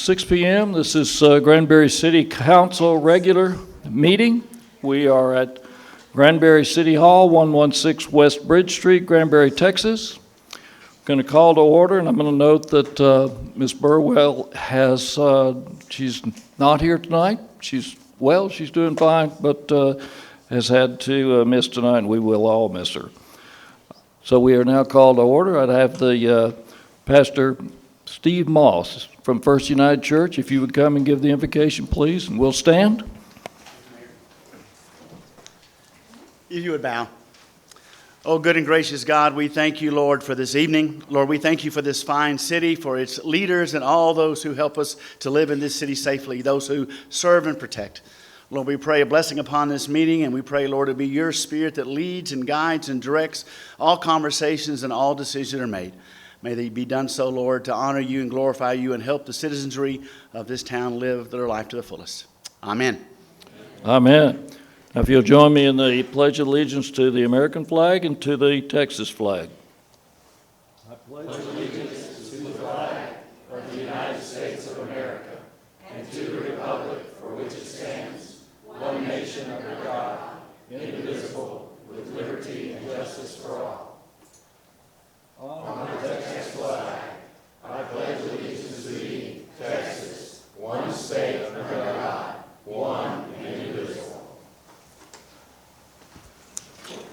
6 p.m. This is Granbury City Council regular meeting. We are at Granbury City Hall, 116 West Bridge Street, Granbury, Texas. Going to call to order, and I'm going to note that Ms. Burwell she's not here tonight. She's doing fine, but has had to miss tonight, and we will all miss her. So we are now called to order. I'd have the Pastor Steve Moss from First United Church, if you would come and give the invocation, please, and we'll stand. If you would bow. Oh, good and gracious God, we thank you, Lord, for this evening. Lord, we thank you for this fine city, for its leaders and all those who help us to live in this city safely, those who serve and protect. Lord, we pray a blessing upon this meeting, and we pray, Lord, it be your spirit that leads and guides and directs all conversations and all decisions that are made. May they be done so, Lord, to honor you and glorify you and help the citizenry of this town live their life to the fullest. Amen. Amen. Now, if you'll join me in the Pledge of Allegiance to the American flag and to the Texas flag. I pledge allegiance to the flag of the United States of America and to the republic for which it stands, one nation under God, indivisible, with liberty and justice for all. On the Texas flag, I pledge allegiance to thee, Texas, one state under God, one and indivisible.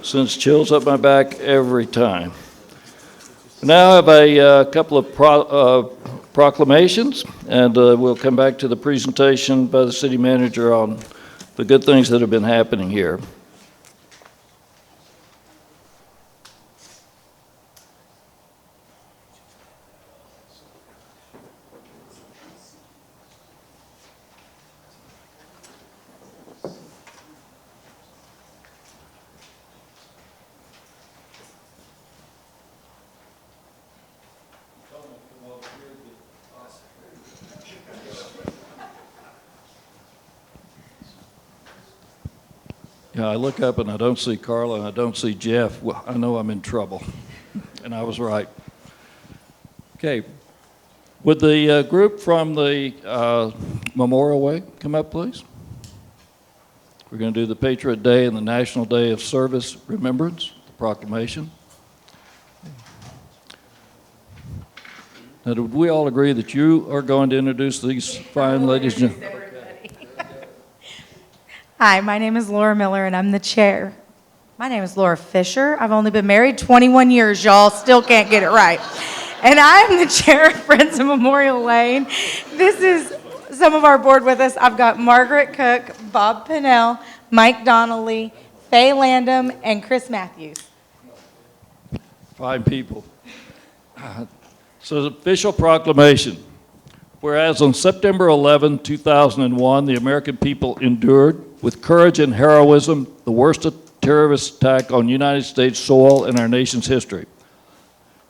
Sends chills up my back every time. Now I have a couple of proclamations, and we'll come back to the presentation by the city manager on the good things that have been happening here. Yeah, I look up and I don't see Carla and I don't see Jeff. Well, I know I'm in trouble, and I was right. Okay, would the group from the Memorial Way come up, please? We're going to do the Patriot Day and the National Day of Service Remembrance, the proclamation. Now, did we all agree that you are going to introduce these fine ladies? Hi, my name is Laura Miller, and I'm the chair. My name is Laura Fisher. I've only been married 21 years, y'all. Still can't get it right. And I'm the chair of Friends of Memorial Lane. This is some of our board with us. I've got Margaret Cook, Bob Pinnell, Mike Donnelly, Faye Landum, and Chris Matthews. Fine people. So the official proclamation. Whereas on September 11, 2001, the American people endured with courage and heroism the worst terrorist attack on United States soil in our nation's history,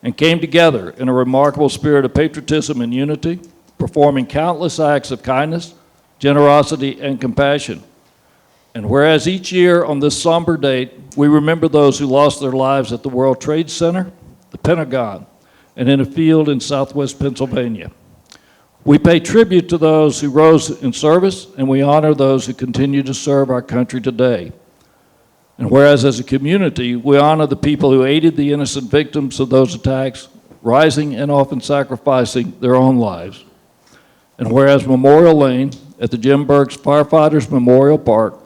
and came together in a remarkable spirit of patriotism and unity, performing countless acts of kindness, generosity, and compassion. And whereas each year on this somber date, we remember those who lost their lives at the World Trade Center, the Pentagon, and in a field in southwest Pennsylvania. We pay tribute to those who rose in service, and we honor those who continue to serve our country today. And whereas as a community, we honor the people who aided the innocent victims of those attacks, rising and often sacrificing their own lives. And whereas Memorial Lane at the Jim Burks Firefighters Memorial Park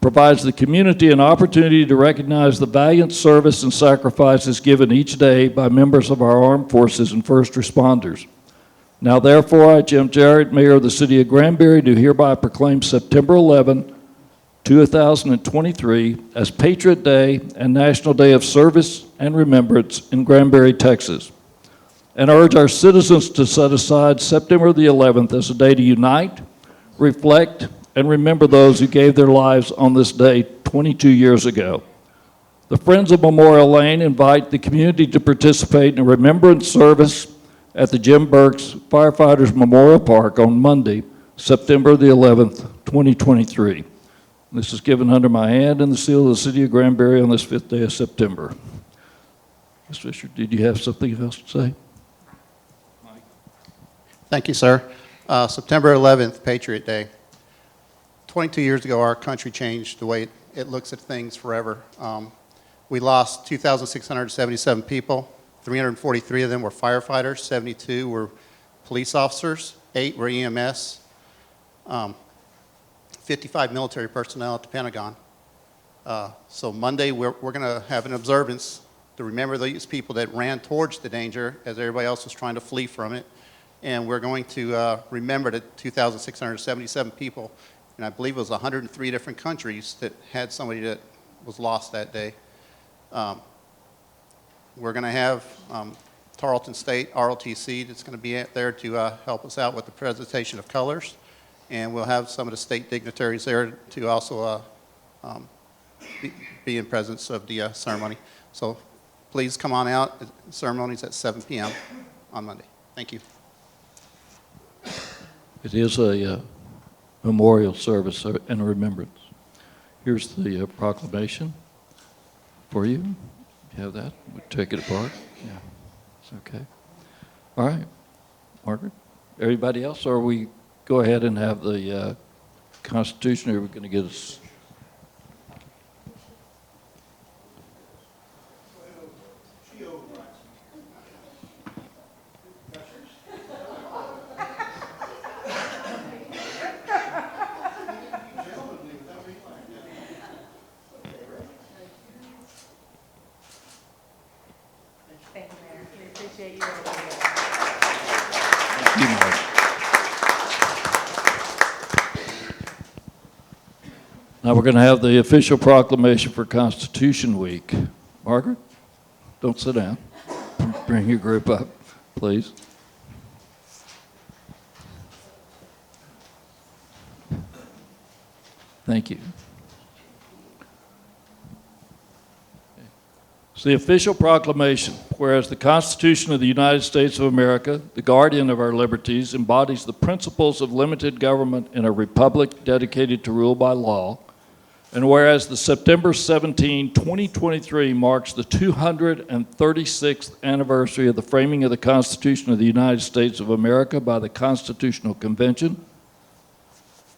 provides the community an opportunity to recognize the valiant service and sacrifices given each day by members of our armed forces and first responders. Now, therefore, I, Jim Jarrett, Mayor of the City of Granbury, do hereby proclaim September 11, 2023 as Patriot Day and National Day of Service and Remembrance in Granbury, Texas, and urge our citizens to set aside September the 11th as a day to unite, reflect, and remember those who gave their lives on this day 22 years ago. The Friends of Memorial Lane invite the community to participate in a remembrance service at the Jim Burks Firefighters Memorial Park on Monday, September the 11th, 2023. This is given under my hand and the seal of the City of Granbury on this 5th day of September. Ms. Fisher, did you have something else to say? Thank you, sir. September 11th, Patriot Day. 22 years ago, our country changed the way it looks at things forever. We lost 2,677 people. 343 of them were firefighters, 72 were police officers, 8 were EMS, 55 military personnel at the Pentagon. So Monday, we're going to have an observance to remember these people that ran towards the danger as everybody else was trying to flee from it. And we're going to remember the 2,677 people, and I believe it was 103 different countries that had somebody that was lost that day. We're going to have Tarleton State, ROTC, that's going to be there to help us out with the presentation of colors. And we'll have some of the state dignitaries there to also be in presence of the ceremony. So please come on out. The ceremony's at 7 p.m. on Monday. Thank you. It is a memorial service and a remembrance. Here's the proclamation for you. You have that? We'll take it apart. Yeah, it's okay. All right, Margaret. Everybody else, or we go ahead and have the Constitution, or are we going to get us? Thank you, Mayor. We appreciate you. Thank you, Margaret. Now we're going to have the official proclamation for Constitution Week. Margaret, don't sit down. Bring your group up, please. Thank you. It's the official proclamation, whereas the Constitution of the United States of America, the guardian of our liberties, embodies the principles of limited government in a republic dedicated to rule by law, and whereas the September 17, 2023 marks the 236th anniversary of the framing of the Constitution of the United States of America by the Constitutional Convention,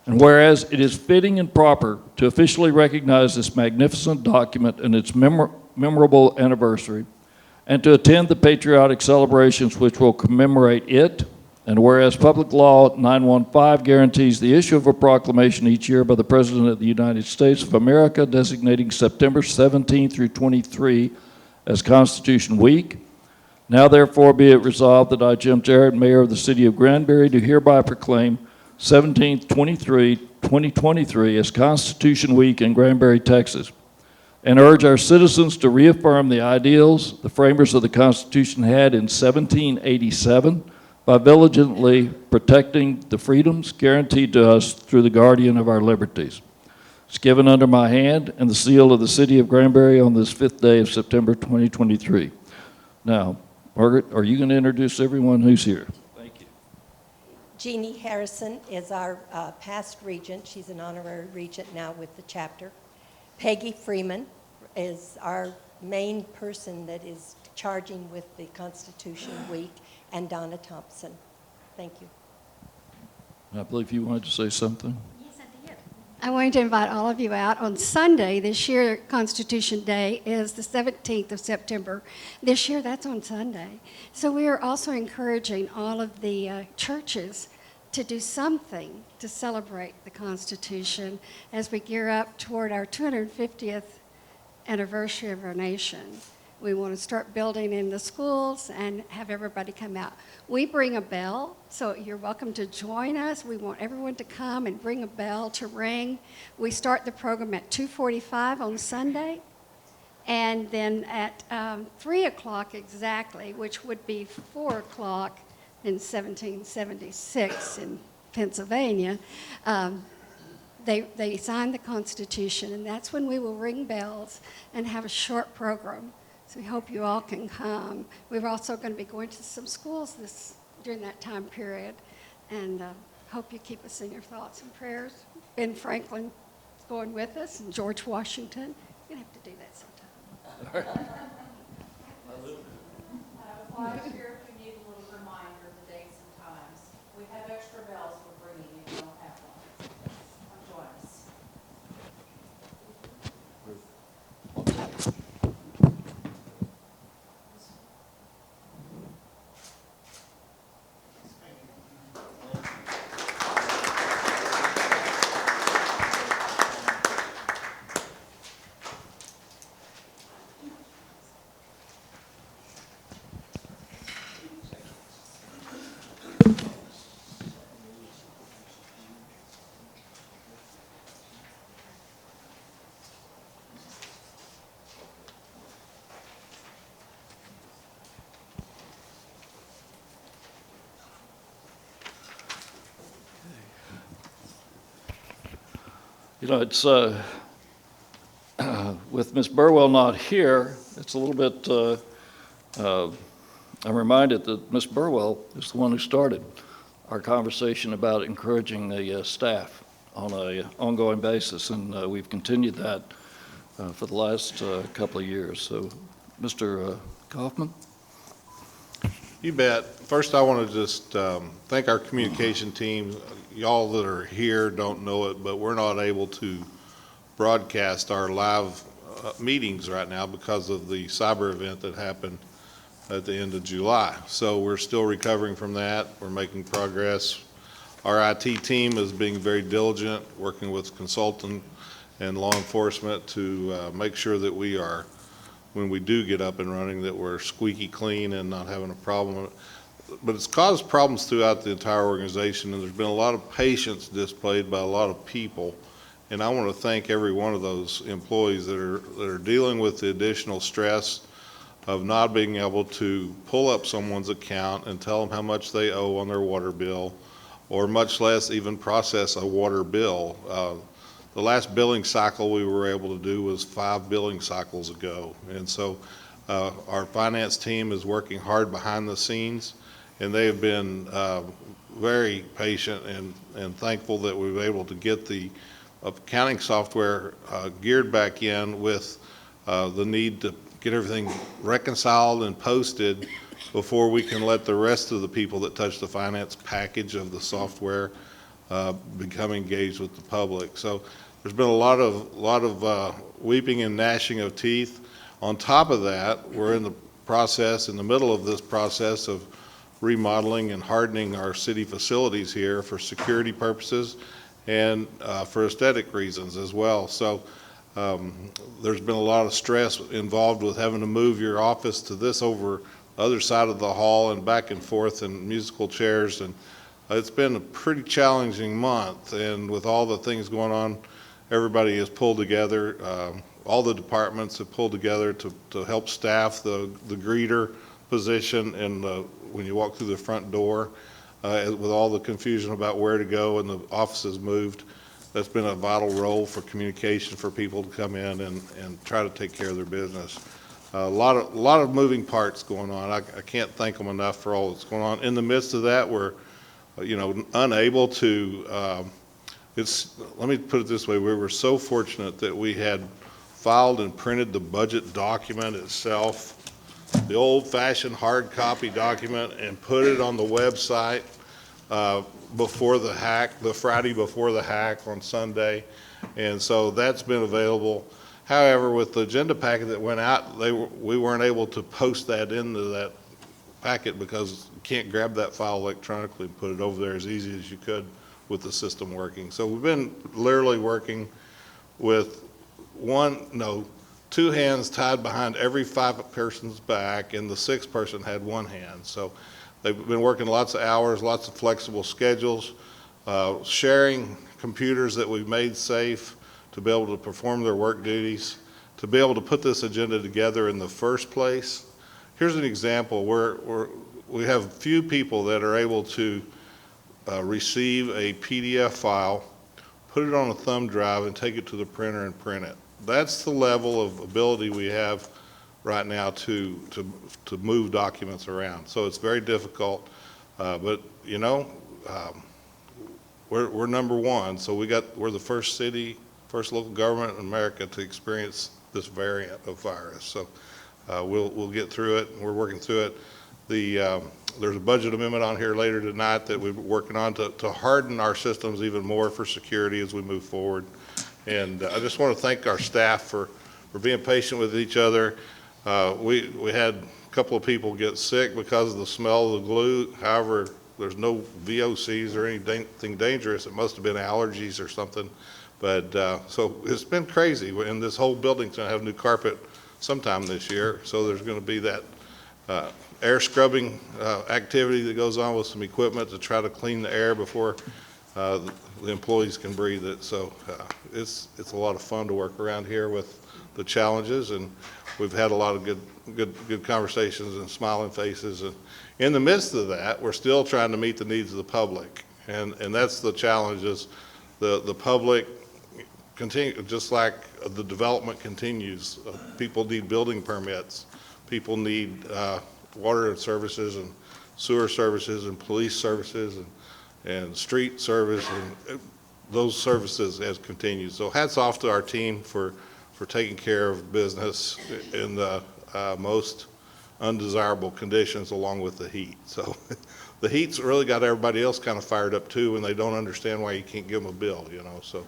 and whereas it is fitting and proper to officially recognize this magnificent document and its memorable anniversary, and to attend the patriotic celebrations which will commemorate it, and whereas Public Law 915 guarantees the issue of a proclamation each year by the President of the United States of America designating September 17 through 23 as Constitution Week, now therefore be it resolved that I, Jim Jarrett, Mayor of the City of Granbury, do hereby proclaim 17/23/2023 as Constitution Week in Granbury, Texas, and urge our citizens to reaffirm the ideals the framers of the Constitution had in 1787 by diligently protecting the freedoms guaranteed to us through the guardian of our liberties. It's given under my hand and the seal of the City of Granbury on this 5th day of September 2023. Now, Margaret, are you going to introduce everyone who's here? Thank you. Jeannie Harrison is our past regent. She's an honorary regent now with the chapter. Peggy Freeman is our main person that is charging with the Constitution Week, and Donna Thompson. Thank you. I believe you wanted to say something. Yes, I did. I wanted to invite all of you out. On Sunday this year, Constitution Day is the 17th of September. This year, that's on Sunday. So we are also encouraging all of the churches to do something to celebrate the Constitution as we gear up toward our 250th anniversary of our nation. We want to start building in the schools and have everybody come out. We bring a bell, so you're welcome to join us. We want everyone to come and bring a bell to ring. We start the program at 2:45 on Sunday, and then at 3 o'clock exactly, which would be 4 o'clock in 1776 in Pennsylvania, they signed the Constitution, and that's when we will ring bells and have a short program. So we hope you all can come. We're also going to be going to some schools during that time period, and hope you keep us in your thoughts and prayers. Ben Franklin is going with us, and George Washington. You're going to have to do that sometime. Last year, if you need a little reminder of the dates and times, we have extra bells You know, it's, with Ms. Burwell not here, it's a little bit, I'm reminded that Ms. Burwell is the one who started our conversation about encouraging the staff on an ongoing basis, and we've continued that for the last couple of years. So, Mr. Kaufman? You bet. First, I want to just thank our communication team. Y'all that are here don't know it, but we're not able to broadcast our live meetings right now because of the cyber event that happened at the end of July. So we're still recovering from that. We're making progress. Our IT team is being very diligent, working with consultant and law enforcement to make sure that we are, when we do get up and running, that we're squeaky clean and not having a problem. But it's caused problems throughout the entire organization, and there's been a lot of patience displayed by a lot of people. And I want to thank every one of those employees that are dealing with the additional stress of not being able to pull up someone's account and tell them how much they owe on their water bill, or much less even process a water bill. The last billing cycle we were able to do was 5 billing cycles ago. And so our finance team is working hard behind the scenes, and they have been very patient and thankful that we were able to get the accounting software geared back in with the need to get everything reconciled and posted before we can let the rest of the people that touch the finance package of the software become engaged with the public. So there's been a lot of weeping and gnashing of teeth. On top of that, we're in the middle of this process of remodeling and hardening our city facilities here for security purposes and for aesthetic reasons as well. So there's been a lot of stress involved with having to move your office to this over other side of the hall and back and forth in musical chairs, and it's been a pretty challenging month. And with all the things going on, everybody has pulled together. All the departments have pulled together to help staff the greeter position and when you walk through the front door, with all the confusion about where to go and the offices moved. That's been a vital role for communication for people to come in and try to take care of their business. A lot of moving parts going on. I can't thank them enough for all that's going on. In the midst of that, we're unable to. Let me put it this way: we were so fortunate that we had filed and printed the budget document itself, the old-fashioned hard copy document, and put it on the website before the hack, the Friday before the hack on Sunday, and so that's been available. However, with the agenda packet that went out, we weren't able to post that into that packet because you can't grab that file electronically and put it over there as easy as you could with the system working. So we've been literally working with two hands tied behind every 5 person's back, and the 6th person had one hand. So they've been working lots of hours, lots of flexible schedules, sharing computers that we've made safe to be able to perform their work duties, to be able to put this agenda together in the first place. Here's an example where we have few people that are able to receive a PDF file, put it on a thumb drive, and take it to the printer and print it. That's the level of ability we have right now to move documents around. So it's very difficult, but we're number one. So we're the first local government in America to experience this variant of virus. So we'll get through it. We're working through it. There's a budget amendment on here later tonight that we're working on to harden our systems even more for security as we move forward. And I just want to thank our staff for being patient with each other. We had a couple of people get sick because of the smell of the glue. However, there's no VOCs or anything dangerous. It must have been allergies or something. But so it's been crazy. And this whole building's going to have new carpet sometime this year. So there's going to be that air scrubbing activity that goes on with some equipment to try to clean the air before the employees can breathe it. So it's a lot of fun to work around here with the challenges, and we've had a lot of good conversations and smiling faces. And in the midst of that, we're still trying to meet the needs of the public, and that's the challenge. Is the public continue, just like the development continues. People need building permits. People need water services and sewer services and police services and street service, and those services has continued. So hats off to our team for taking care of business in the most undesirable conditions, along with the heat. So the heat's really got everybody else kind of fired up too, and they don't understand why you can't give them a bill, you know. So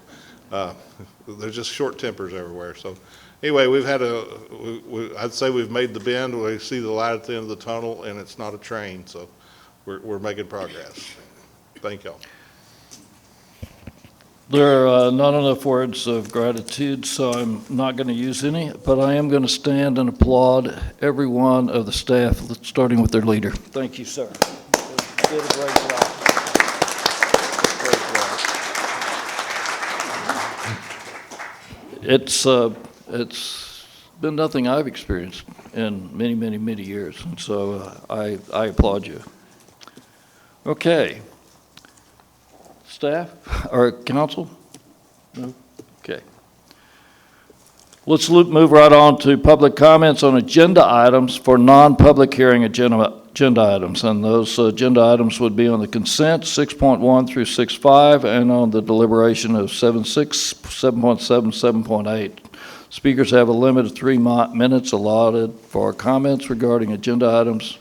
there's just short tempers everywhere. So anyway, we've had I'd say we've made the bend. We see the light at the end of the tunnel, and it's not a train. So we're making progress. Thank y'all. There are not enough words of gratitude, so I'm not going to use any, but I am going to stand and applaud every one of the staff, starting with their leader. Thank you, sir. You did a great job. Great job. It's been nothing I've experienced in many, many, many years, and so I applaud you. Okay. Staff or council? No? Okay. Let's move right on to public comments on agenda items for non-public hearing agenda items. And those agenda items would be on the consent, 6.1 through 6.5, and on the deliberation of 7.6, 7.7, 7.8. Speakers have a limit of 3 minutes allotted for comments regarding agenda items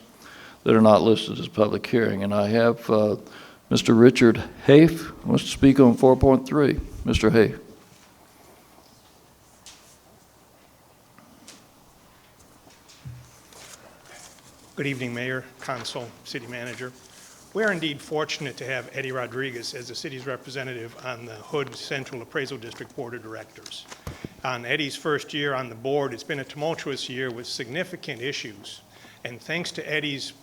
that are not listed as public hearing. And I have Mr. Richard Hafe wants to speak on 4.3. Mr. Hafe. Good evening, Mayor, Council, City Manager. We are indeed fortunate to have Eddie Rodriguez as the city's representative on the Hood Central Appraisal District Board of Directors. On Eddie's first year on the board, it's been a tumultuous year with significant issues. And thanks to Eddie's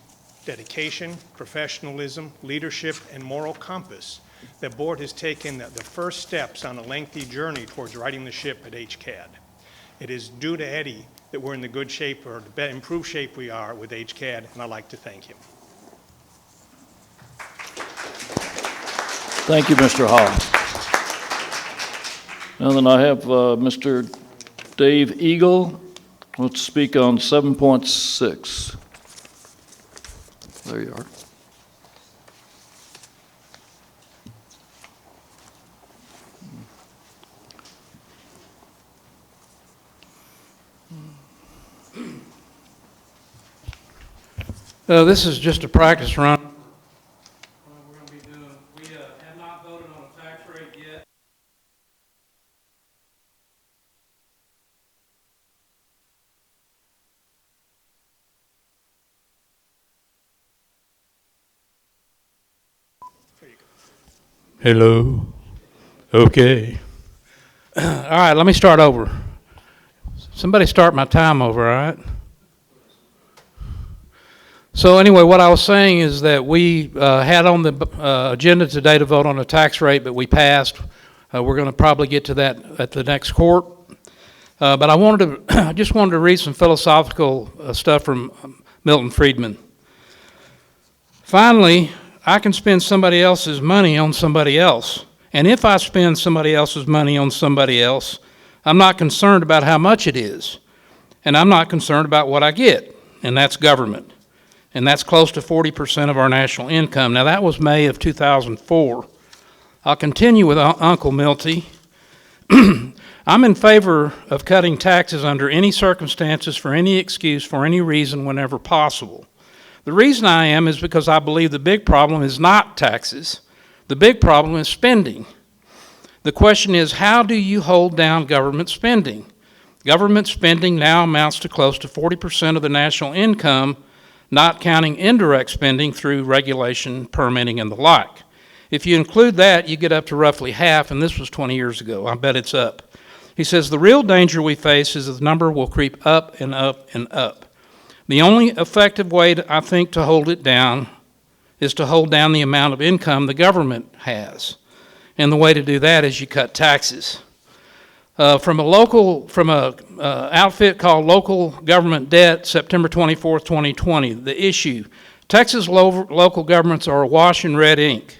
dedication, professionalism, leadership, and moral compass, the board has taken the first steps on a lengthy journey towards righting the ship at HCAD. It is due to Eddie that we're in the good shape, or the improved shape we are with HCAD, and I'd like to thank him. Thank you, Mr. Hall. Now then, I have Mr. Dave Eagle. Let's speak on 7.6. There you are. This is just a practice run. We're going to be doing. We have not voted on a tax rate yet. Hello. Okay. All right, let me start over. Somebody start my time over, all right? So anyway, what I was saying is that we had on the agenda today to vote on a tax rate, but we passed. We're going to probably get to that at the next court. But I just wanted to read some philosophical stuff from Milton Friedman. Finally, I can spend somebody else's money on somebody else. And if I spend somebody else's money on somebody else, I'm not concerned about how much it is. And I'm not concerned about what I get, and that's government. And that's close to 40% of our national income. Now, that was May of 2004. I'll continue with Uncle Milty. I'm in favor of cutting taxes under any circumstances, for any excuse, for any reason, whenever possible. The reason I am is because I believe the big problem is not taxes. The big problem is spending. The question is, how do you hold down government spending? Government spending now amounts to close to 40% of the national income, not counting indirect spending through regulation, permitting, and the like. If you include that, you get up to roughly half, and this was 20 years ago. I bet it's up. He says the real danger we face is that the number will creep up and up and up. The only effective way, I think, to hold it down is to hold down the amount of income the government has. And the way to do that is you cut taxes. From a outfit called Local Government Debt, September 24th, 2020, the issue: Texas local governments are awash in red ink.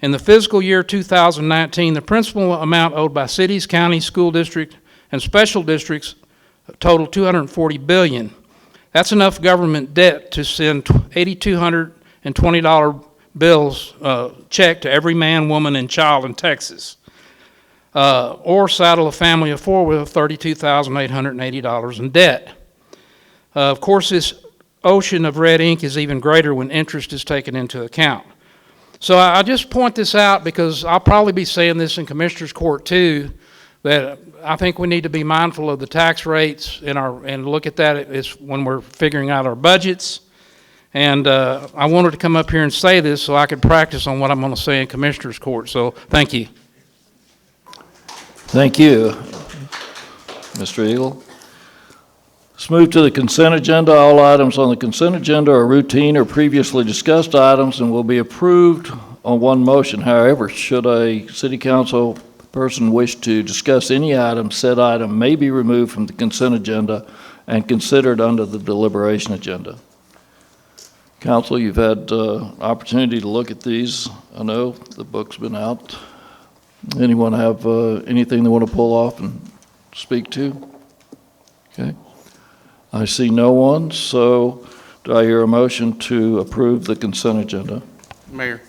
In the fiscal year 2019, the principal amount owed by cities, counties, school districts, and special districts totaled $240 billion. That's enough government debt to send $8,220 bills check to every man, woman, and child in Texas, or saddle a family of four with $32,880 in debt. Of course, this ocean of red ink is even greater when interest is taken into account. So I just point this out because I'll probably be saying this in Commissioner's Court too, that I think we need to be mindful of the tax rates and look at that as when we're figuring out our budgets. And I wanted to come up here and say this so I could practice on what I'm going to say in Commissioner's Court. So thank you. Thank you, Mr. Eagle. Let's move to the consent agenda. All items on the consent agenda are routine or previously discussed items and will be approved on one motion. However, should a city council person wish to discuss any item, said item may be removed from the consent agenda and considered under the deliberation agenda. Council, you've had opportunity to look at these. I know the book's been out. Anyone have anything they want to pull off and speak to? Okay. I see no one, so do I hear a motion to approve the consent agenda? Mayor,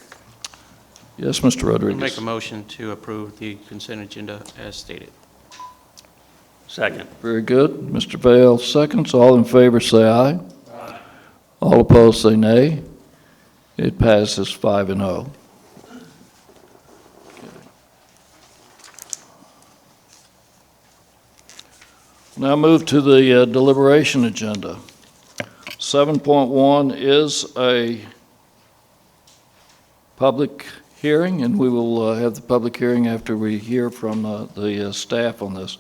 Yes, Mr. I Rodriguez. make a motion to approve the consent agenda as stated. Second. Very good. Mr. Vale seconds. All in favor say aye. Aye. All opposed say nay. It passes 5-0. Now move to the deliberation agenda. 7.1 is a public hearing, and we will have the public hearing after we hear from the staff on this.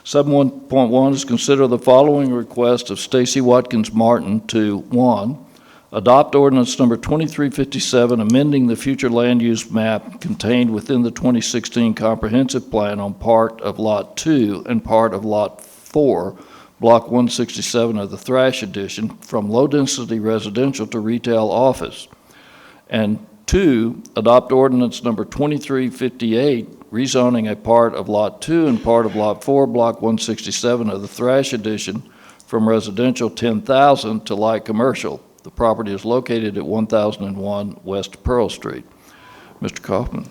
7.1 is consider the following request of Stacy Watkins Martin to, 1, adopt ordinance number 2357, amending the future land use map contained within the 2016 comprehensive plan on part of Lot 2 and part of Lot 4, Block 167 of the Thrash Edition, from low-density residential to retail office. And 2, adopt ordinance number 2358, rezoning a part of Lot 2 and part of Lot 4, Block 167 of the Thrash Edition, from residential 10,000 to light commercial. The property is located at 1001 West Pearl Street. Mr. Kaufman.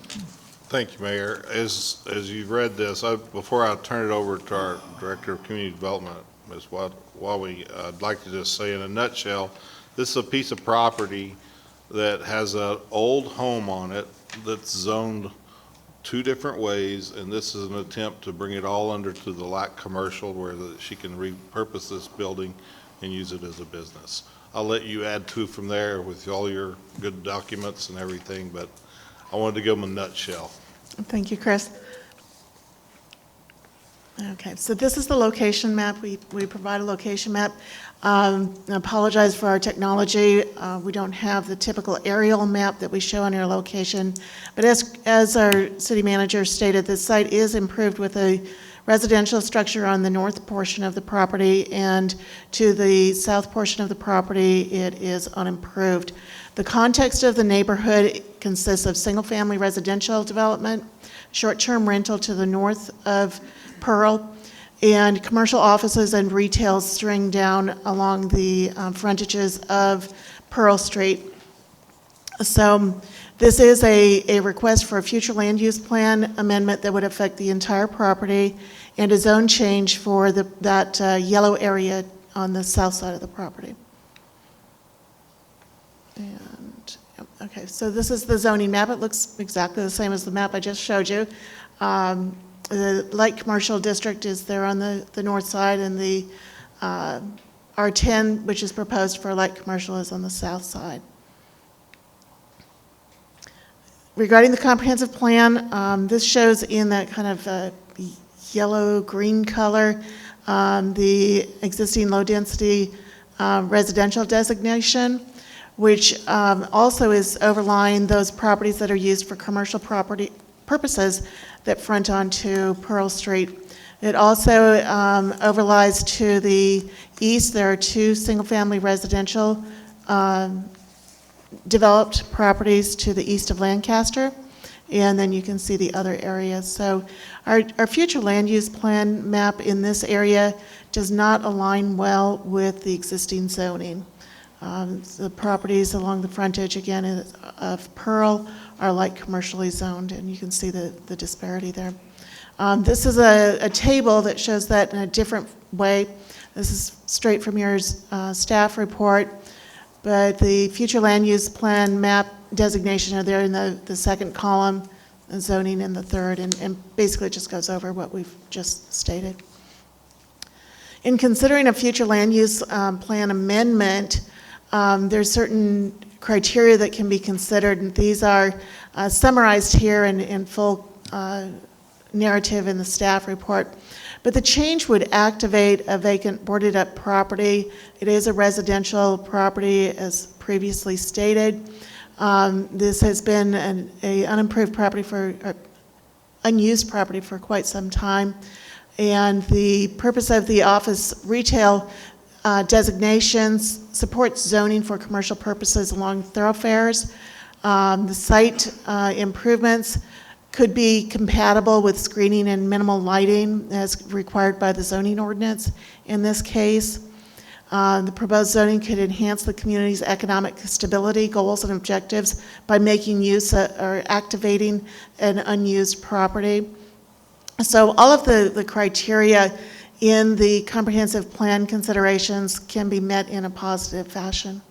Thank you, Mayor. As you've read this, before I turn it over to our Director of Community Development, Ms. Wawi, I'd like to just say in a nutshell, this is a piece of property that has an old home on it that's zoned 2 different ways, and this is an attempt to bring it all under to the light commercial where she can repurpose this building and use it as a business. I'll let you add to from there with all your good documents and everything, but I wanted to give them a nutshell. Thank you, Chris. Okay, so this is the location map. We provide a location map. I apologize for our technology. We don't have the typical aerial map that we show on your location. But as our city manager stated, the site is improved with a residential structure on the north portion of the property, and to the south portion of the property, it is unimproved. The context of the neighborhood consists of single-family residential development, short-term rental to the north of Pearl, and commercial offices and retail string down along the frontages of Pearl Street. So this is a request for a future land use plan amendment that would affect the entire property and a zone change for that yellow area on the south side of the property. And, okay, so this is the zoning map. It looks exactly the same as the map I just showed you. The light commercial district is there on the north side, and the R10, which is proposed for light commercial, is on the south side. Regarding the comprehensive plan, this shows in that kind of yellow-green color the existing low-density residential designation, which also is overlying those properties that are used for commercial property purposes that front onto Pearl Street. It also overlies to the east. There are 2 single-family residential developed properties to the east of Lancaster. and then you can see the other areas. So our future land use plan map in this area does not align well with the existing zoning. The properties along the frontage, again, of Pearl are light commercially zoned, and you can see the disparity there. This is a table that shows that in a different way. This is straight from your staff report, but the future land use plan map designation are there in the second column, and zoning in the third, and basically it just goes over what we've just stated. In considering a future land use plan amendment, there's certain criteria that can be considered, and these are summarized here in full narrative in the staff report. But the change would activate a vacant boarded up property. It is a residential property, as previously stated. This has been an unimproved property unused property for quite some time. And the purpose of the office retail designations supports zoning for commercial purposes along thoroughfares. The site improvements could be compatible with screening and minimal lighting as required by the zoning ordinance. In this case, the proposed zoning could enhance the community's economic stability, goals, and objectives by making use or activating an unused property. So all of the criteria in the comprehensive plan considerations can be met in a positive fashion.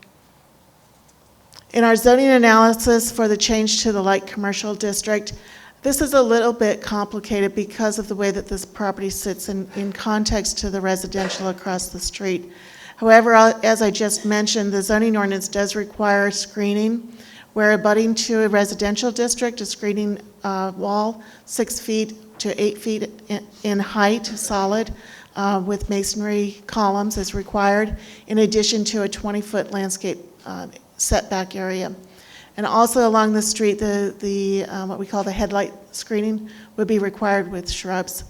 In our zoning analysis for the change to the light commercial district, this is a little bit complicated because of the way that this property sits in context to the residential across the street. However, as I just mentioned, the zoning ordinance does require screening where abutting to a residential district, a screening wall 6 feet to 8 feet in height, solid, with masonry columns is required, in addition to a 20-foot landscape setback area. And also along the street, the what we call the headlight screening would be required with shrubs.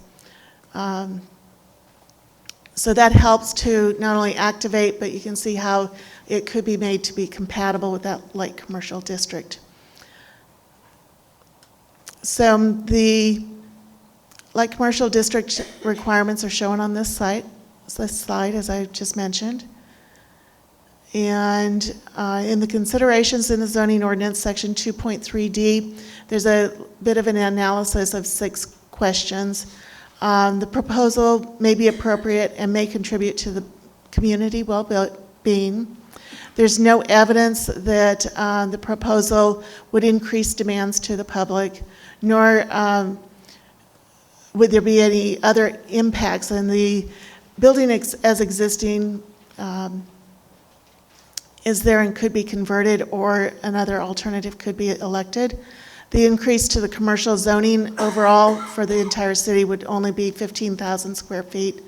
So that helps to not only activate, but you can see how it could be made to be compatible with that light commercial district. So the light commercial district requirements are shown on this slide, as I just mentioned. And in the considerations in the zoning ordinance, section 2.3D, there's a bit of an analysis of 6 questions. The proposal may be appropriate and may contribute to the community well-being. There's no evidence that the proposal would increase demands to the public, nor would there be any other impacts. And the building as existing is there and could be converted, or another alternative could be elected. The increase to the commercial zoning overall for the entire city would only be 15,000 square feet,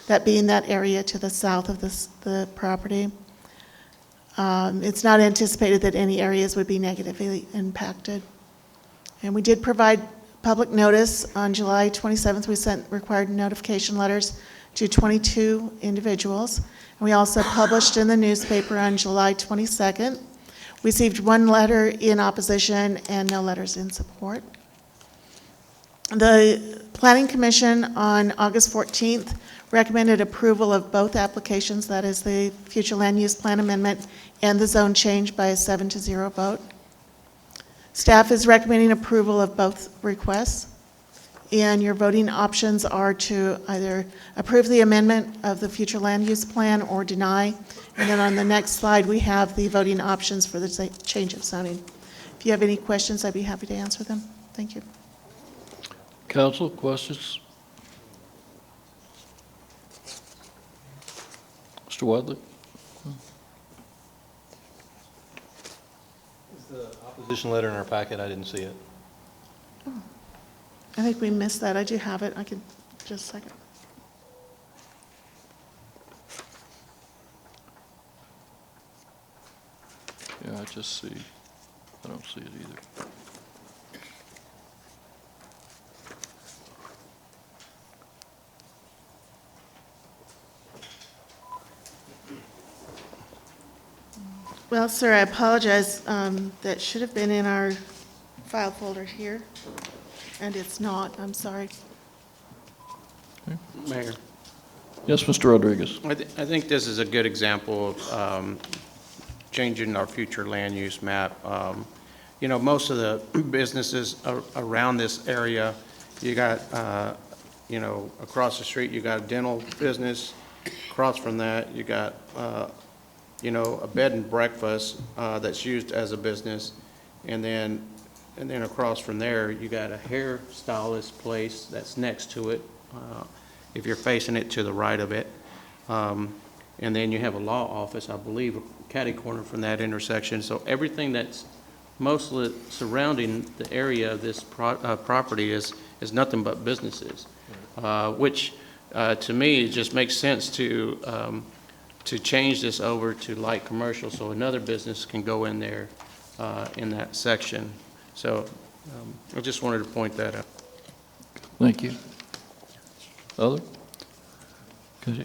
that being that area to the south of the property. It's not anticipated that any areas would be negatively impacted. And we did provide public notice on July 27th. We sent required notification letters to 22 individuals. And we also published in the newspaper on July 22nd. We received 1 letter in opposition and no letters in support. The Planning Commission on August 14th recommended approval of both applications, that is the future land use plan amendment and the zone change, by a 7-0 vote. Staff is recommending approval of both requests, and your voting options are to either approve the amendment of the future land use plan or deny. And then on the next slide, we have the voting options for the change of zoning. If you have any questions, I'd be happy to answer them. Thank you. Council, questions? Mr. Wadley? Is the opposition letter in our packet? I didn't see it. I think we missed that. I do have it. I can just a second. Yeah, I just see, I don't see it either. Well, sir, I apologize. That should have been in our file folder here, and it's not, I'm sorry. Mayor, Yes, Mr. Rodriguez. I think this is a good example of changing our future land use map. You know, most of the businesses around this area, you got, you know, across the street, you got a dental business. Across from that, you got, you know, a bed and breakfast that's used as a business. And then across from there, you got a hairstylist place that's next to it, if you're facing it to the right of it. And then you have a law office, I believe, catty corner from that intersection. So everything that's mostly surrounding the area of this property is nothing but businesses, which to me, it just makes sense to change this over to light commercial so another business can go in there in that section. So I just wanted to point that out. Thank you. Other? Okay.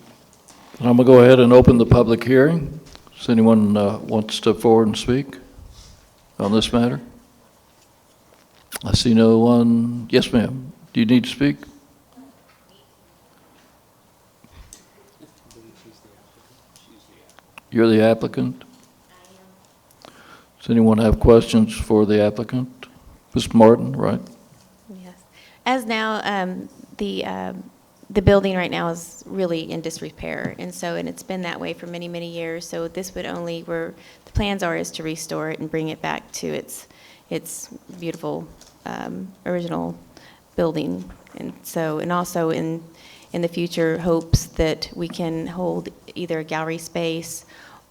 I'm going to go ahead and open the public hearing. Does anyone want to step forward and speak on this matter? I see no one. Yes, ma'am. Do you need to speak? You're the applicant? Does anyone have questions for the applicant? Ms. Martin, right? Yes. As now, the building right now is really in disrepair, and it's been that way for many, many years. So this would only, where the plans are, is to restore it and bring it back to its beautiful original building. And also in the future, hopes that we can hold either a gallery space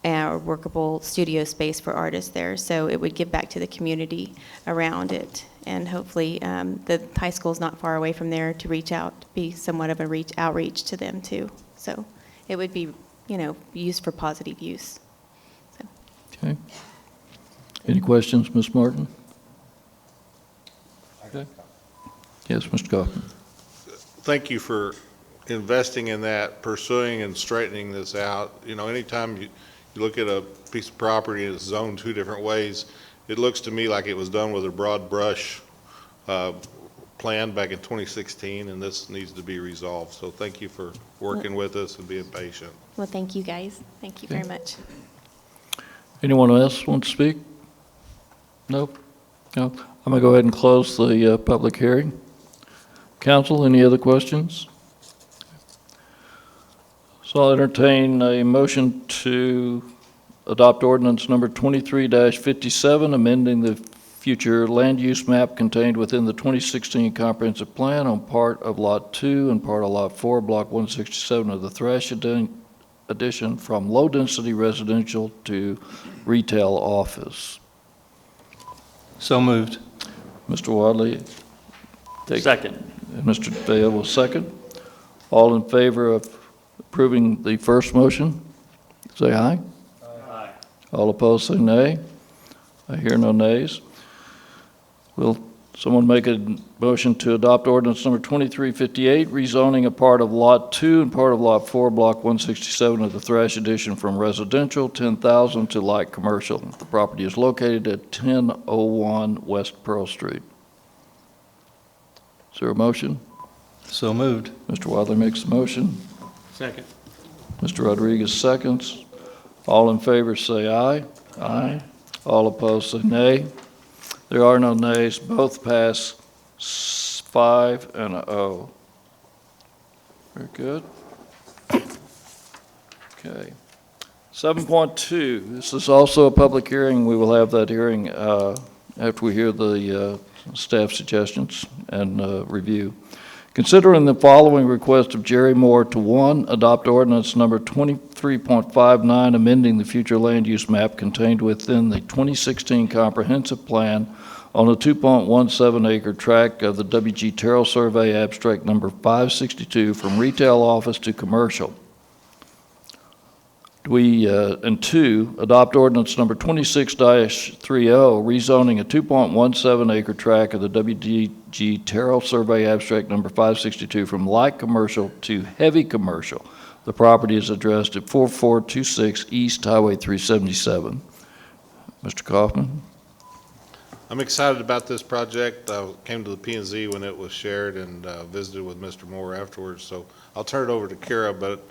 or workable studio space for artists there. So it would give back to the community around it. And hopefully the high school's not far away from there to reach out, be somewhat of a outreach to them too. So it would be, you know, used for positive use. So. Okay. Any questions, Ms. Martin? Okay. Yes, Mr. Kaufman. Thank you for investing in that, pursuing and straightening this out. You know, anytime you look at a piece of property and it's zoned two different ways, it looks to me like it was done with a broad brush plan back in 2016, and this needs to be resolved. So thank you for working with us and being patient. Well, thank you guys. Thank you very much. Anyone else want to speak? Nope. No. I'm going to go ahead and close the public hearing. Council, any other questions? So I'll entertain a motion to adopt ordinance number 23-57, amending the future land use map contained within the 2016 comprehensive plan on part of Lot 2 and part of Lot 4, Block 167 of the Thrash addition from low-density residential to retail office. So moved. Mr. Wadley. Second. And Mr. Dale will second. All in favor of approving the first motion, say aye. Aye. All opposed, say nay. I hear no nays. Will someone make a motion to adopt ordinance number 2358, rezoning a part of Lot 2 and part of Lot 4, Block 167 of the Thrash addition from residential 10,000 to light commercial. The property is located at 1001 West Pearl Street. Is there a motion? So moved. Mr. Wadley makes a motion. Second. Mr. Rodriguez seconds. All in favor say aye. Aye. All opposed say nay. There are no nays. Both pass 5-0. Very good. Okay. 7.2, this is also a public hearing. We will have that hearing after we hear the staff suggestions and review. Considering the following request of Jerry Moore to 1, adopt ordinance number 23.59, amending the future land use map contained within the 2016 comprehensive plan on a 2.17 acre tract of the W.G. Terrell Survey abstract number 562 from retail office to commercial. And 2, adopt ordinance number 26-30, rezoning a 2.17 acre tract of the W.G. Terrell Survey abstract number 562 from light commercial to heavy commercial. The property is addressed at 4426 East Highway 377. Mr. Kaufman? I'm excited about this project. I came to the P&Z when it was shared and visited with Mr. Moore afterwards. So I'll turn it over to Kara, but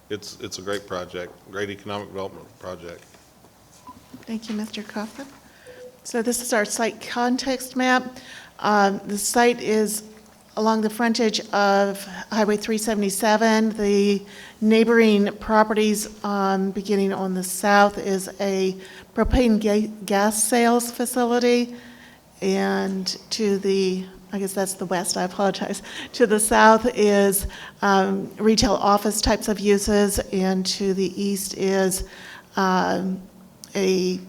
it's a great project, great economic development project. Thank you, Mr. Kaufman. So this is our site context map. The site is along the frontage of Highway 377. The neighboring properties beginning on the south is a propane gas sales facility. And to the, I guess that's the west, I apologize. To the south is retail office types of uses, and to the east is a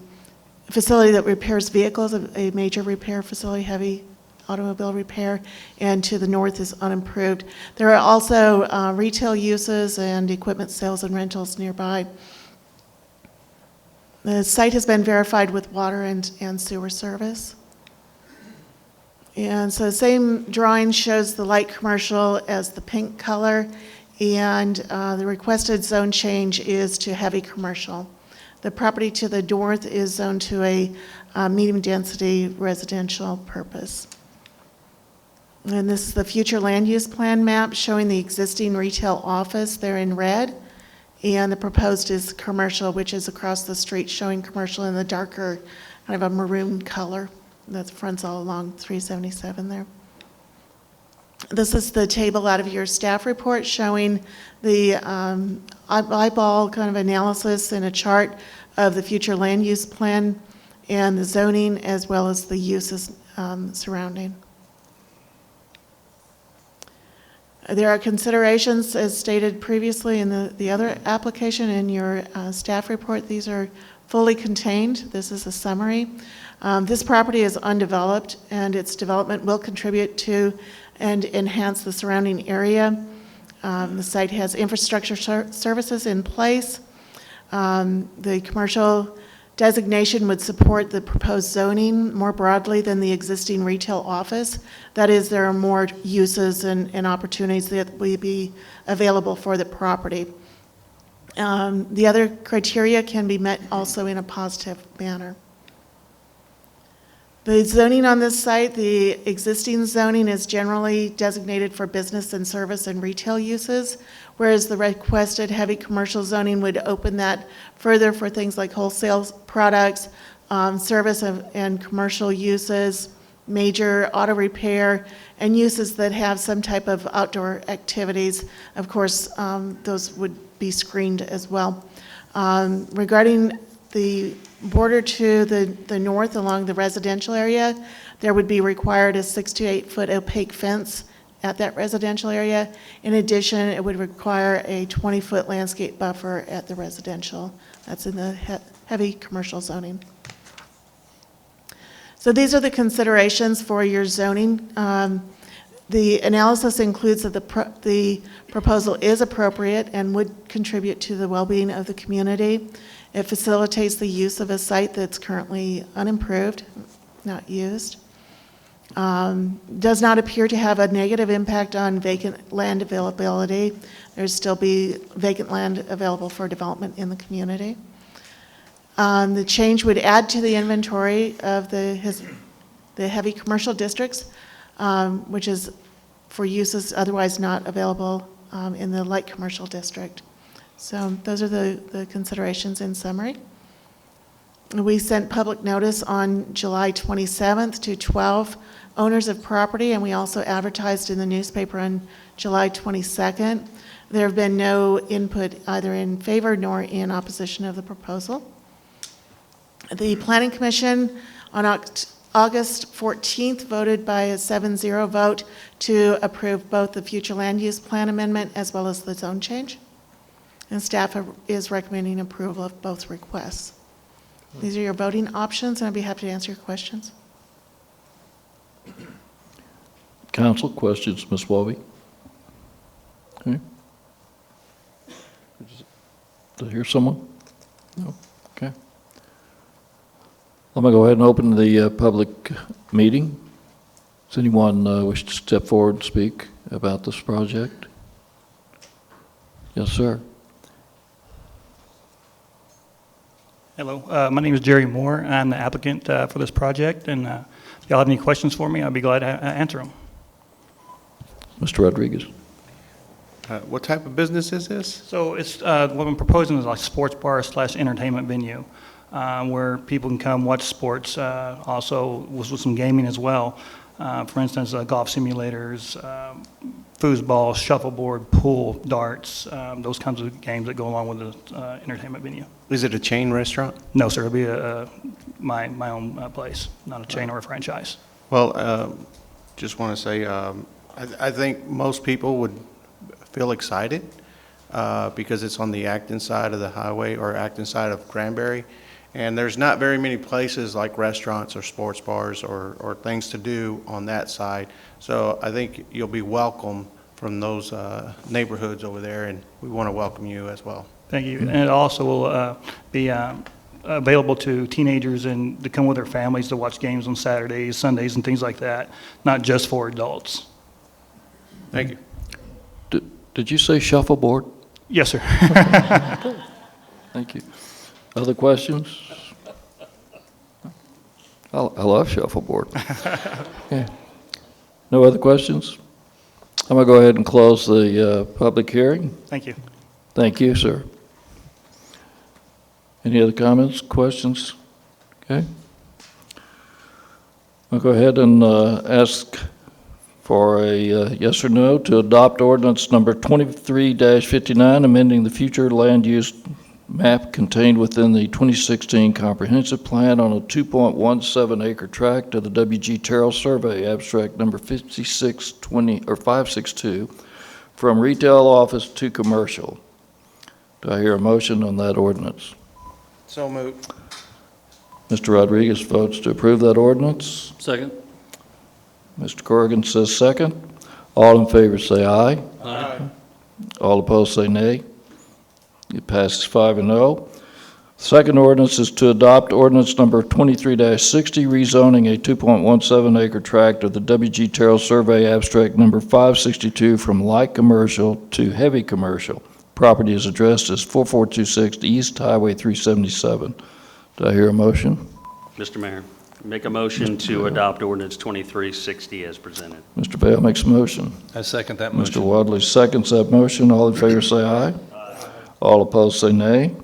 facility that repairs vehicles, a major repair facility, heavy automobile repair, and to the north is unimproved. There are also retail uses and equipment sales and rentals nearby. The site has been verified with water and sewer service. And so the same drawing shows the light commercial as the pink color, and the requested zone change is to heavy commercial. The property to the north is zoned to a medium-density residential purpose. And this is the future land use plan map showing the existing retail office there in red, and the proposed is commercial, which is across the street, showing commercial in the darker kind of a maroon color that fronts all along 377 there. This is the table out of your staff report showing the eyeball kind of analysis in a chart of the future land use plan and the zoning as well as the uses surrounding. There are considerations as stated previously in the other application in your staff report. These are fully contained. This is a summary. This property is undeveloped, and its development will contribute to and enhance the surrounding area. The site has infrastructure services in place. The commercial designation would support the proposed zoning more broadly than the existing retail office. That is, there are more uses and opportunities that will be available for the property. The other criteria can be met also in a positive manner. The zoning on this site, the existing zoning is generally designated for business and service and retail uses, whereas the requested heavy commercial zoning would open that further for things like wholesale products, service and commercial uses, major auto repair, and uses that have some type of outdoor activities. Of course, those would be screened as well. Regarding the border to the north along the residential area, there would be required a 6 to 8 foot opaque fence at that residential area. In addition, it would require a 20-foot landscape buffer at the residential. That's in the heavy commercial zoning. So these are the considerations for your zoning. The analysis includes that the proposal is appropriate and would contribute to the well-being of the community. It facilitates the use of a site that's currently unimproved, not used. Does not appear to have a negative impact on vacant land availability. There'd still be vacant land available for development in the community. The change would add to the inventory of the heavy commercial districts, which is for uses otherwise not available in the light commercial district. So those are the considerations in summary. We sent public notice on July 27th to 12 owners of property, and we also advertised in the newspaper on July 22nd. There have been no input either in favor nor in opposition of the proposal. The Planning Commission on August 14th voted by a 7-0 vote to approve both the future land use plan amendment as well as the zone change. And staff is recommending approval of both requests. These are your voting options, and I'd be happy to answer your questions. Council, questions, Ms. Wabi? Okay. Did I hear someone? No? Okay. I'm going to go ahead and open the public meeting. Does anyone wish to step forward and speak about this project? Yes, sir. Hello, my name is Jerry Moore. I'm the applicant for this project, and y'all have any questions for me, I'd be glad to answer them. Mr. Rodriguez. What type of business is this? So it's, what I'm proposing is like sports bar / entertainment venue, where people can come watch sports, also with some gaming as well. For instance, golf simulators, foosball, shuffleboard, pool, darts, those kinds of games that go along with the entertainment venue. Is it a chain restaurant? No, sir, it'll be my own place, not a chain or a franchise. Well, just want to say, I think most people would feel excited because it's on the Acton side of the highway or Acton side of Granbury. And there's not very many places like restaurants or sports bars or things to do on that side. So I think you'll be welcome from those neighborhoods over there, and we want to welcome you as well. Thank you. And it also will be available to teenagers and to come with their families to watch games on Saturdays, Sundays, and things like that, not just for adults. Thank you. Did you say shuffleboard? Yes, sir. Thank you. Other questions? I love shuffleboard. Okay. No other questions? I'm going to go ahead and close the public hearing. Thank you. Thank you, sir. Any other comments, questions? Okay. I'll go ahead and ask for a yes or no to adopt ordinance number 23-59, amending the future land use map contained within the 2016 comprehensive plan on a 2.17 acre tract of the W.G. Terrell Survey, abstract number 562, from retail office to commercial. Do I hear a motion on that ordinance? So moved. Mr. Rodriguez votes to approve that ordinance. Second. Mr. Corrigan says second. All in favor say aye. Aye. All opposed say nay. It passes 5-0. Second ordinance is to adopt ordinance number 23-60, rezoning a 2.17 acre tract of the W.G. Terrell Survey, abstract number 562, from light commercial to heavy commercial. Property is addressed as 4426 East Highway 377. Do I hear a motion? Mr. Mayor, make a motion to adopt ordinance 2360 as presented. Mr. Vale makes a motion. I second that Mr. motion. Wadley seconds that motion. All in favor say aye. All opposed say nay.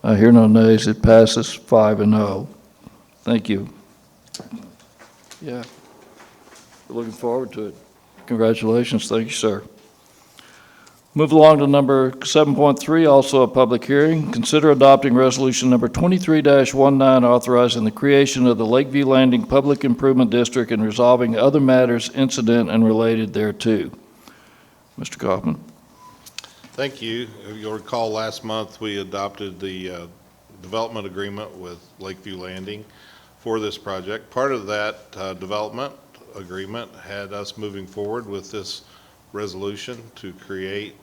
I hear no nays. It passes 5-0. Thank you. Yeah. We're looking forward to it. Congratulations. Thank you, sir. Move along to number 7.3, also a public hearing. Consider adopting resolution number 23-19, authorizing the creation of the Lakeview Landing Public Improvement District and resolving other matters incident and related thereto. Mr. Kaufman. Thank you. If you'll recall, last month we adopted the development agreement with Lakeview Landing for this project. Part of that development agreement had us moving forward with this resolution to create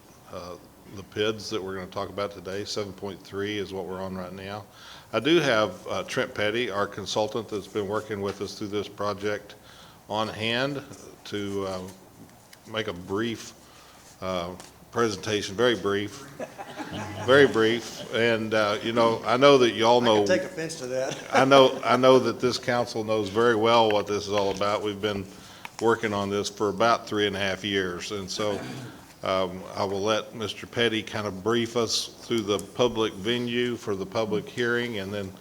the PIDs that we're going to talk about today. 7.3 is what we're on right now. I do have Trent Petty, our consultant that's been working with us through this project, on hand to make a brief presentation, very brief, very brief. And you know, I know that you all know. I can take offense to that. I know that this council knows very well what this is all about. We've been working on this for about 3.5 years, and so I will let Mr. Petty kind of brief us through the public venue for the public hearing, and then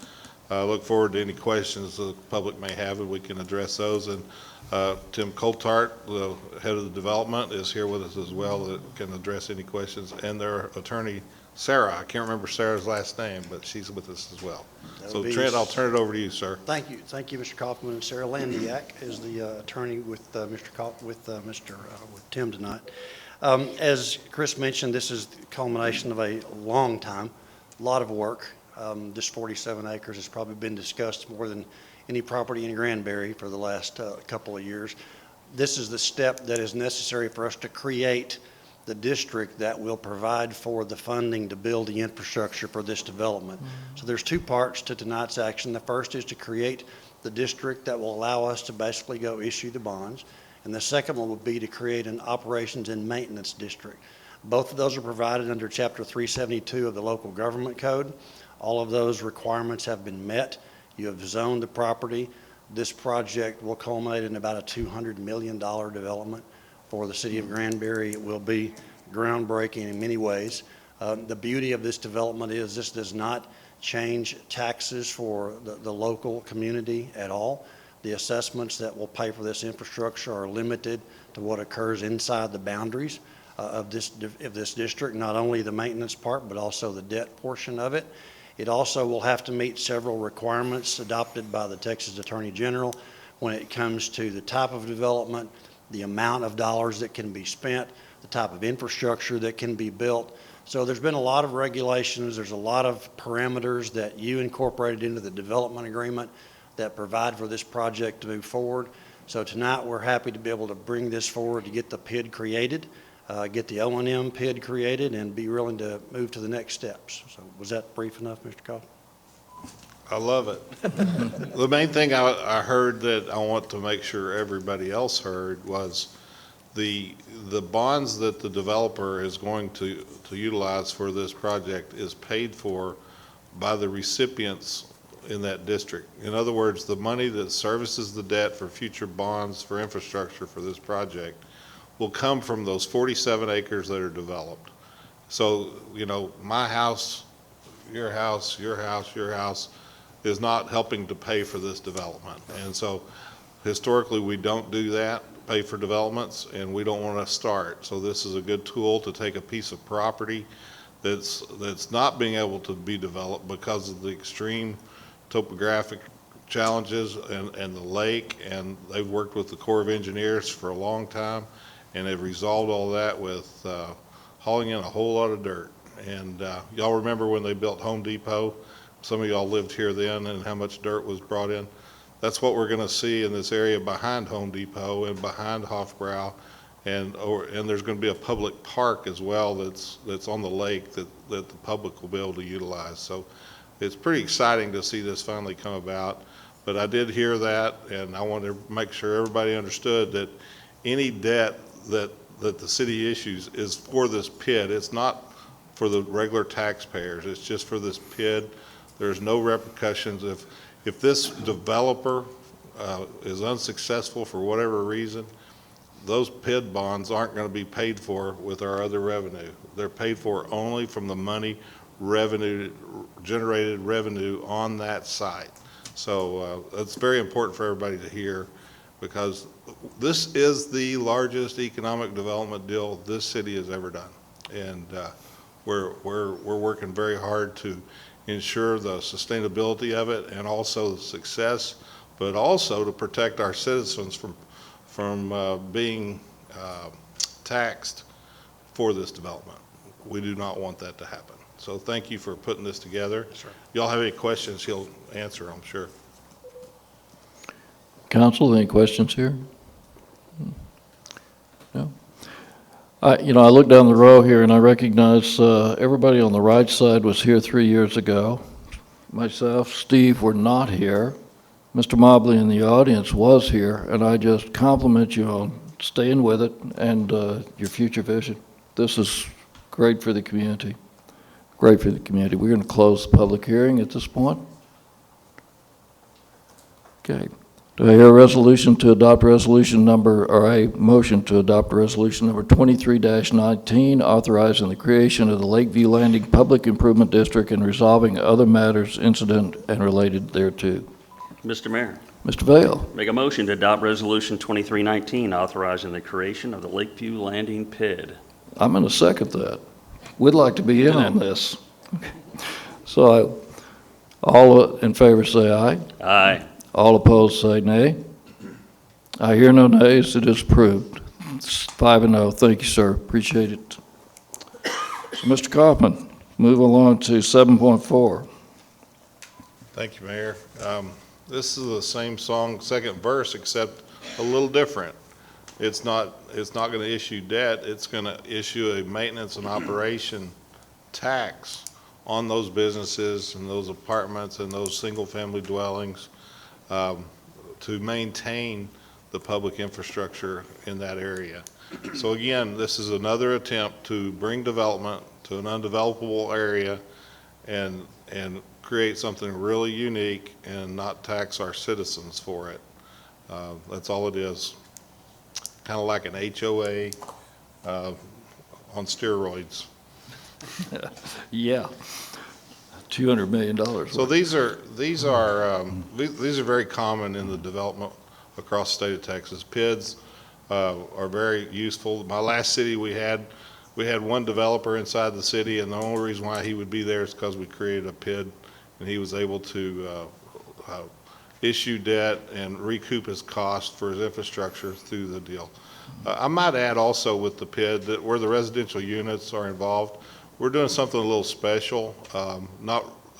look forward to any questions the public may have, and we can address those. And Tim Coltart, the head of the development, is here with us as well, that can address any questions, and their attorney, Sarah. I can't remember Sarah's last name, but she's with us as well. So Trent, I'll turn it over to you, sir. Thank you, Mr. Kaufman. Sarah Landiak is the attorney with with Tim tonight. As Chris mentioned, this is the culmination of a long time, a lot of work. This 47 acres has probably been discussed more than any property in Granbury for the last couple of years. This is the step that is necessary for us to create the district that will provide for the funding to build the infrastructure for this development. So there's two parts to tonight's action. The first is to create the district that will allow us to basically go issue the bonds. And the second one would be to create an operations and maintenance district. Both of those are provided under Chapter 372 of the Local Government Code. All of those requirements have been met. You have zoned the property. This project will culminate in about a $200 million development for the city of Granbury. It will be groundbreaking in many ways. The beauty of this development is this does not change taxes for the local community at all. The assessments that will pay for this infrastructure are limited to what occurs inside the boundaries of this district, not only the maintenance part, but also the debt portion of it. It also will have to meet several requirements adopted by the Texas Attorney General when it comes to the type of development, the amount of dollars that can be spent, the type of infrastructure that can be built. So there's been a lot of regulations, there's a lot of parameters that you incorporated into the development agreement that provide for this project to move forward. So tonight we're happy to be able to bring this forward to get the PID created, get the O&M PID created, and be willing to move to the next steps. So was that brief enough, Mr. Cobb? I love it. The main thing I heard that I want to make sure everybody else heard was the bonds that the developer is going to utilize for this project is paid for by the recipients in that district. In other words, the money that services the debt for future bonds for infrastructure for this project will come from those 47 acres that are developed. So, you know, my house, your house, your house, your house is not helping to pay for this development. And so historically we don't do that, pay for developments, and we don't want to start. So this is a good tool to take a piece of property that's not being able to be developed because of the extreme topographic challenges and the lake, and they've worked with the Corps of Engineers for a long time, and they've resolved all that with hauling in a whole lot of dirt. And y'all remember when they built Home Depot? Some of y'all lived here then, and how much dirt was brought in. That's what we're going to see in this area behind Home Depot and behind Hofbrau, and there's going to be a public park as well that's on the lake that the public will be able to utilize. So it's pretty exciting to see this finally come about. But I did hear that, and I want to make sure everybody understood that any debt that the city issues is for this PID. It's not for the regular taxpayers. It's just for this PID. There's no repercussions. If this developer is unsuccessful for whatever reason, those PID bonds aren't going to be paid for with our other revenue. They're paid for only from the money generated revenue on that site. So that's very important for everybody to hear, because this is the largest economic development deal this city has ever done. And we're working very hard to ensure the sustainability of it and also the success, but also to protect our citizens from being taxed for this development. We do not want that to happen. So thank you for putting this together. Yes, sir. Y'all have any questions, he'll answer, I'm sure. Council, any questions here? No? I look down the row here and I recognize everybody on the right side was here 3 years ago. Myself, Steve were not here. Mr. Mobley in the audience was here, and I just compliment you on staying with it and your future vision. This is great for the community. Great for the community. We're going to close the public hearing at this point. Okay. Do I hear a resolution to adopt resolution number, or a motion to adopt resolution number 23-19, authorizing the creation of the Lakeview Landing Public Improvement District and resolving other matters incident and related thereto? Mr. Mayor, Mr. Vale. make a motion to adopt Resolution 2319, authorizing the creation of the Lakeview Landing PID. I'm going to second that. We'd like to be in on this. So all in favor say aye. Aye. All opposed say nay. I hear no nays. It is approved. It's 5-0. Thank you, sir. Appreciate it. So, Mr. Kaufman, move along to 7.4. Thank you, Mayor. This is the same song, second verse, except a little different. It's not going to issue debt. It's going to issue a maintenance and operation tax on those businesses and those apartments and those single-family dwellings to maintain the public infrastructure in that area. So again, this is another attempt to bring development to an undevelopable area and and create something really unique and not tax our citizens for it. That's all it is. Kind of like an HOA on steroids. Yeah, $200 million. So these are very common in the development across the state of Texas. PIDs are very useful. My last city we had one developer inside the city, and the only reason why he would be there is because we created a PID, and he was able to issue debt and recoup his cost for his infrastructure through the deal. I might add also with the PID that where the residential units are involved, we're doing something a little special.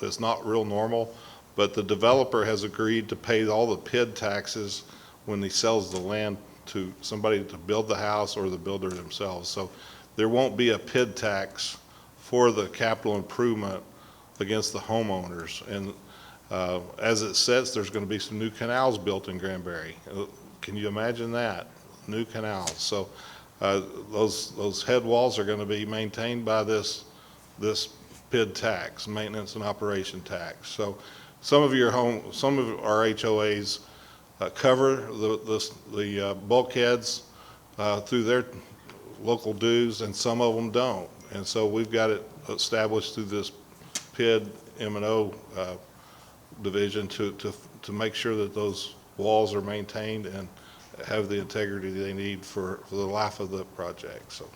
It's not real normal, but the developer has agreed to pay all the PID taxes when he sells the land to somebody to build the house or the builder themselves. So there won't be a PID tax for the capital improvement against the homeowners. And as it sits, there's going to be some new canals built in Granbury. Can you imagine that? New canals. So those head walls are going to be maintained by this PID tax, maintenance and operation tax. So some of our HOAs cover the bulkheads through their local dues, and some of them don't. And so we've got it established through this PID M&O division to make sure that those walls are maintained and have the integrity they need for the life of the project. So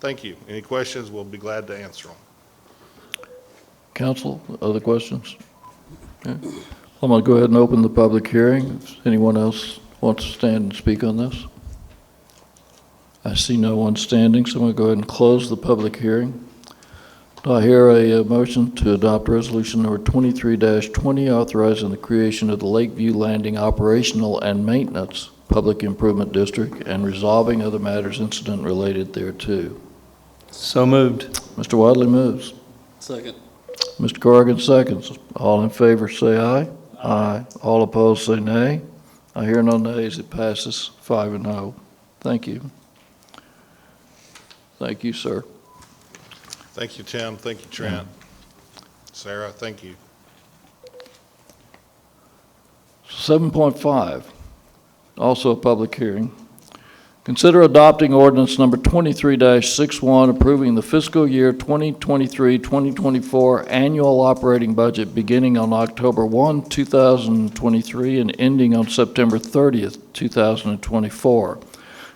thank you. Any questions, we'll be glad to answer them. Council, other questions? Okay. I'm going to go ahead and open the public hearing. If anyone else wants to stand and speak on this? I see no one standing, so I'm going to go ahead and close the public hearing. Do I hear a motion to adopt resolution number 23-20 authorizing the creation of the Lakeview Landing Operational and Maintenance Public Improvement District and resolving other matters incident related thereto? So moved. Mr. Wadley moves. Second. Mr. Corrigan seconds. All in favor say aye. Aye. All opposed say nay. I hear no nays. It passes 5-0. Thank you. Thank you, sir. Thank you, Tim. Thank you, Trent. Sarah, thank you. 7.5, also a public hearing. Consider adopting ordinance number 23-61, approving the fiscal year 2023-2024 annual operating budget beginning on October 1, 2023 and ending on September 30th, 2024.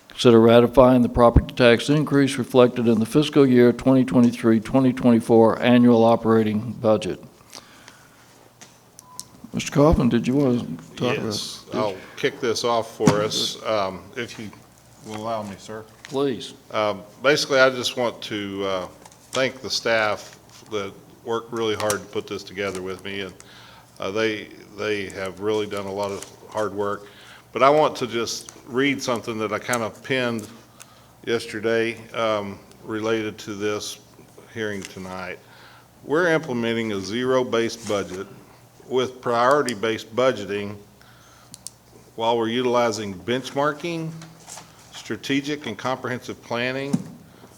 Consider ratifying the property tax increase reflected in the fiscal year 2023-2024 annual operating budget. Mr. Kaufman, did you want to talk about this? Yes, I'll kick this off for us, if you will allow me, sir. Please. Basically, I just want to thank the staff that worked really hard to put this together with me, and they have really done a lot of hard work. But I want to just read something that I kind of penned yesterday related to this hearing tonight. We're implementing a zero-based budget with priority-based budgeting while we're utilizing benchmarking, strategic and comprehensive planning,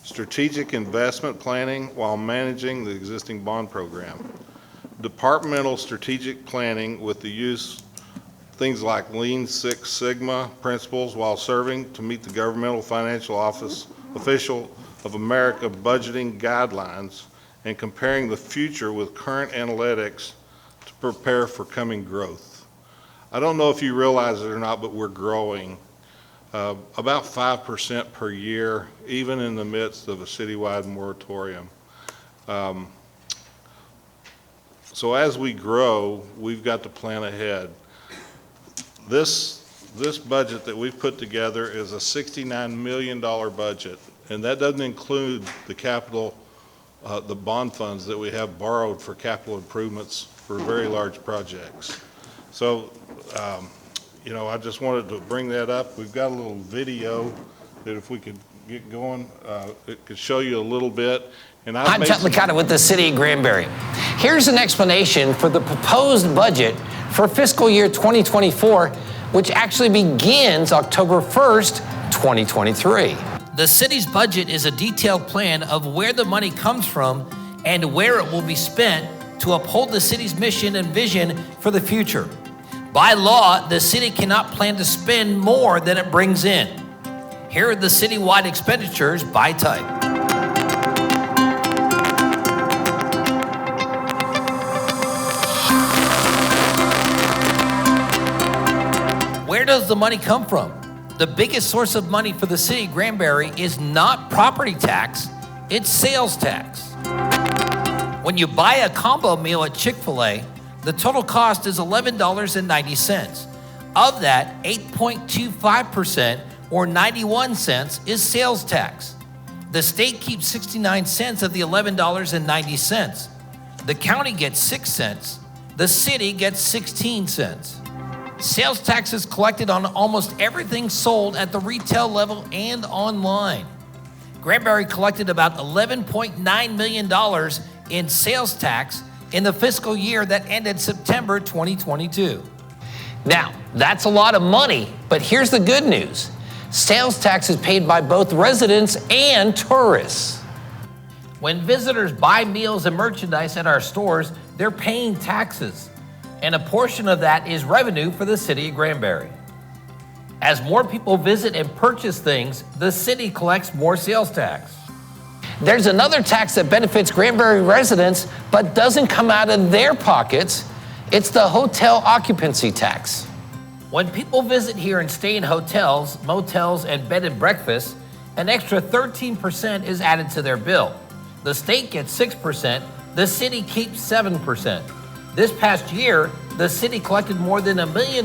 strategic investment planning while managing the existing bond program, departmental strategic planning with the use things like Lean Six Sigma principles while serving to meet the Governmental Financial Official of America budgeting guidelines and comparing the future with current analytics to prepare for coming growth. I don't know if you realize it or not, but we're growing about 5% per year, even in the midst of a citywide moratorium. So as we grow, we've got to plan ahead. This budget that we've put together is a $69 million budget, and that doesn't include the capital, the bond funds that we have borrowed for capital improvements for very large projects. So, I just wanted to bring that up. We've got a little video that if we could get going, it could show you a little bit. And I'm Chet Licata with the City of Granbury. Here's an explanation for the proposed budget for fiscal year 2024, which actually begins October 1st, 2023. The city's budget is a detailed plan of where the money comes from and where it will be spent to uphold the city's mission and vision for the future. By law, the city cannot plan to spend more than it brings in. Here are the citywide expenditures by type. Where does the money come from? The biggest source of money for the city of Granbury is not property tax, it's sales tax. When you buy a combo meal at Chick-fil-A, the total cost is $11.90. Of that, 8.25% or 91 cents is sales tax. The state keeps 69 cents of the $11.90. The county gets 6 cents. The city gets 16 cents. Sales tax is collected on almost everything sold at the retail level and online. Granbury collected about $11.9 million in sales tax in the fiscal year that ended September 2022. Now, that's a lot of money, but here's the good news. Sales tax is paid by both residents and tourists. When visitors buy meals and merchandise at our stores, they're paying taxes, and a portion of that is revenue for the city of Granbury. As more people visit and purchase things, the city collects more sales tax. There's another tax that benefits Granbury residents but doesn't come out of their pockets. It's the hotel occupancy tax. When people visit here and stay in hotels, motels, and bed and breakfasts, an extra 13% is added to their bill. The state gets 6%, the city keeps 7%. This past year, the city collected more than $1 million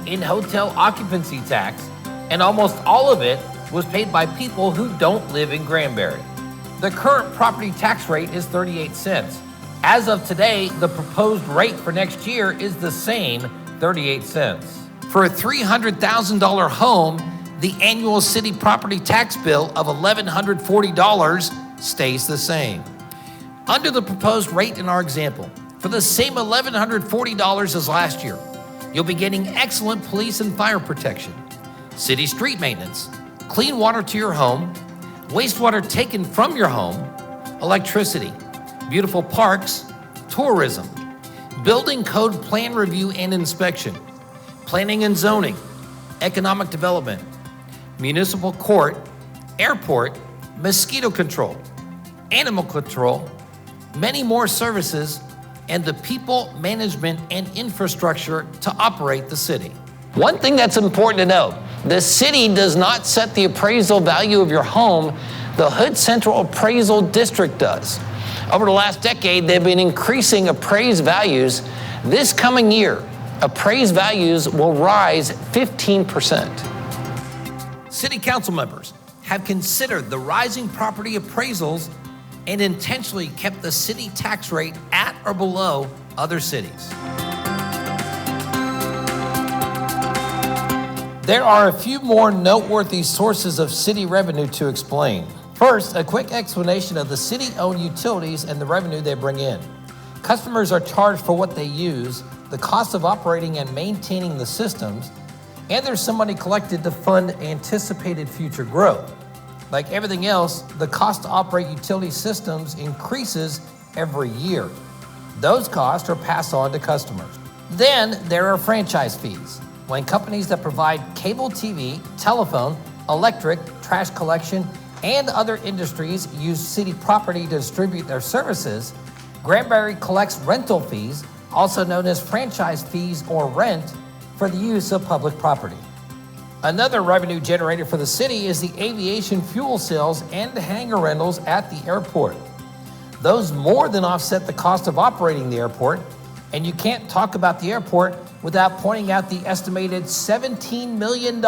in hotel occupancy tax, and almost all of it was paid by people who don't live in Granbury. The current property tax rate is 38 cents. As of today, the proposed rate for next year is the same, 38 cents. For a $300,000 home, the annual city property tax bill of $1,140 stays the same. Under the proposed rate in our example, for the same $1,140 as last year, you'll be getting excellent police and fire protection, city street maintenance, clean water to your home, wastewater taken from your home, electricity, beautiful parks, tourism, building code plan review and inspection, planning and zoning, economic development, municipal court, airport, mosquito control, animal control, many more services, and the people, management, and infrastructure to operate the city. One thing that's important to note, the city does not set the appraisal value of your home, the Hood Central Appraisal District does. Over the last decade, they've been increasing appraised values. This coming year, appraised values will rise 15%. City council members have considered the rising property appraisals and intentionally kept the city tax rate at or below other cities. There are a few more noteworthy sources of city revenue to explain. First, a quick explanation of the city-owned utilities and the revenue they bring in. Customers are charged for what they use, the cost of operating and maintaining the systems, and there's some money collected to fund anticipated future growth. Like everything else, the cost to operate utility systems increases every year. Those costs are passed on to customers. Then there are franchise fees. When companies that provide cable TV, telephone, electric, trash collection, and other industries use city property to distribute their services, Granbury collects rental fees, also known as franchise fees or rent, for the use of public property. Another revenue generator for the city is the aviation fuel sales and hangar rentals at the airport. Those more than offset the cost of operating the airport, and you can't talk about the airport without pointing out the estimated $17 million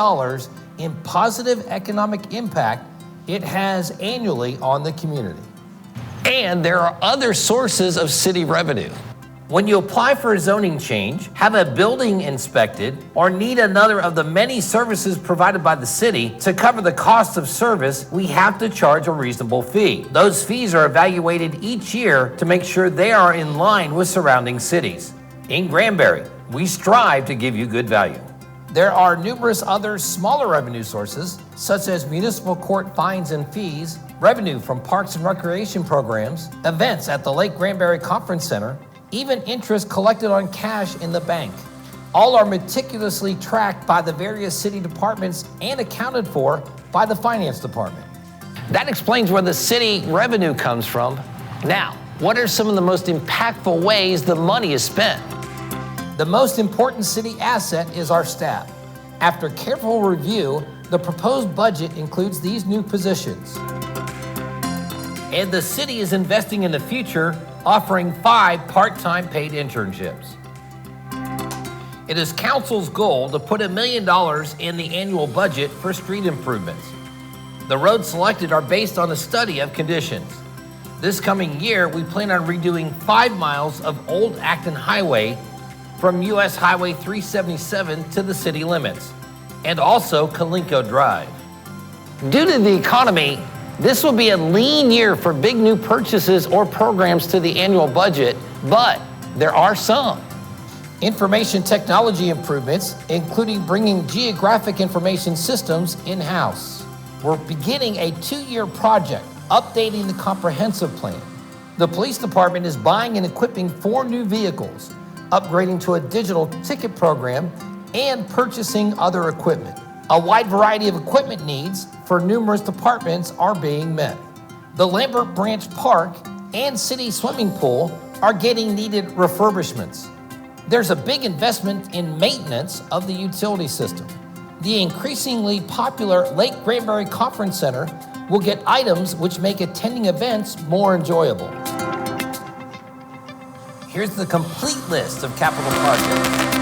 in positive economic impact it has annually on the community. And there are other sources of city revenue. When you apply for a zoning change, have a building inspected, or need another of the many services provided by the city to cover the cost of service, we have to charge a reasonable fee. Those fees are evaluated each year to make sure they are in line with surrounding cities. In Granbury, we strive to give you good value. There are numerous other smaller revenue sources, such as municipal court fines and fees, revenue from parks and recreation programs, events at the Lake Granbury Conference Center, even interest collected on cash in the bank. All are meticulously tracked by the various city departments and accounted for by the finance department. That explains where the city revenue comes from. Now, what are some of the most impactful ways the money is spent? The most important city asset is our staff. After careful review, the proposed budget includes these new positions. And the city is investing in the future, offering 5 part-time paid internships. It is council's goal to put $1 million in the annual budget for street improvements. The roads selected are based on a study of conditions. This coming year, we plan on redoing 5 miles of Old Acton Highway from US Highway 377 to the city limits, and also Kalinko Drive. Due to the economy, this will be a lean year for big new purchases or programs to the annual budget, but there are some. Information technology improvements, including bringing geographic information systems in-house. We're beginning a 2-year project, updating the comprehensive plan. The police department is buying and equipping 4 new vehicles, upgrading to a digital ticket program, and purchasing other equipment. A wide variety of equipment needs for numerous departments are being met. The Lambert Branch Park and city swimming pool are getting needed refurbishments. There's a big investment in maintenance of the utility system. The increasingly popular Lake Granbury Conference Center will get items which make attending events more enjoyable. Here's the complete list of capital projects.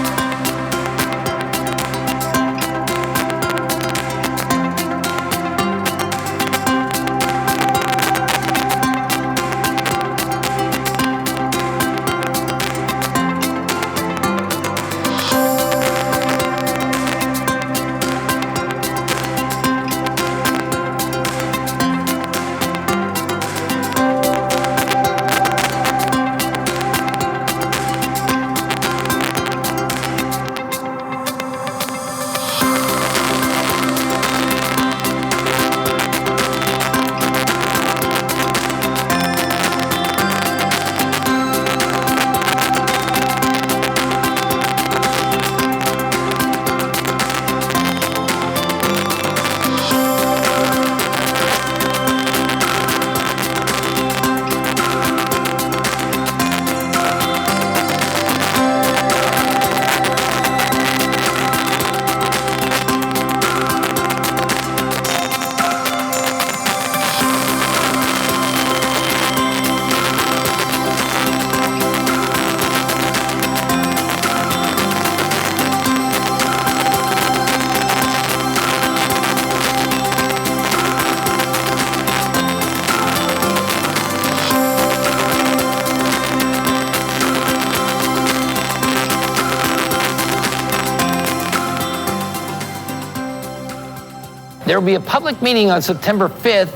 There will be a public meeting on September 5th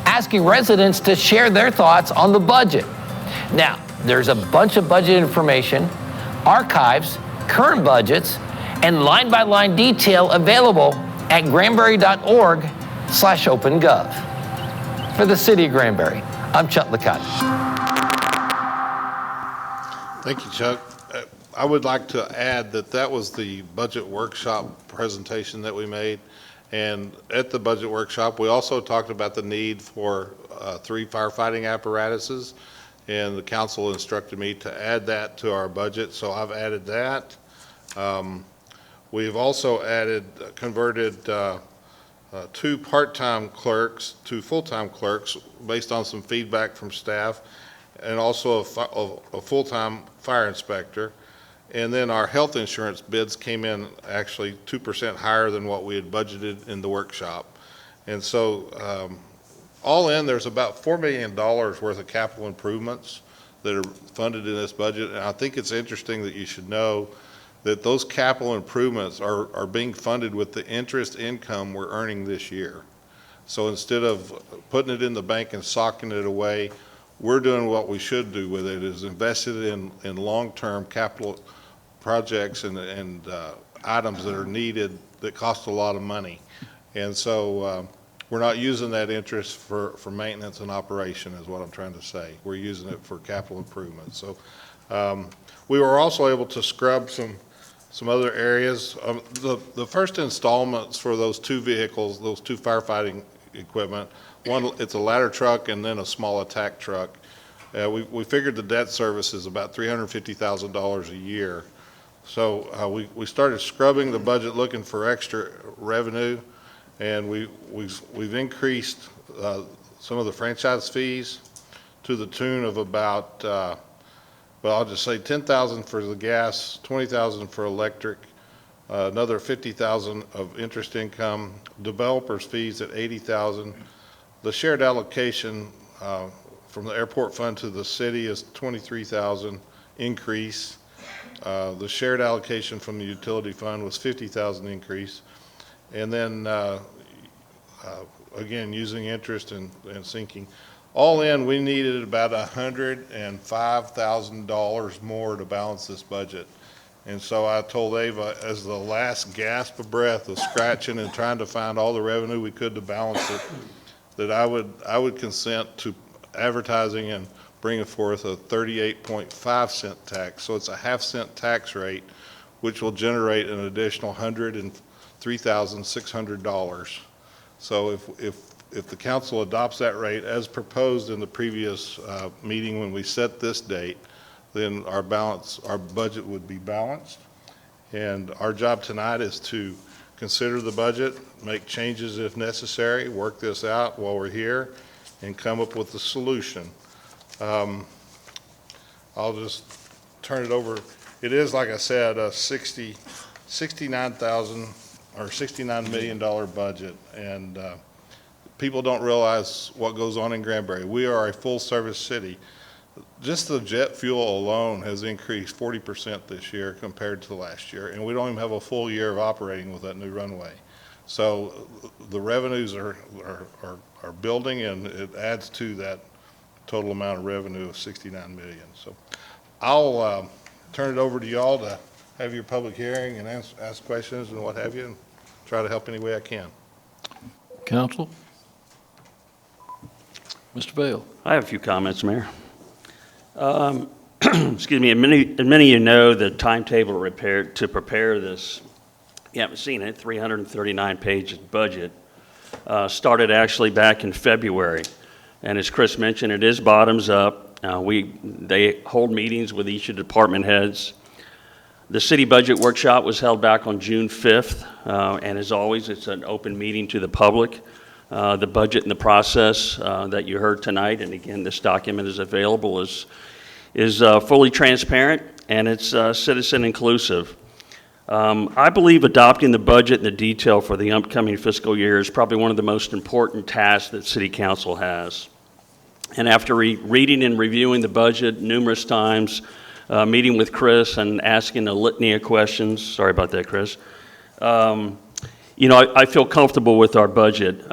asking residents to share their thoughts on the budget. Now, there's a bunch of budget information, archives, current budgets, and line-by-line detail available at granbury.org/opengov. For the City of Granbury, I'm Chuck Licati. Thank you, Chuck. I would like to add that that was the budget workshop presentation that we made. And at the budget workshop, we also talked about the need for 3 firefighting apparatuses, and the council instructed me to add that to our budget, so I've added that. We've also converted 2 part-time clerks to full-time clerks based on some feedback from staff, and also a full-time fire inspector. And then our health insurance bids came in actually 2% higher than what we had budgeted in the workshop. And so all in, there's about $4 million worth of capital improvements that are funded in this budget. And I think it's interesting that you should know that those capital improvements are being funded with the interest income we're earning this year. So instead of putting it in the bank and socking it away, we're doing what we should do with it, is invested in long-term capital projects and items that are needed that cost a lot of money. And so we're not using that interest for maintenance and operation is what I'm trying to say. We're using it for capital improvements. So We were also able to scrub some other areas. The first installments for those two vehicles, those two firefighting equipment, one, it's a ladder truck and then a small attack truck. We figured the debt service is about $350,000 a year. So we started scrubbing the budget, looking for extra revenue, and we've increased some of the franchise fees to the tune of about, well, I'll just say $10,000 for the gas, $20,000 for electric, another $50,000 of interest income, developers fees at $80,000. The shared allocation from the airport fund to the city is $23,000 increase. The shared allocation from the utility fund was $50,000 increase. And then, again, using interest and sinking. All in, we needed about $105,000 more to balance this budget. And so I told Ava, as the last gasp of breath of scratching and trying to find all the revenue we could to balance it, that I would consent to advertising and bringing forth a 38.5-cent tax. So it's a half-cent tax rate, which will generate an additional $103,600. So if the council adopts that rate as proposed in the previous meeting when we set this date, then our budget would be balanced. And our job tonight is to consider the budget, make changes if necessary, work this out while we're here, and come up with a solution. I'll just turn it over. It is, like I said, a $69 million budget, and people don't realize what goes on in Granbury. We are a full-service city. Just the jet fuel alone has increased 40% this year compared to last year, and we don't even have a full year of operating with that new runway. So the revenues are building, and it adds to that total amount of revenue of $69 million. So I'll turn it over to y'all to have your public hearing and ask questions and what have you, and try to help any way I can. Council? Mr. Vail. I have a few comments, Mayor. Excuse me, and many of you know the timetable to prepare this. You haven't seen it, 339-page budget. Started actually back in February. And as Chris mentioned, it is bottoms up. They hold meetings with each of the department heads. The city budget workshop was held back on June 5th. And as always, it's an open meeting to the public. The budget and the process that you heard tonight, and again, this document is available, is fully transparent, and it's citizen inclusive. I believe adopting the budget and the detail for the upcoming fiscal year is probably one of the most important tasks that City Council has. And after reading and reviewing the budget numerous times, meeting with Chris and asking a litany of questions, sorry about that, Chris, you know, I feel comfortable with our budget.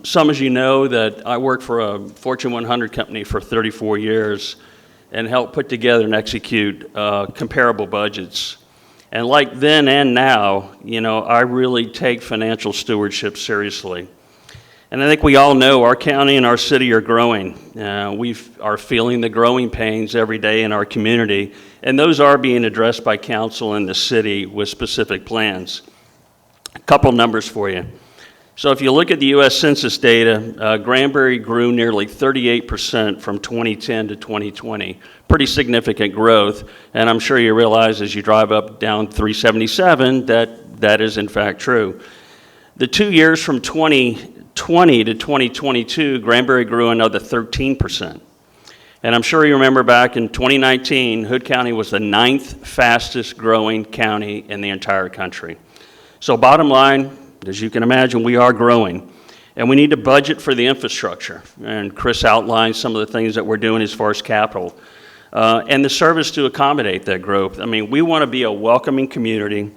Some of you know that I worked for a Fortune 100 company for 34 years and helped put together and execute comparable budgets. And like then and now, you know, I really take financial stewardship seriously. And I think we all know our county and our city are growing. We are feeling the growing pains every day in our community, and those are being addressed by council and the city with specific plans. A couple numbers for you. So if you look at the U.S. Census data, Granbury grew nearly 38% from 2010 to 2020. Pretty significant growth, and I'm sure you realize as you drive up down 377 that is in fact true. The 2 years from 2020 to 2022, Granbury grew another 13%. And I'm sure you remember back in 2019, Hood County was the 9th fastest growing county in the entire country. So bottom line, as you can imagine, we are growing, and we need to budget for the infrastructure. And Chris outlined some of the things that we're doing as far as capital and the service to accommodate that growth. I mean, we want to be a welcoming community,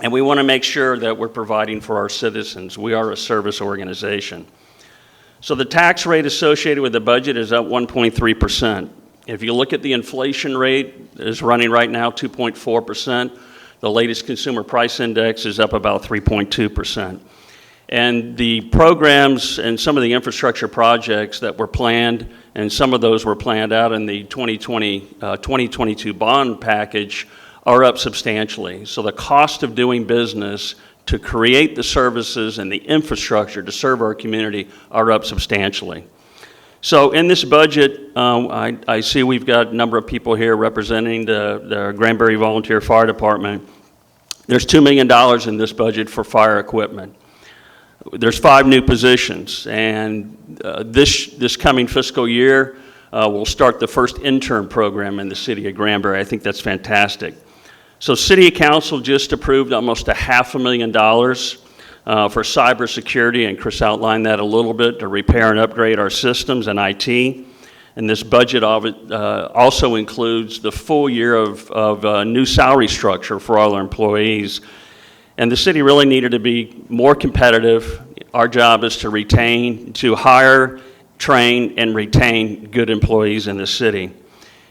and we want to make sure that we're providing for our citizens. We are a service organization. So the tax rate associated with the budget is up 1.3%. If you look at the inflation rate, is running right now 2.4%. The latest consumer price index is up about 3.2%. And the programs and some of the infrastructure projects that were planned, and some of those were planned out in the 2022 bond package, are up substantially. So the cost of doing business to create the services and the infrastructure to serve our community are up substantially. So in this budget, I see we've got a number of people here representing the Granbury Volunteer Fire Department. There's $2 million in this budget for fire equipment. There's 5 new positions, and this coming fiscal year, we'll start the first intern program in the city of Granbury. I think that's fantastic. So City Council just approved almost $500,000 for cybersecurity, and Chris outlined that a little bit, to repair and upgrade our systems and IT. And this budget also includes the full year of new salary structure for all our employees. And the city really needed to be more competitive. Our job is to hire, train, and retain good employees in the city.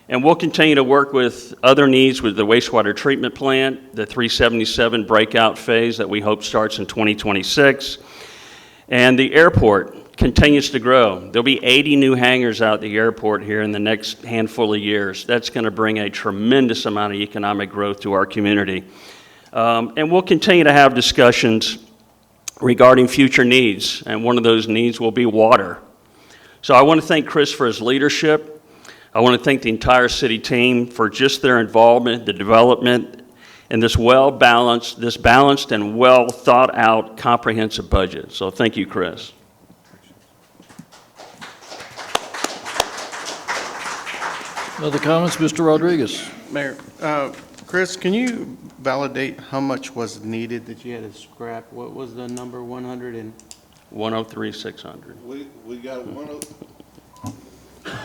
And we'll continue to work with other needs with the wastewater treatment plant, the 377 breakout phase that we hope starts in 2026. And the airport continues to grow. There'll be 80 new hangars out at the airport here in the next handful of years. That's going to bring a tremendous amount of economic growth to our community. And we'll continue to have discussions regarding future needs, and one of those needs will be water. So I want to thank Chris for his leadership. I want to thank the entire city team for just their involvement, the development, and this balanced and well thought out comprehensive budget. So thank you, Chris. Other comments, Mr. Rodriguez? Mayor, Chris, can you validate how much was needed that you had to scrap? What was the number, 100 and? 103,600. We got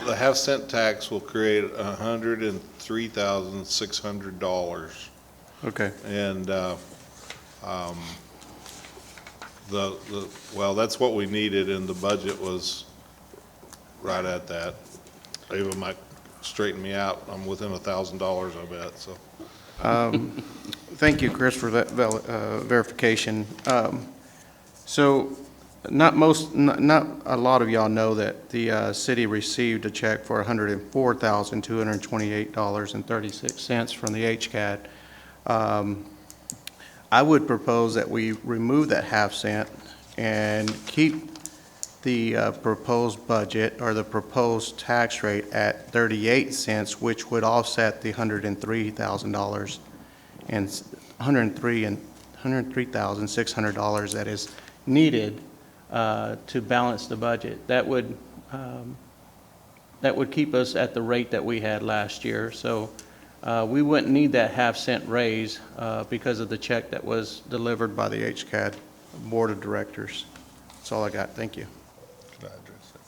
the half-cent tax will create $103,600. Okay. And well, that's what we needed, and the budget was right at that. Ava might straighten me out. I'm within $1,000, I bet. So. Thank you, Chris, for that verification. So not a lot of y'all know that the city received a check for $104,228.36 from the HCAD. I would propose that we remove that half cent and keep the proposed budget or the proposed tax rate at 38 cents, which would offset the $103,000 and $103,600 that is needed to balance the budget. That would keep us at the rate that we had last year. So we wouldn't need that half-cent raise because of the check that was delivered by the HCAD Board of Directors. That's all I got. Thank you. Can I address that?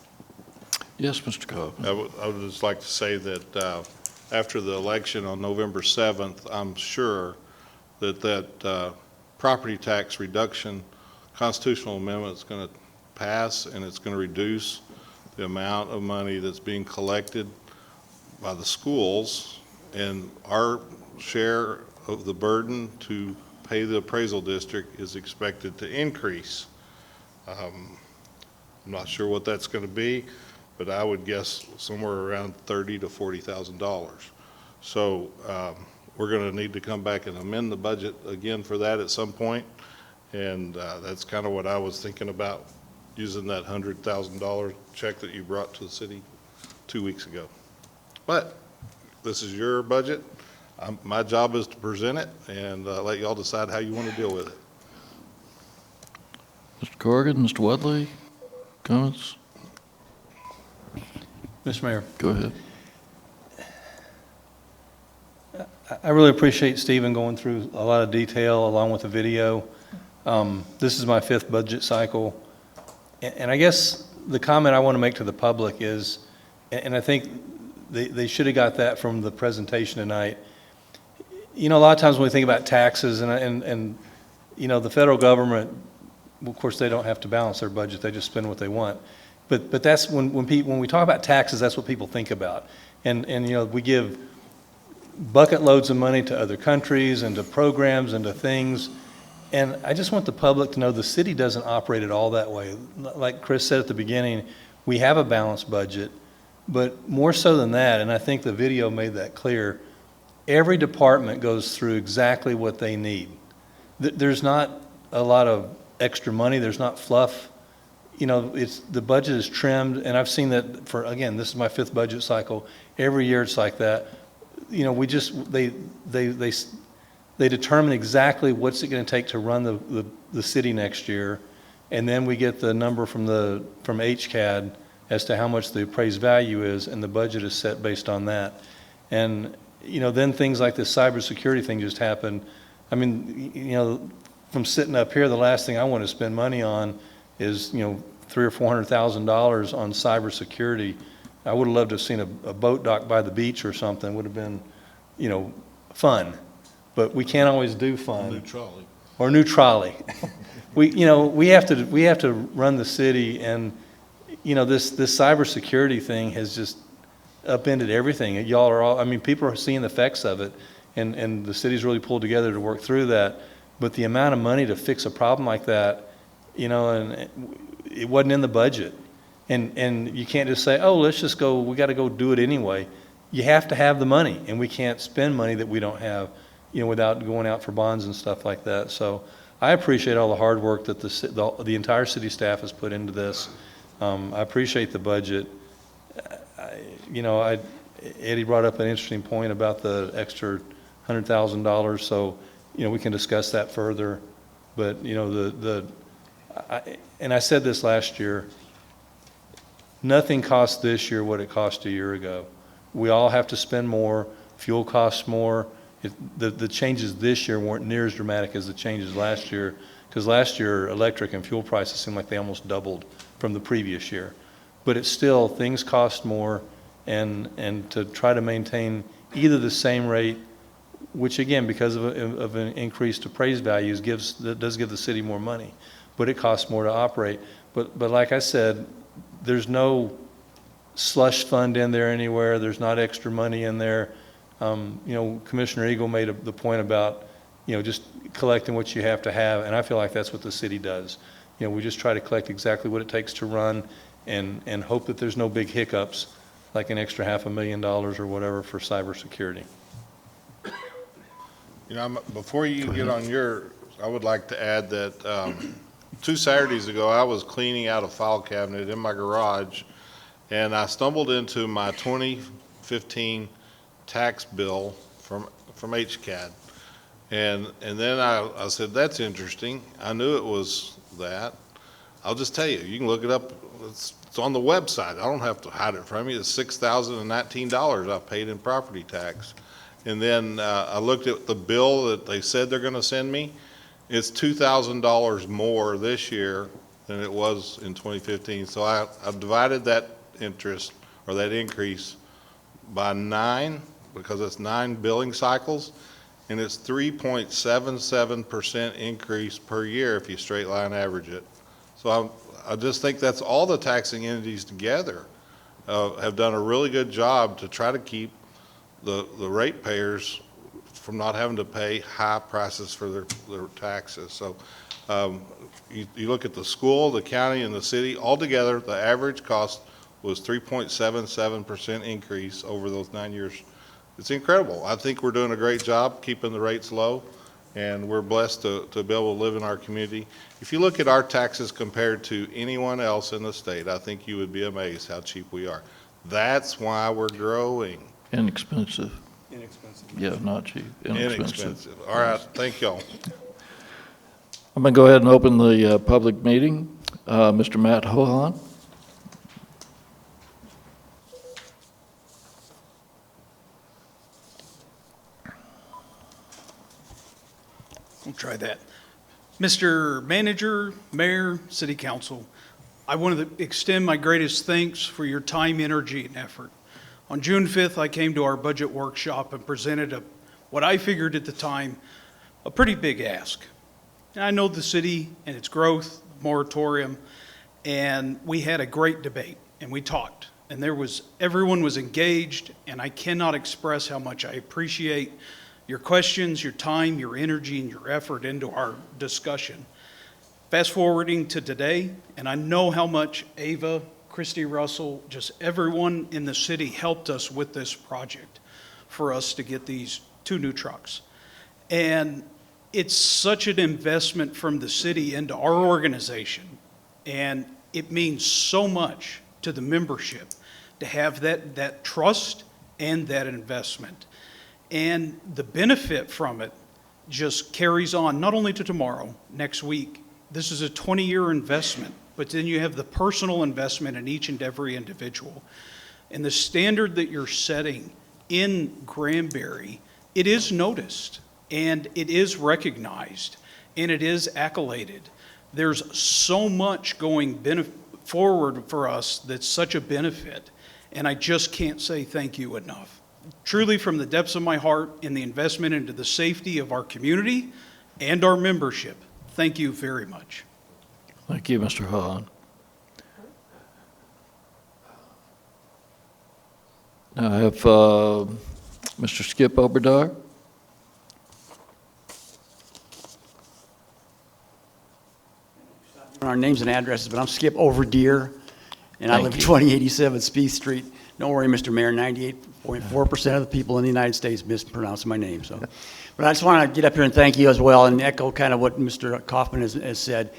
Yes, Mr. Cobb. I would just like to say that after the election on November 7th, I'm sure that property tax reduction constitutional amendment is going to pass, and it's going to reduce the amount of money that's being collected by the schools, and our share of the burden to pay the appraisal district is expected to increase. I'm not sure what that's going to be, but I would guess somewhere around $30,000 to $40,000. So we're going to need to come back and amend the budget again for that at some point, and that's kind of what I was thinking about, using that $100,000 check that you brought to the city 2 weeks ago. But this is your budget. My job is to present it and let y'all decide how you want to deal with it. Mr. Corrigan, Mr. Wadley, comments? Mr. Mayor. Go ahead. I really appreciate Stephen going through a lot of detail along with the video. This is my 5th budget cycle. And I guess the comment I want to make to the public is, and I think they should have got that from the presentation tonight. You know, a lot of times when we think about taxes and you know, the federal government, of course, they don't have to balance their budget. They just spend what they want. But that's when we talk about taxes, that's what people think about. And you know, we give bucket loads of money to other countries and to programs and to things. And I just want the public to know the city doesn't operate at all that way. Like Chris said at the beginning, we have a balanced budget, but more so than that, and I think the video made that clear, every department goes through exactly what they need. There's not a lot of extra money, there's not fluff. You know, the budget is trimmed, and I've seen that for, again, this is my 5th budget cycle. Every year it's like that. You know, they determine exactly what's it going to take to run the city next year, and then we get the number from HCAD as to how much the appraised value is, and the budget is set based on that. And, you know, then things like this cybersecurity thing just happened. I mean, you know, from sitting up here, the last thing I want to spend money on is, you know, $300,000 or $400,000 on cybersecurity. I would have loved to have seen a boat dock by the beach or something. Would have been, you know, fun. But we can't always do fun. New trolley. Or new trolley. We have to run the city, and, you know, this cybersecurity thing has just upended everything. Y'all are all, I mean, people are seeing the effects of it, and the city's really pulled together to work through that. But the amount of money to fix a problem like that, you know, and it wasn't in the budget. And you can't just say, oh, let's just go, we got to go do it anyway. You have to have the money, and we can't spend money that we don't have, you know, without going out for bonds and stuff like that. So I appreciate all the hard work that the entire city staff has put into this. I appreciate the budget. Eddie brought up an interesting point about the extra $100,000, so, you know, we can discuss that further. But, you know, and I said this last year, nothing costs this year what it cost a year ago. We all have to spend more, fuel costs more. The changes this year weren't near as dramatic as the changes last year, because last year electric and fuel prices seemed like they almost doubled from the previous year. But it's still, things cost more, and to try to maintain either the same rate, which again, because of an increased appraised values, does give the city more money, but it costs more to operate. But like I said, there's no slush fund in there anywhere. There's not extra money in there. You know, Commissioner Eagle made the point about, you know, just collecting what you have to have, and I feel like that's what the city does. You know, we just try to collect exactly what it takes to run, and hope that there's no big hiccups, like an extra $500,000 or whatever for cybersecurity. You know, before you get on I would like to add that 2 Saturdays ago, I was cleaning out a file cabinet in my garage, and I stumbled into my 2015 tax bill from HCAD. And then I said, that's interesting. I knew it was that. I'll just tell you, you can look it up. It's on the website. I don't have to hide it from you. It's $6,019 I paid in property tax. And then I looked at the bill that they said they're going to send me. It's $2,000 more this year than it was in 2015. So I divided that interest, or that increase, by 9, because it's 9 billing cycles, and it's 3.77% increase per year if you straight line average it. So I just think that's all the taxing entities together have done a really good job to try to keep the ratepayers from not having to pay high prices for their taxes. So you look at the school, the county, and the city, all together, the average cost was 3.77% increase over those 9 years. It's incredible. I think we're doing a great job keeping the rates low, and we're blessed to be able to live in our community. If you look at our taxes compared to anyone else in the state, I think you would be amazed how cheap we are. That's why we're growing. Inexpensive. Inexpensive. Yeah, not cheap. Inexpensive. All right, thank y'all. I'm going to go ahead and open the public meeting. Mr. Matt Hohan. I'll try that. Mr. Manager, Mayor, City Council, I wanted to extend my greatest thanks for your time, energy, and effort. On June 5th, I came to our budget workshop and presented what I figured at the time, a pretty big ask. And I know the city and its growth, moratorium, and we had a great debate, and we talked. And everyone was engaged, and I cannot express how much I appreciate your questions, your time, your energy, and your effort into our discussion. Fast forwarding to today, and I know how much Ava, Christy Russell, just everyone in the city helped us with this project for us to get these 2 new trucks. And it's such an investment from the city into our organization, and it means so much to the membership to have that trust and that investment. And the benefit from it just carries on, not only to tomorrow, next week. This is a 20-year investment, but then you have the personal investment in each and every individual. And the standard that you're setting in Granbury, it is noticed, and it is recognized, and it is accoladed. There's so much going forward for us that's such a benefit, and I just can't say thank you enough. Truly, from the depths of my heart, in the investment into the safety of our community and our membership, thank you very much. Thank you, Mr. Hahn. Now I have Mr. Skip Oberdar. Our names and addresses, but I'm Skip Overdeer, and I live at 2087 Spieth Street. Don't worry, Mr. Mayor, 98.4% of the people in the United States mispronounce my name. So, but I just want to get up here and thank you as well, and echo kind of what Mr. Kaufman has said.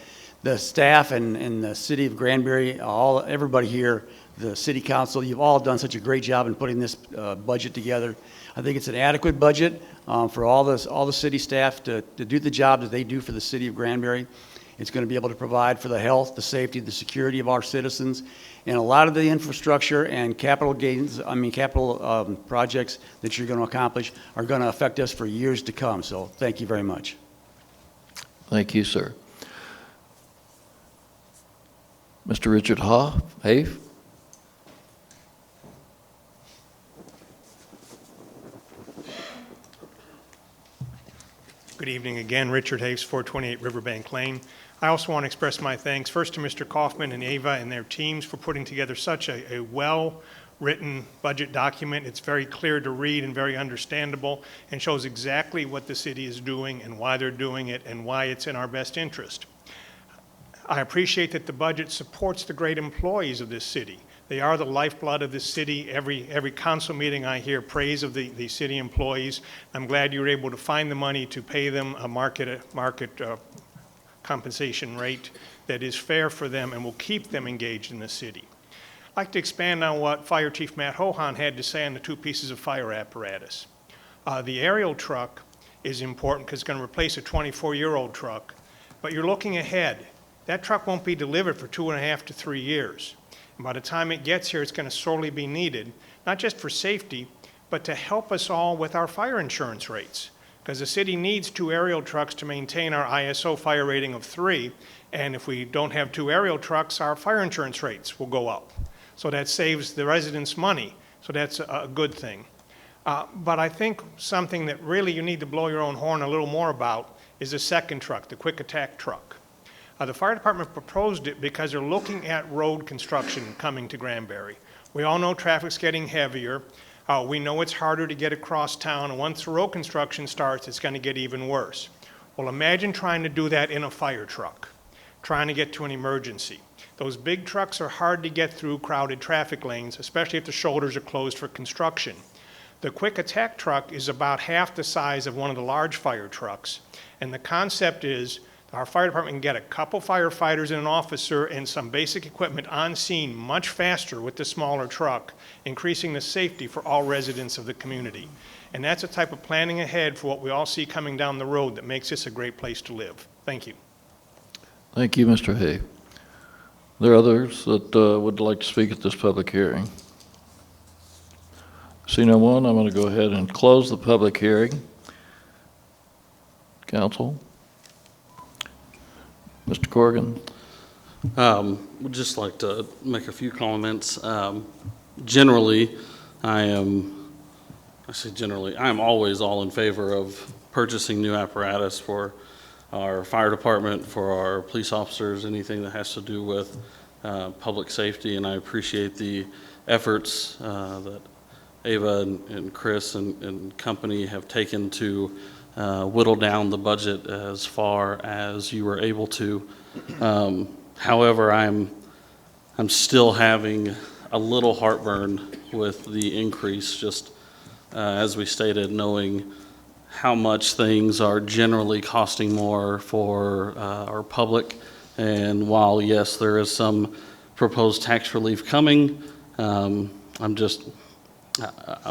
The staff and the city of Granbury, everybody here, the city council, you've all done such a great job in putting this budget together. I think it's an adequate budget for all the city staff to do the job that they do for the city of Granbury. It's going to be able to provide for the health, the safety, the security of our citizens. And a lot of the infrastructure and capital projects that you're going to accomplish are going to affect us for years to come. So thank you very much. Thank you, sir. Mr. Richard Have. Good evening again. Richard Haves, 428 Riverbank Lane. I also want to express my thanks first to Mr. Kaufman and Ava and their teams for putting together such a well-written budget document. It's very clear to read and very understandable and shows exactly what the city is doing and why they're doing it and why it's in our best interest. I appreciate that the budget supports the great employees of this city. They are the lifeblood of this city. Every council meeting I hear praise of the city employees. I'm glad you were able to find the money to pay them a market compensation rate that is fair for them and will keep them engaged in the city. I'd like to expand on what Fire Chief Matt Hohan had to say on the 2 pieces of fire apparatus. The aerial truck is important because it's going to replace a 24-year-old truck, but you're looking ahead. That truck won't be delivered for 2.5 to 3 years. And by the time it gets here, it's going to sorely be needed, not just for safety, but to help us all with our fire insurance rates. Because the city needs 2 aerial trucks to maintain our ISO fire rating of 3, and if we don't have 2 aerial trucks, our fire insurance rates will go up. So that saves the residents money, so that's a good thing. But I think something that really you need to blow your own horn a little more about is the second truck, the quick attack truck. The fire department proposed it because they're looking at road construction coming to Granbury. We all know traffic's getting heavier. We know it's harder to get across town, and once the road construction starts, it's going to get even worse. Well, imagine trying to do that in a fire truck, trying to get to an emergency. Those big trucks are hard to get through crowded traffic lanes, especially if the shoulders are closed for construction. The quick attack truck is about half the size of one of the large fire trucks, and the concept is our fire department can get a couple firefighters and an officer and some basic equipment on scene much faster with the smaller truck, increasing the safety for all residents of the community. And that's a type of planning ahead for what we all see coming down the road that makes this a great place to live. Thank you. Thank you, Mr. Hay. There are others that would like to speak at this public hearing. See no one, I'm going to go ahead and close the public hearing. Council? Mr. Corrigan? Would just like to make a few comments. Generally, I am always all in favor of purchasing new apparatus for our fire department, for our police officers, anything that has to do with public safety, and I appreciate the efforts that Ava and Chris and company have taken to whittle down the budget as far as you were able to. However, I'm still having a little heartburn with the increase, just as we stated, knowing how much things are generally costing more for our public. And while, yes, there is some proposed tax relief coming, I'm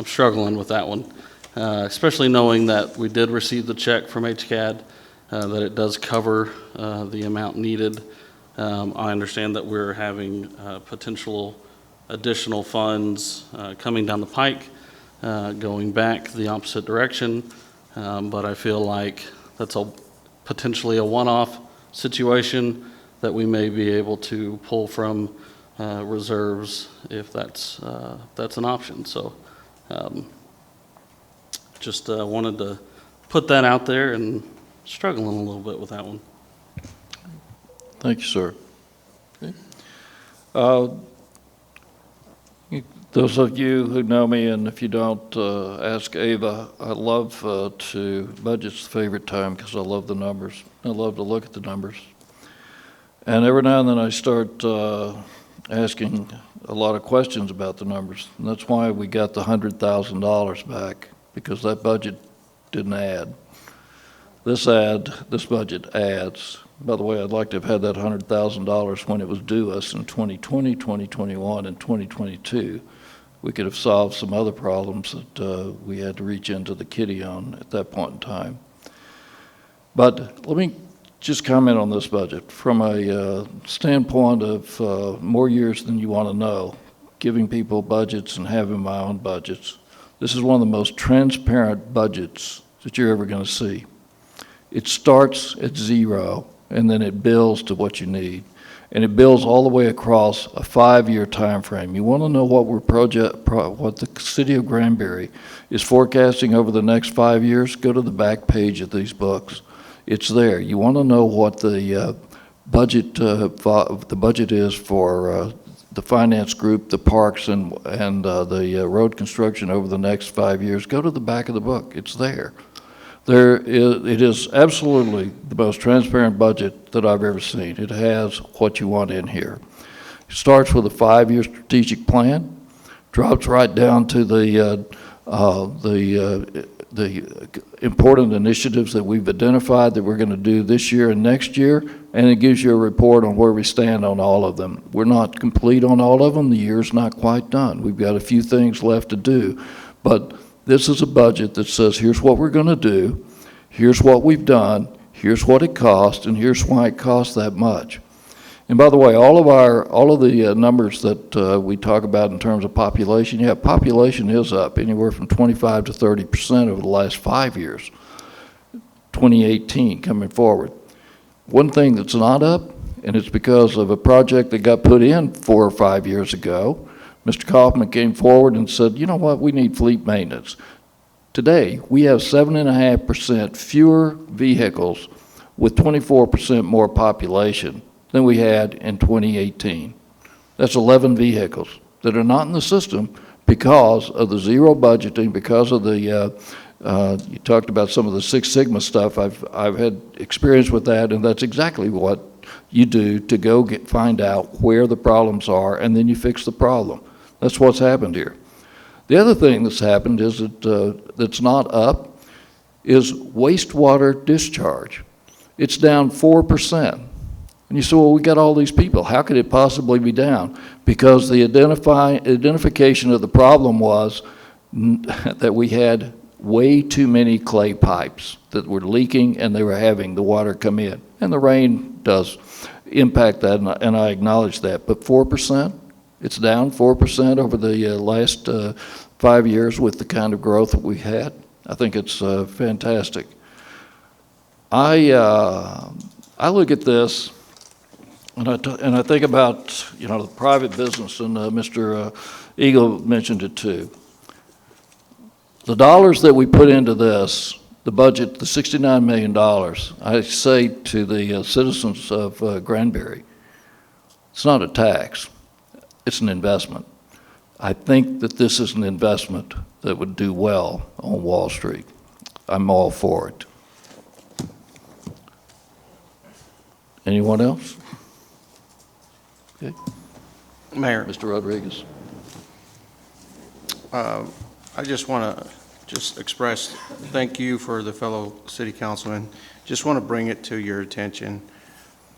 struggling with that one, especially knowing that we did receive the check from HCAD, that it does cover the amount needed. I understand that we're having potential additional funds coming down the pike, going back the opposite direction, but I feel like that's potentially a one-off situation that we may be able to pull from reserves if that's an option. So just wanted to put that out there, and struggling a little bit with that one. Thank you, sir. Okay. Those of you who know me, and if you don't, ask Ava. I love budget's the favorite time because I love the numbers. I love to look at the numbers. And every now and then I start asking a lot of questions about the numbers. And that's why we got the $100,000 back, because that budget didn't add. This budget adds. By the way, I'd like to have had that $100,000 when it was due us in 2020, 2021, and 2022. We could have solved some other problems that we had to reach into the kitty on at that point in time. But let me just comment on this budget from a standpoint of more years than you want to know, giving people budgets and having my own budgets. This is one of the most transparent budgets that you're ever going to see. It starts at zero, and then it builds to what you need. And it builds all the way across a 5-year time frame. You want to know what what the city of Granbury is forecasting over the next 5 years? Go to the back page of these books. It's there. You want to know what the budget is for the finance group, the parks, and the road construction over the next 5 years? Go to the back of the book. It's there. It is absolutely the most transparent budget that I've ever seen. It has what you want in here. It starts with a 5-year strategic plan, drops right down to the important initiatives that we've identified that we're going to do this year and next year, and it gives you a report on where we stand on all of them. We're not complete on all of them. The year's not quite done. We've got a few things left to do, but this is a budget that says, here's what we're going to do, here's what we've done, here's what it cost, and here's why it costs that much. And by the way, all of the numbers that we talk about in terms of population, population is up anywhere from 25 to 30% over the last 5 years, 2018 coming forward. One thing that's not up, and it's because of a project that got put in 4 or 5 years ago. Mr. Kaufman came forward and said, you know what, we need fleet maintenance. Today, we have 7.5% fewer vehicles with 24% more population than we had in 2018. That's 11 vehicles that are not in the system because of the zero budgeting, because of the, you talked about some of the Six Sigma stuff. I've had experience with that, and that's exactly what you do to go find out where the problems are, and then you fix the problem. That's what's happened here. The other thing that's happened is that that's not up is wastewater discharge. It's down 4%. And you say, well, we got all these people. How could it possibly be down? Because the identification of the problem was that we had way too many clay pipes that were leaking, and they were having the water come in. And the rain does impact that, and I acknowledge that. But 4%? It's down 4% over the last 5 years with the kind of growth that we had. I think it's fantastic. I look at this, and I think about the private business, and Mr. Eagle mentioned it too. The dollars that we put into this, the budget, the $69 million, I say to the citizens of Granbury, it's not a tax. It's an investment. I think that this is an investment that would do well on Wall Street. I'm all for it. Anyone else? Okay. Mayor. Mr. Rodriguez. I just want to express thank you for the fellow city councilman. Just want to bring it to your attention.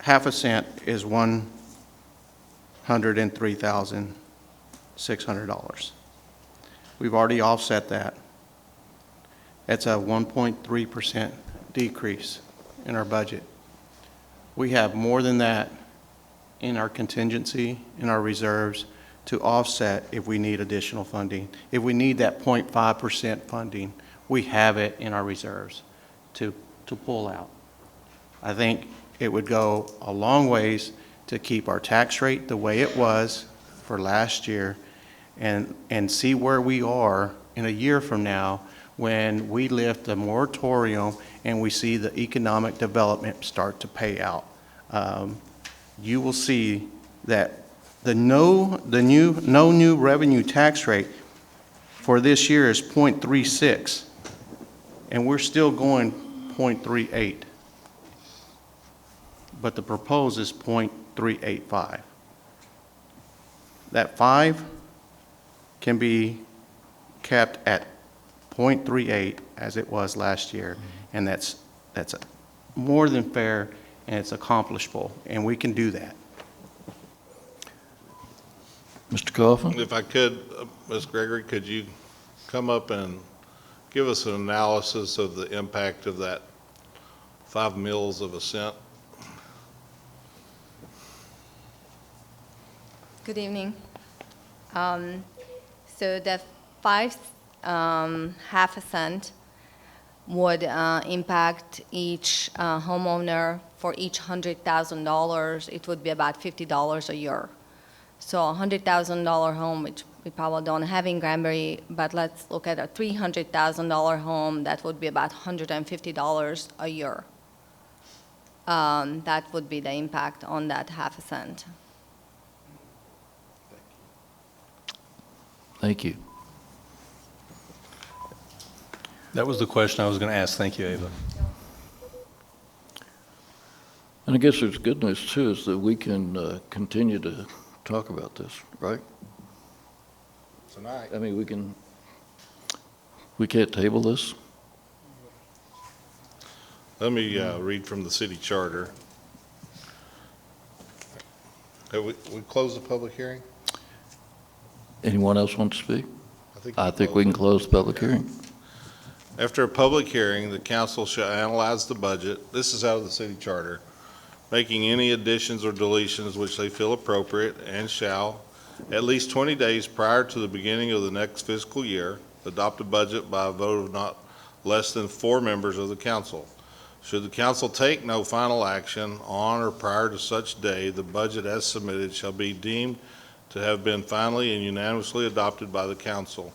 Half a cent is $103,600. We've already offset that. That's a 1.3% decrease in our budget. We have more than that in our contingency, in our reserves, to offset if we need additional funding. If we need that 0.5% funding, we have it in our reserves to pull out. I think it would go a long ways to keep our tax rate the way it was for last year and see where we are in a year from now when we lift the moratorium and we see the economic development start to pay out. You will see that the no new revenue tax rate for this year is 0.36, and we're still going 0.38. But the proposed is 0.385. That 5 can be kept at 0.38 as it was last year, and that's more than fair, and it's accomplishable, and we can do that. Mr. Coffin? If I could, Ms. Gregory, could you come up and give us an analysis of the impact of that 5 mills of a cent? Good evening. So the 5 half a cent would impact each homeowner. For each $100,000, it would be about $50 a year. So a $100,000 home, which we probably don't have in Granbury, but let's look at a $300,000 home, that would be about $150 a year. That would be the impact on that half a cent. Thank you. That was the question I was going to ask. Thank you, Ava. And I guess there's good news too, is that we can continue to talk about this, right? Tonight. I mean, we can't table this? Let me read from the city charter. Have we closed the public hearing? Anyone else want to speak? I think we can close the public hearing. After a public hearing, the council shall analyze the budget. This is out of the city charter. Making any additions or deletions which they feel appropriate, and shall, at least 20 days prior to the beginning of the next fiscal year, adopt a budget by a vote of not less than 4 members of the council. Should the council take no final action on or prior to such day, the budget as submitted shall be deemed to have been finally and unanimously adopted by the council.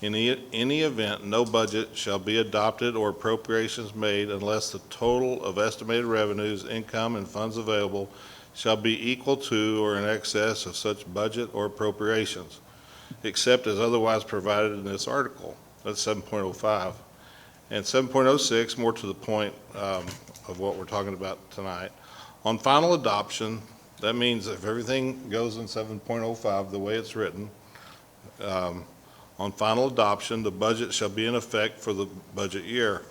In any event, no budget shall be adopted or appropriations made unless the total of estimated revenues, income, and funds available shall be equal to or in excess of such budget or appropriations, except as otherwise provided in this article. That's 7.05. And 7.06, more to the point of what we're talking about tonight. On final adoption, that means if everything goes in 7.05 the way it's written, on final adoption, the budget shall be in effect for the budget year.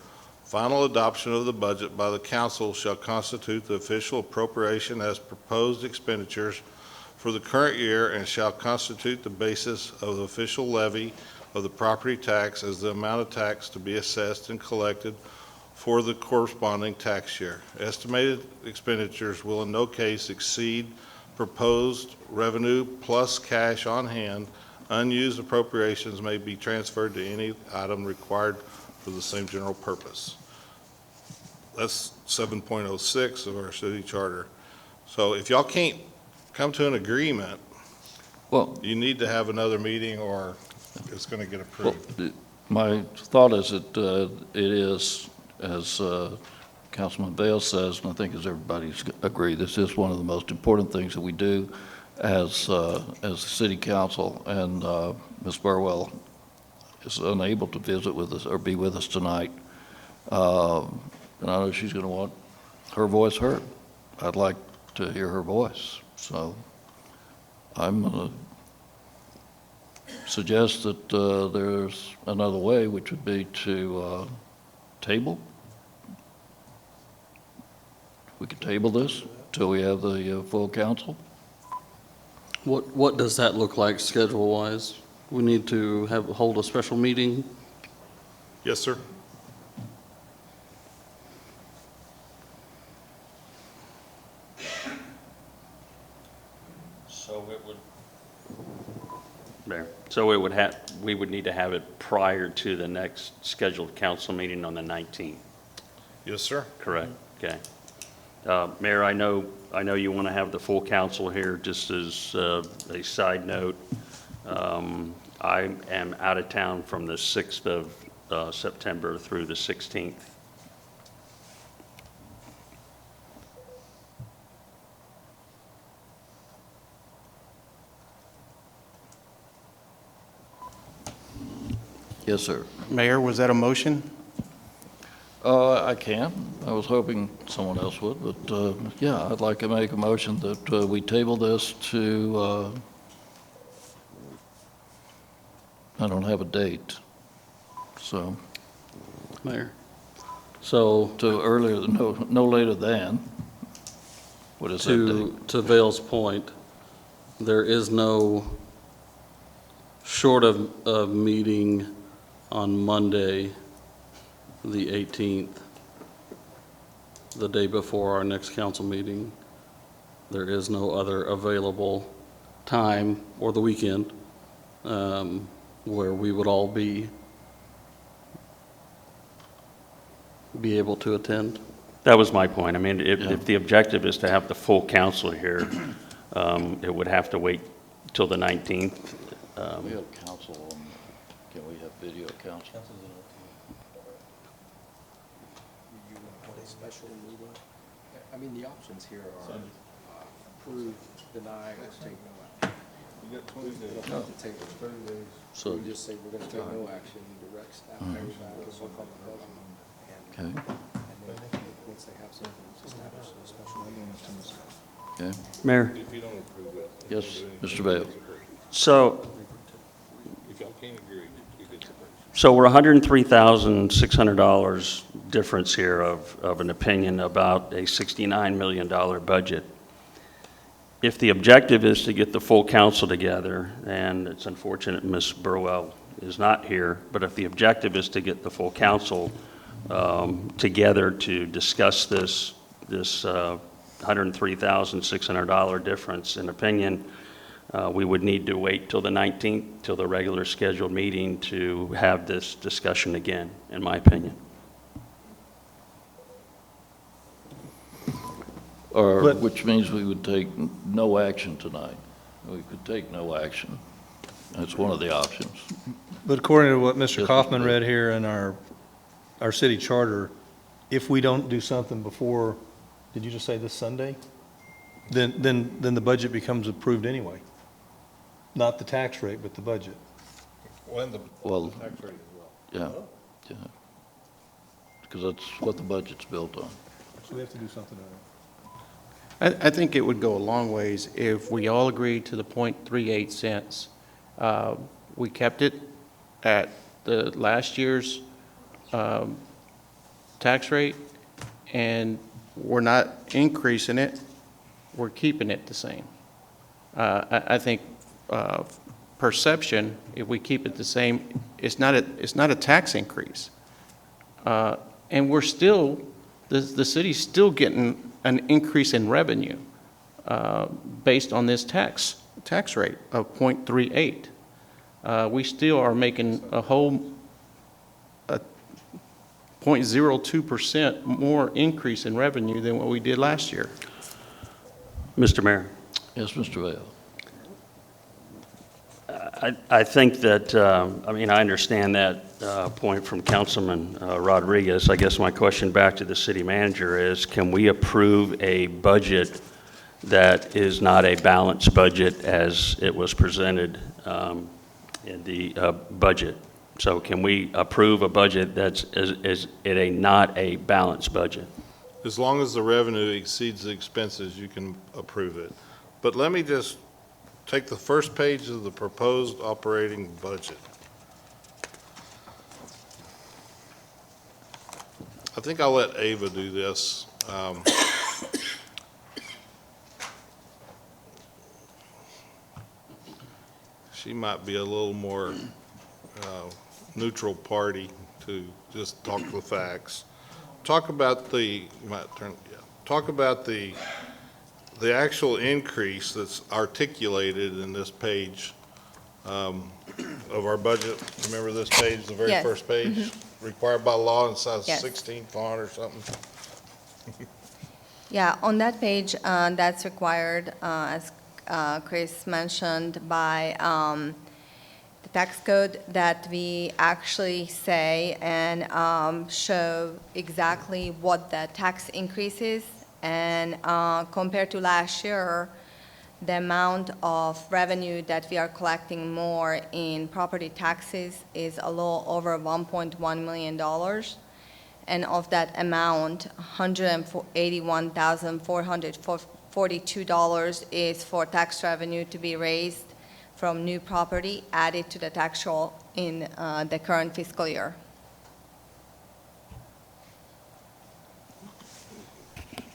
Final adoption of the budget by the council shall constitute the official appropriation as proposed expenditures for the current year and shall constitute the basis of the official levy of the property tax as the amount of tax to be assessed and collected for the corresponding tax year. Estimated expenditures will in no case exceed proposed revenue plus cash on hand. Unused appropriations may be transferred to any item required for the same general purpose. That's 7.06 of our city charter. So if y'all can't come to an agreement, well, you need to have another meeting or it's going to get approved. Well, my thought is that it is, as Councilman Bale says, and I think as everybody's agreed, this is one of the most important things that we do. as the city council, and Ms. Burwell is unable to visit with us or be with us tonight. And I know she's going to want her voice heard. I'd like to hear her voice. So I'm going to suggest that there's another way, which would be to table. We could table this till we have the full council. What does that look like schedule-wise? We need to hold a special meeting? Yes, sir. So it would. Mayor, so we would need to have it prior to the next scheduled council meeting on the 19th, Yes, sir. correct? Okay. Mayor, I know you want to have the full council here. Just as a side note, I am out of town from the 6th of September through the 16th. Yes, sir. Mayor, was that a motion? I can. I was hoping someone else would, but yeah, I'd like to make a motion that we table this to, I don't have a date, so. Mayor, so. To earlier, no later than, what is that date? To Vale's point, there is no, short of a meeting on Monday, the 18th, the day before our next council meeting, there is no other available time or the weekend where we would all be able to attend. That was my point. I mean, if the objective is to have the full council here, it would have to wait till the 19th. We have council on, can we have video council? Special meeting? I mean, the options here are approve, deny, or take no action. You got 20 days. You don't have to take 30 days. So you just say we're going to take no action, direct staff, everybody, we'll call the president. Okay. And then once they have something, it's established a special meeting. Okay. Mayor? If you don't approve it. Yes, Mr. Vale. So, If y'all can't agree, you could. so we're $103,600 difference here of an opinion about a $69 million budget. If the objective is to get the full council together, and it's unfortunate Ms. Burwell is not here, but if the objective is to get the full council together to discuss this $103,600 difference in opinion, we would need to wait till the 19th, till the regular scheduled meeting to have this discussion again, in my opinion. Or, which means we would take no action tonight. We could take no action. That's one of the options. But according to what Mr. Yes, Kaufman Mr. read here in our city charter, if we don't do something before, did you just say this Sunday? Then the budget becomes approved anyway. Not the tax rate, but the budget. Well, the tax rate as well. Yeah. Because that's what the budget's built on. So we have to do something on it. I think it would go a long ways if we all agreed to the 0.38 cents. We kept it at the last year's tax rate, and we're not increasing it, we're keeping it the same. I think perception, if we keep it the same, it's not a tax increase. And we're still, the city's still getting an increase in revenue based on this tax rate of 0.38. We still are making a whole 0.02% more increase in revenue than what we did last year. Mr. Mayor? Yes, Mr. Vale. I think that, I understand that point from Councilman Rodriguez. I guess my question back to the city manager is, can we approve a budget that is not a balanced budget as it was presented in the budget. So can we approve a budget that's is it not a balanced budget? As long as the revenue exceeds the expenses, you can approve it. But let me just take the first page of the proposed operating budget. I think I'll let Ava do this. She might be a little more neutral party to just talk the facts. Talk about the, talk about the actual increase that's articulated in this page of our budget. Remember this page, the very Yes. first page? Required by law in size Yes. 16 font or something? Yeah, on that page, that's required, as Chris mentioned, by the tax code, that we actually say and show exactly what the tax increase is. And compared to last year, the amount of revenue that we are collecting more in property taxes is a little over $1.1 million. And of that amount, $181,442 is for tax revenue to be raised from new property added to the tax roll in the current fiscal year.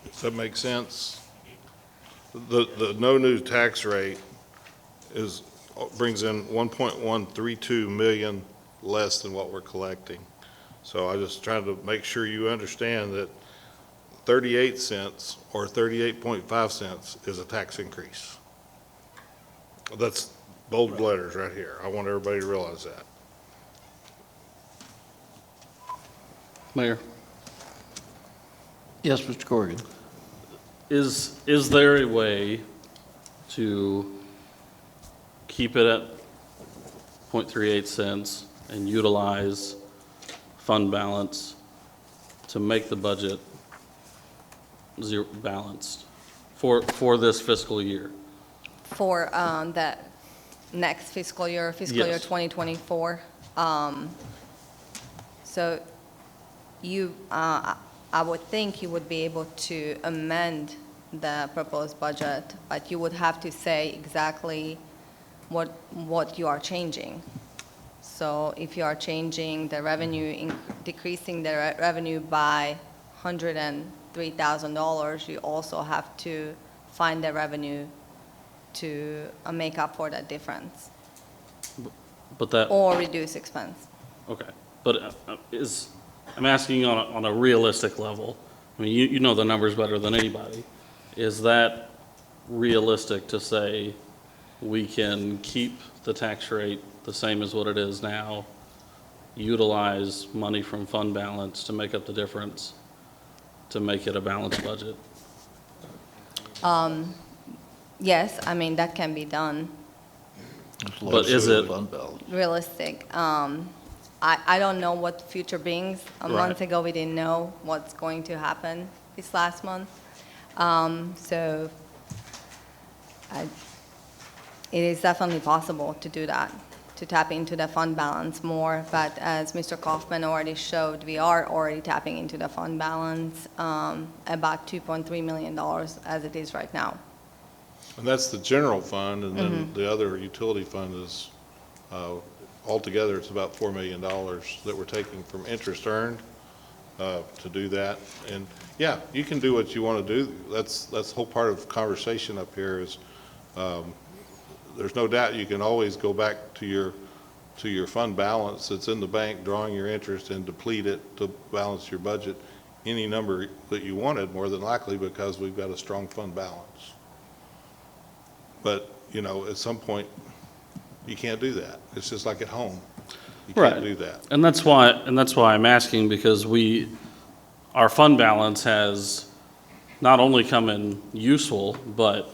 Does that make sense? The no new tax rate brings in 1.132 million less than what we're collecting. So I just trying to make sure you understand that 38 cents or 38.5 cents is a tax increase. That's bold letters right here. I want everybody to realize that. Mayor, Yes, Mr. Corrigan. is there a way to keep it at 0.38 cents and utilize fund balance to make the budget zero balanced for this fiscal year? For the next fiscal year, fiscal year Yes. 2024. So you, I would think you would be able to amend the proposed budget, but you would have to say exactly what you are changing. So if you are changing the revenue, decreasing the revenue by $103,000, you also have to find the revenue to make up for that difference, But that, or reduce expense. okay, but I'm asking on a realistic level. I mean, you know the numbers better than anybody. Is that realistic to say we can keep the tax rate the same as what it is now, utilize money from fund balance to make up the difference, to make it a balanced budget? Yes, I mean, that can be done. But is it Realistic. I don't know what the future brings. A month ago, we didn't know what's going to happen this last month. So it is definitely possible to do that, to tap into the fund balance more. But as Mr. Kaufman already showed, we are already tapping into the fund balance about $2.3 million as it is right now. And that's the general fund, and then the other utility fund is, altogether, it's about $4 million that we're taking from interest earned to do that. And yeah, you can do what you want to do. That's the whole part of the conversation up here is, there's no doubt you can always go back to your fund balance that's in the bank, drawing your interest and deplete it to balance your budget any number that you wanted, more than likely, because we've got a strong fund balance. But, you know, at some point, you can't do that. It's just like at home. You can't do that. And that's why I'm asking, because our fund balance has not only come in useful, but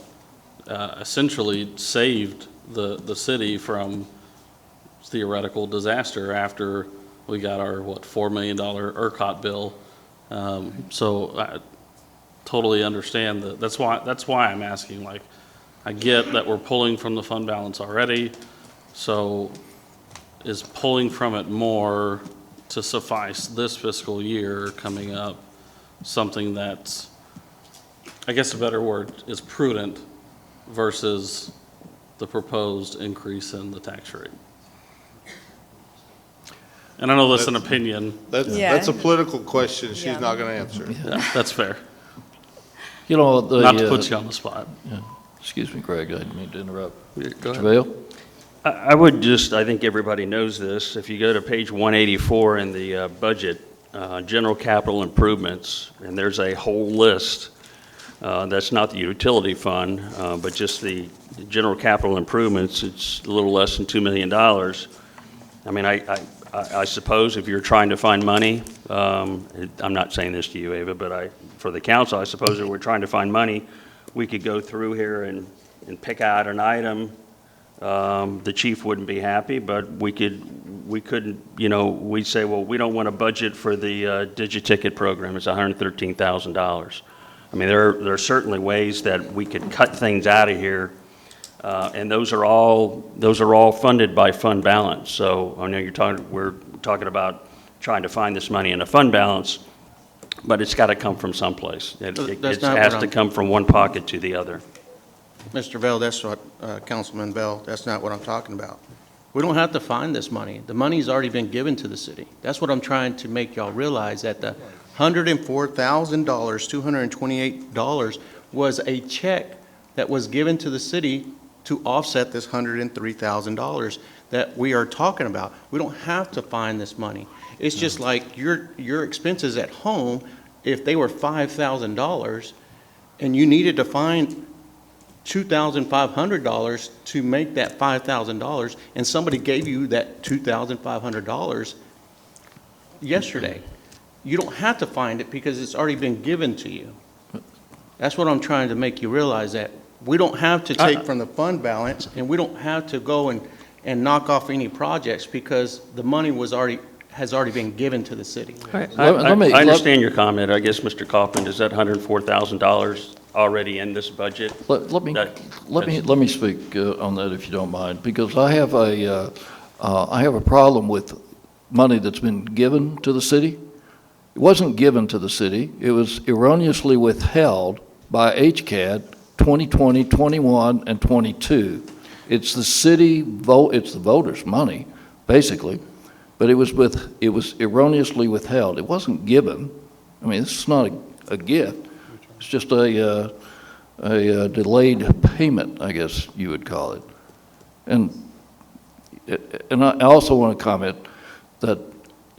essentially saved the city from theoretical disaster after we got our, $4 million ERCOT bill. So totally understand that. That's why I'm asking, like, I get that we're pulling from the fund balance already, so is pulling from it more to suffice this fiscal year coming up something that's, I guess a better word is prudent versus the proposed increase in the tax rate? And I know that's an opinion. That's a political question she's not going to answer. Yeah, that's fair. You know, Not to put you on the spot. Yeah. Excuse me, Greg, I didn't mean to interrupt. Go ahead. Mr. Vail? I would just, I think everybody knows this, if you go to page 184 in the budget, general capital improvements, and there's a whole list, that's not the utility fund, but just the general capital improvements, it's a little less than $2 million. I mean, I suppose if you're trying to find money, I'm not saying this to you, Ava, but for the council, I suppose if we're trying to find money, we could go through here and pick out an item. The chief wouldn't be happy, but we could, you know, we'd say, well, we don't want a budget for the DigiTicket program. It's $113,000. I mean, there are certainly ways that we could cut things out of here, and those are all funded by fund balance. So I know we're talking about trying to find this money in a fund balance, but it's got to come from someplace. It has to come from one pocket to the other. Mr. Bell, that's what, Councilman Bell, that's not what I'm talking about. We don't have to find this money. The money's already been given to the city. That's what I'm trying to make y'all realize, that the $104,000, $228 was a check that was given to the city to offset this $103,000 that we are talking about. We don't have to find this money. It's just like your expenses at home, if they were $5,000 and you needed to find $2,500 to make that $5,000, and somebody gave you that $2,500 yesterday. You don't have to find it because it's already been given to you. That's what I'm trying to make you realize, that we don't have to take from the fund balance, and we don't have to go and knock off any projects because the money has already been given to the city. I understand your comment. I guess, Mr. Kaufman, is that $104,000 already in this budget? Let me speak on that, if you don't mind, because I have a problem with money that's been given to the city. It wasn't given to the city. It was erroneously withheld by HCAD 2020, 21, and 22. It's the city vote. It's the voters' money, basically, but it was erroneously withheld. It wasn't given. I mean, this is not a gift. It's just a delayed payment, I guess you would call it. And I also want to comment that...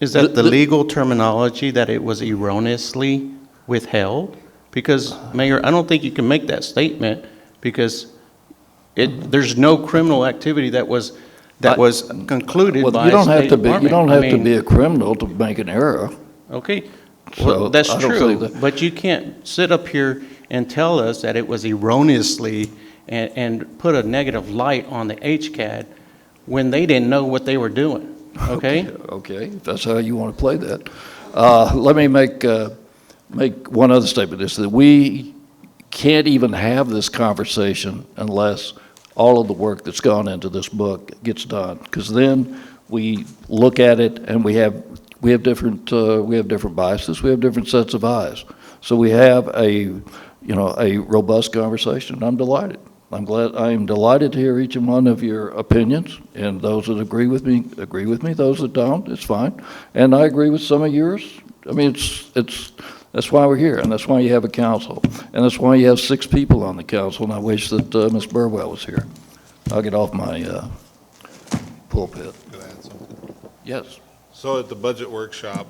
Is that the legal terminology, that it was erroneously withheld? Because, Mayor, I don't think you can make that statement because there's no criminal activity that was concluded by you don't have to be. Department. You don't have to be a criminal to make an error. Okay. So Well, that's I don't true, think that- but you can't sit up here and tell us that it was erroneously and put a negative light on the HCAD when they didn't know what they were doing, okay? Okay, if that's how you want to play that. Let me make one other statement, is that we can't even have this conversation unless all of the work that's gone into this book gets done, because then we look at it and we have different biases, we have different sets of eyes. So we have a robust conversation. I'm delighted. I am delighted to hear each and one of your opinions, and those that agree with me, those that don't, it's fine. And I agree with some of yours. I mean, that's why we're here, and that's why you have a council. And that's why you have 6 people on the council, and I wish that Ms. Burwell was here. I'll get off my pulpit. Can I add something? Yes. So at the budget workshop,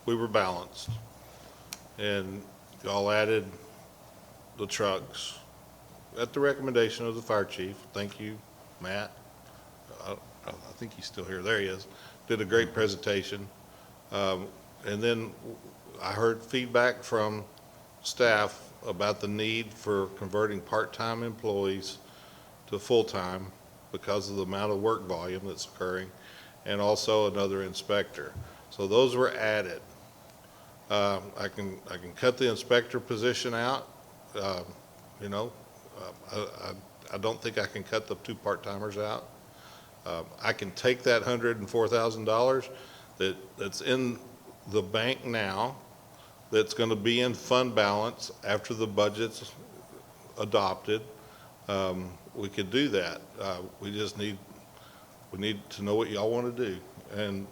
we were balanced, and y'all added the trucks at the recommendation of the fire chief. Thank you, Matt. I think he's still here. There he is. Did a great presentation. And then I heard feedback from staff about the need for converting part-time employees to full-time because of the amount of work volume that's occurring, and also another inspector. So those were added. I can cut the inspector position out. You know, I don't think I can cut the 2 part-timers out. I can take that $104,000 that's in the bank now, that's going to be in fund balance after the budget's adopted. We could do that. We need to know what y'all want to do. And,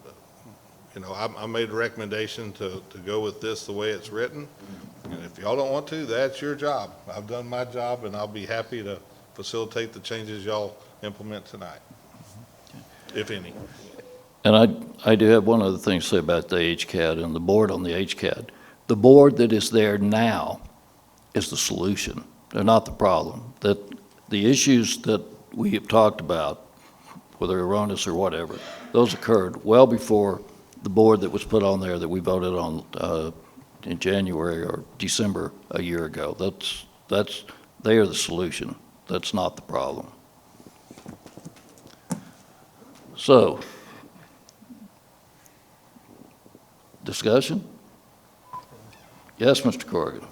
you know, I made a recommendation to go with this the way it's written. And if y'all don't want to, that's your job. I've done my job, and I'll be happy to facilitate the changes y'all implement tonight, if any. And I do have one other thing to say about the HCAD and the board on the HCAD. The board that is there now is the solution. They're not the problem. That the issues that we have talked about, whether erroneous or whatever, those occurred well before the board that was put on there that we voted on in January or December a year ago. They are the solution. That's not the problem. So, discussion? Yes, Mr. Corrigan.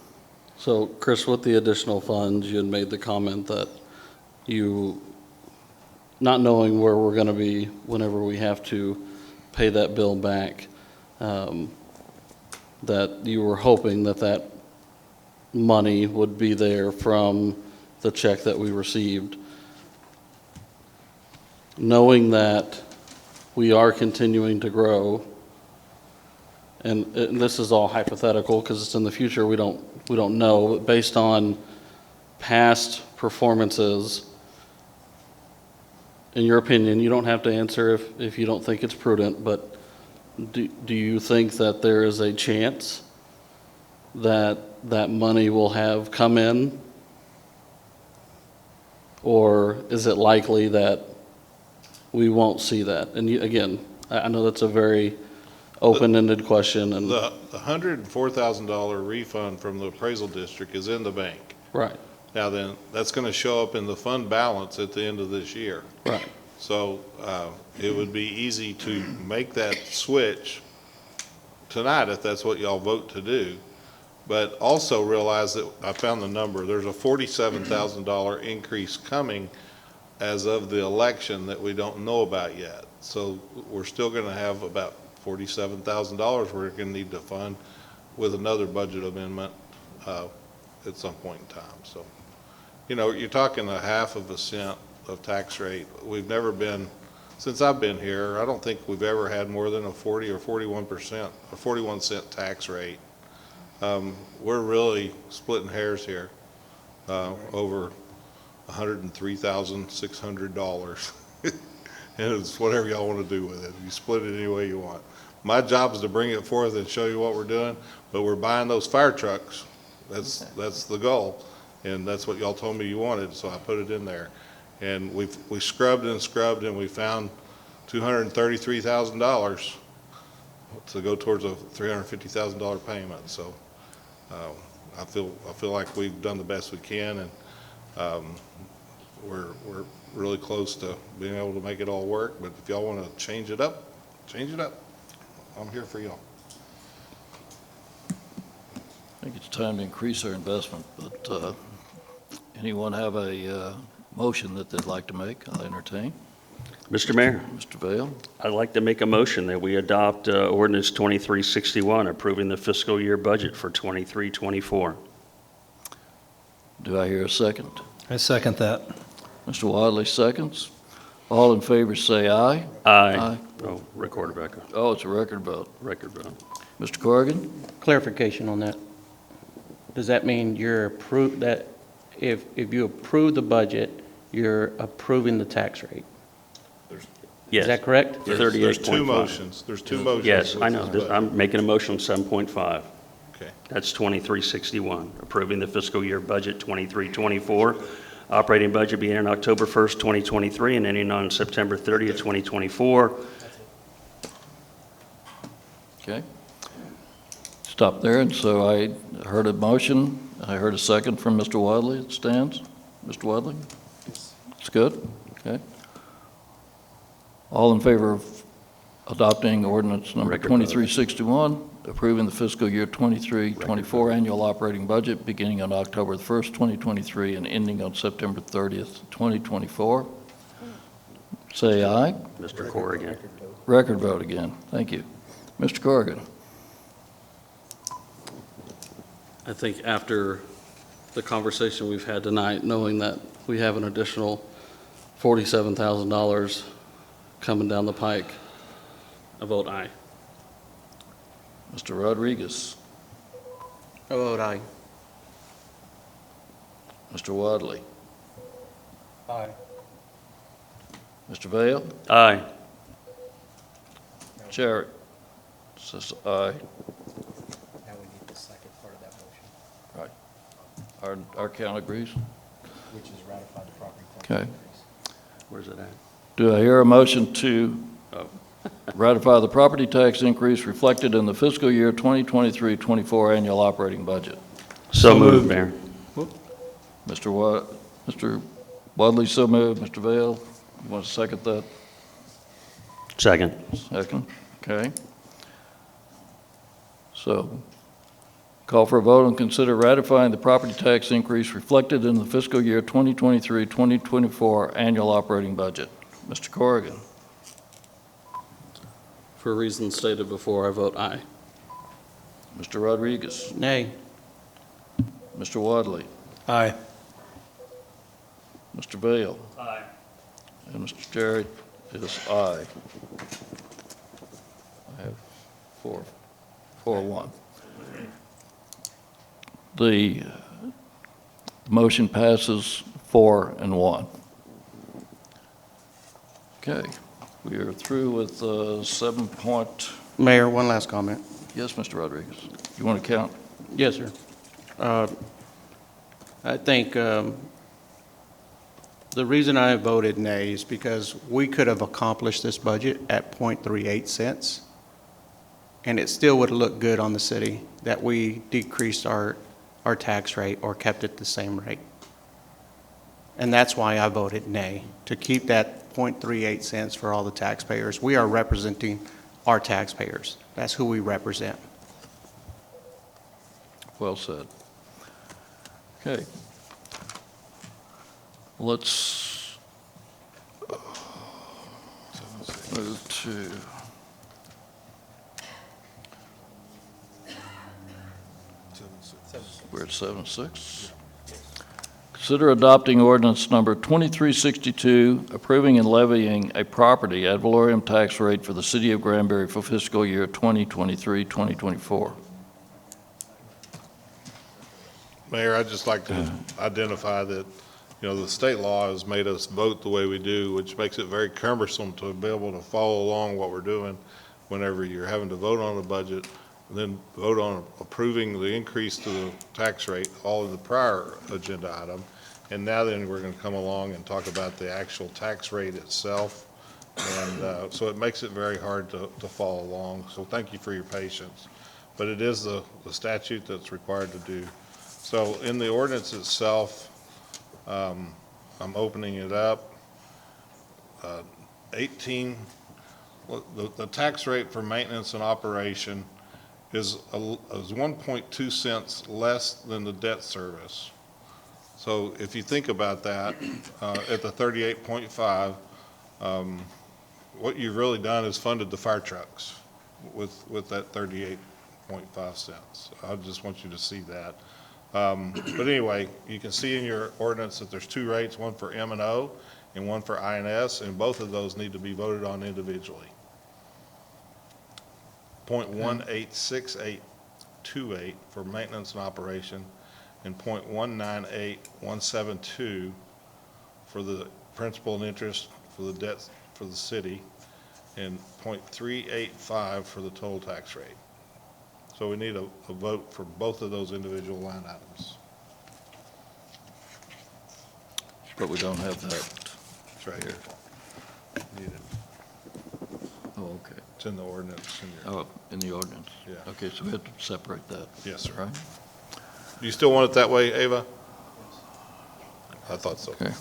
So, Chris, with the additional funds, you had made the comment that you, not knowing where we're going to be whenever we have to pay that bill back, that you were hoping that that money would be there from the check that we received. Knowing that we are continuing to grow, and this is all hypothetical because it's in the future, we don't know, but based on past performances, in your opinion, you don't have to answer if you don't think it's prudent, but do you think that there is a chance that that money will have come in? Or is it likely that we won't see that? And again, I know that's a very open-ended question. And The $104,000 refund from the appraisal district is in the bank. Right. Now then, that's going to show up in the fund balance at the end of this year. Right. So it would be easy to make that switch tonight if that's what y'all vote to do. But also realize that I found the number. There's a $47,000 increase coming as of the election that we don't know about yet. So we're still going to have about $47,000 we're going to need to fund with another budget amendment at some point in time. So, you know, you're talking 1/2 cent of tax rate. We've never been, since I've been here, I don't think we've ever had more than a 40 or 41%, a 41 cent tax rate. We're really splitting hairs here over $103,600. And it's whatever y'all want to do with it. You split it any way you want. My job is to bring it forth and show you what we're doing, but we're buying those fire trucks. That's the goal, and that's what y'all told me you wanted, so I put it in there. And we scrubbed and scrubbed, and we found $233,000 to go towards a $350,000 payment. So I feel like we've done the best we can, and we're really close to being able to make it all work. But if y'all want to change it up, change it up. I'm here for y'all. I think it's time to increase our investment, but anyone have a motion that they'd like to make? I'll entertain. Mr. Mayor. Mr. Vail. I'd like to make a motion that we adopt ordinance 2361, approving the fiscal year budget for 23-24. Do I hear a second? I second that. Mr. Wadley seconds. All in favor say aye. Aye. Oh, record, Rebecca. Oh, it's a record vote. Record vote. Mr. Corrigan? Clarification on that. Does that mean you're that if you approve the budget, you're approving the tax rate? Yes. Is that correct? There's two motions. There's two motions. Yes, I know. I'm making a motion on 7.5. Okay. That's 2361, approving the fiscal year budget 23-24. Operating budget beginning October 1st, 2023, and ending on September 30th, 2024. Okay. Stop there, and so I heard a motion. I heard a second from Mr. Wadley. It stands. Mr. Wadley? It's good? Okay. All in favor of adopting ordinance number Record vote. 2361, approving the fiscal year 23-24 annual operating budget beginning on October the 1st, 2023, and ending on September 30th, 2024. Say aye. Mr. Corrigan. Record vote again. Thank you. Mr. Corrigan. I think after the conversation we've had tonight, knowing that we have an additional $47,000 coming down the pike, I vote aye. Mr. Rodriguez. I vote aye. Mr. Wadley. Aye. Mr. Vale. Aye. Chair says aye. Now we need the second part of that motion, Right. Our count agrees? which is ratify the property tax Okay. increase. Where's it at? Do I hear a motion to ratify the property tax increase reflected in the fiscal year 2023-24 annual operating budget? So moved, Mayor. Mr. Wadley, so moved. Mr. Vale, you want to second that? Second. Second, okay. So, call for a vote and consider ratifying the property tax increase reflected in the fiscal year 2023-2024 annual operating budget. Mr. Corrigan. For reasons stated before, I vote aye. Mr. Rodriguez. Nay. Mr. Wadley. Aye. Mr. Vale. Aye. And Mr. Jarrett is aye. I have 4-1. The motion passes 4-1. Okay, we are through with 7 point. Mayor, one last comment. Yes, Mr. Rodriguez. You want to count? Yes, sir. I think the reason I voted nay is because we could have accomplished this budget at .38 cents, and it still would have looked good on the city that we decreased our tax rate or kept it the same rate. And that's why I voted nay, to keep that .38 cents for all the taxpayers. We are representing our taxpayers. That's who we represent. Well said. Okay. Let's move to we're at 7-6. Consider adopting ordinance number 2362, approving and levying a property ad valorem tax rate for the city of Granbury for fiscal year 2023-2024. Mayor, I'd just like to identify that, the state law has made us vote the way we do, which makes it very cumbersome to be able to follow along what we're doing whenever you're having to vote on the budget, and then vote on approving the increase to the tax rate, all of the prior agenda item. And now then we're going to come along and talk about the actual tax rate itself. And so it makes it very hard to follow along. So thank you for your patience. But it is the statute that's required to do. So in the ordinance itself, I'm opening it up. 18, the tax rate for maintenance and operation is 1.2 cents less than the debt service. So if you think about that, at the 38.5, what you've really done is funded the fire trucks with that 38.5 cents. I just want you to see that. But anyway, you can see in your ordinance that there's two rates, one for M&O and one for INS, and both of those need to be voted on individually. 0.186828 for maintenance and operation, and 0.198172 for the principal and interest for the debt for the city, and 0.385 for the total tax rate. So we need a vote for both of those individual line items. But we don't have that. It's right here. Need it. Oh, okay. It's in the ordinance. In the ordinance? Yeah. Okay, so we have to separate that. Yes, sir. Right? Do you still want it that way, Ava? I thought so. Okay.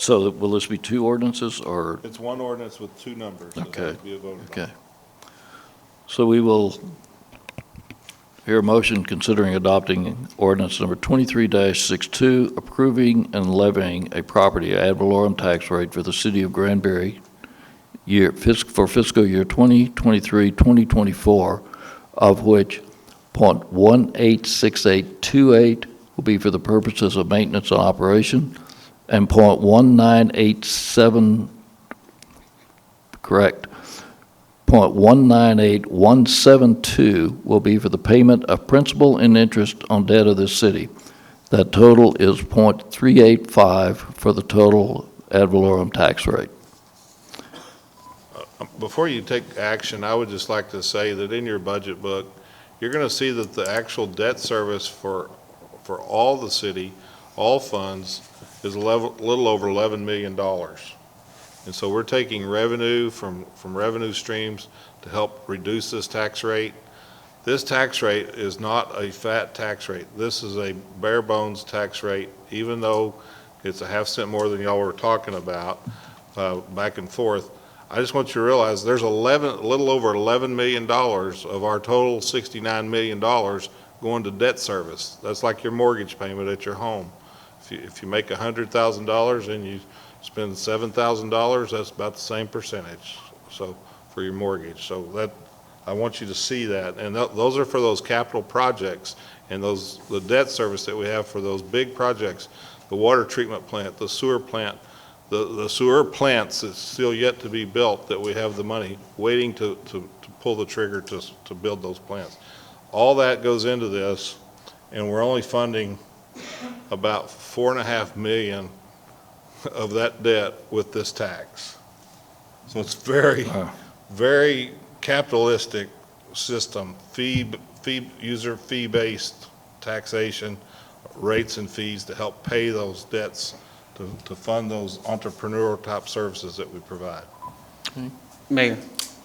So will this be two ordinances, or? It's one ordinance with two numbers. It has Okay, to be a voted on. okay. So we will hear a motion considering adopting ordinance number 23-62, approving and levying a property ad valorem tax rate for the city of Granbury for fiscal year 2023-2024, of which .186828 will be for the purposes of maintenance and operation, and .198172 will be for the payment of principal and interest on debt of this city. That total is .385 for the total ad valorem tax rate. Before you take action, I would just like to say that in your budget book, you're going to see that the actual debt service for all the city, all funds, is a little over $11 million. And so we're taking revenue from revenue streams to help reduce this tax rate. This tax rate is not a fat tax rate. This is a bare bones tax rate, even though it's a half-cent more than y'all were talking about back and forth. I just want you to realize there's a little over $11 million of our total $69 million going to debt service. That's like your mortgage payment at your home. If you make $100,000 and you spend $7,000, that's about the same percentage. So for your mortgage. So that, I want you to see that. And those are for those capital projects and the debt service that we have for those big projects, the water treatment plant, the sewer plant, the sewer plants that's still yet to be built, that we have the money waiting to pull the trigger to build those plants. All that goes into this, and we're only funding about $4.5 million of that debt with this tax. So it's very capitalistic system, user fee-based taxation, rates and fees to help pay those debts, to fund those entrepreneurial type services that we provide. Okay. Mayor.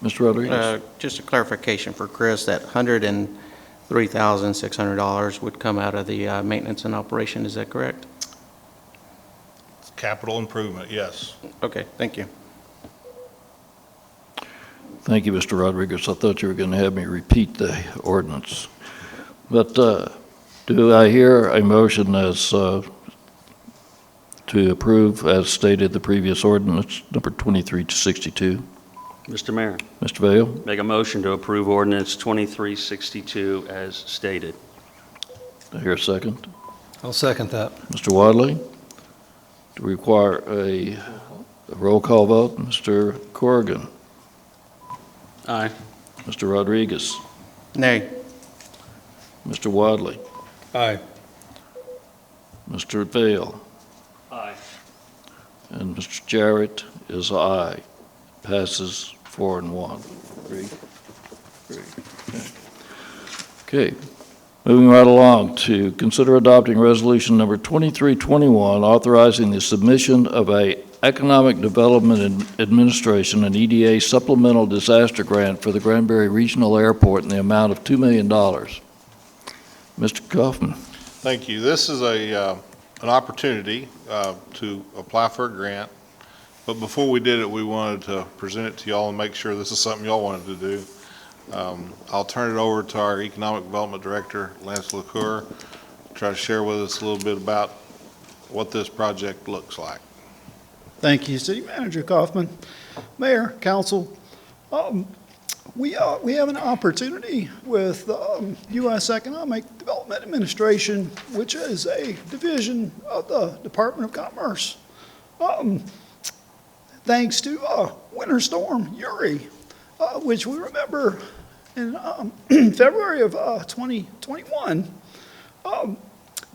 Mr. Rodriguez. Just a clarification for Chris, that $103,600 would come out of the maintenance and operation, is that correct? It's capital improvement, yes. Okay, thank you. Thank you, Mr. Rodriguez. I thought you were going to have me repeat the ordinance. But do I hear a motion as to approve, as stated, the previous ordinance, number 23-62? Mr. Mayor. Mr. Vail? Make a motion to approve ordinance 2362 as stated. Do I hear a second? I'll second that. Mr. Wadley? Do we require a roll call vote? Mr. Corrigan? Aye. Mr. Rodriguez? Nay. Mr. Wadley? Aye. Mr. Vail? Aye. And Mr. Jarrett is aye. Passes 4-1. Agreed? Agreed. Okay. Moving right along to consider adopting resolution number 2321, authorizing the submission of a Economic Development Administration, an EDA supplemental disaster grant for the Granbury Regional Airport in the amount of $2 million. Mr. Kaufman. Thank you. This is an opportunity to apply for a grant. But before we did it, we wanted to present it to y'all and make sure this is something y'all wanted to do. I'll turn it over to our Economic Development Director, Lance LaCour, to try to share with us a little bit about what this project looks like. Thank you, City Manager Kaufman. Mayor, Council, we have an opportunity with U.S. Economic Development Administration, which is a division of the Department of Commerce. Thanks to Winter Storm Uri, which we remember in February of 2021.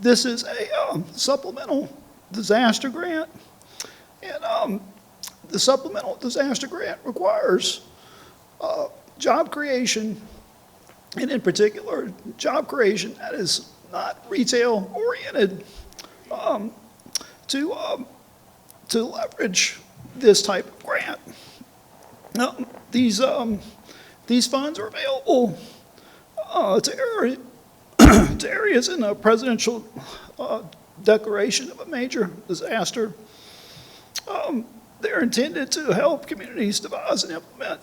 This is a supplemental disaster grant, and the supplemental disaster grant requires job creation, and in particular, job creation that is not retail oriented, to leverage this type of grant. These funds are available to areas in the presidential declaration of a major disaster. They're intended to help communities devise and implement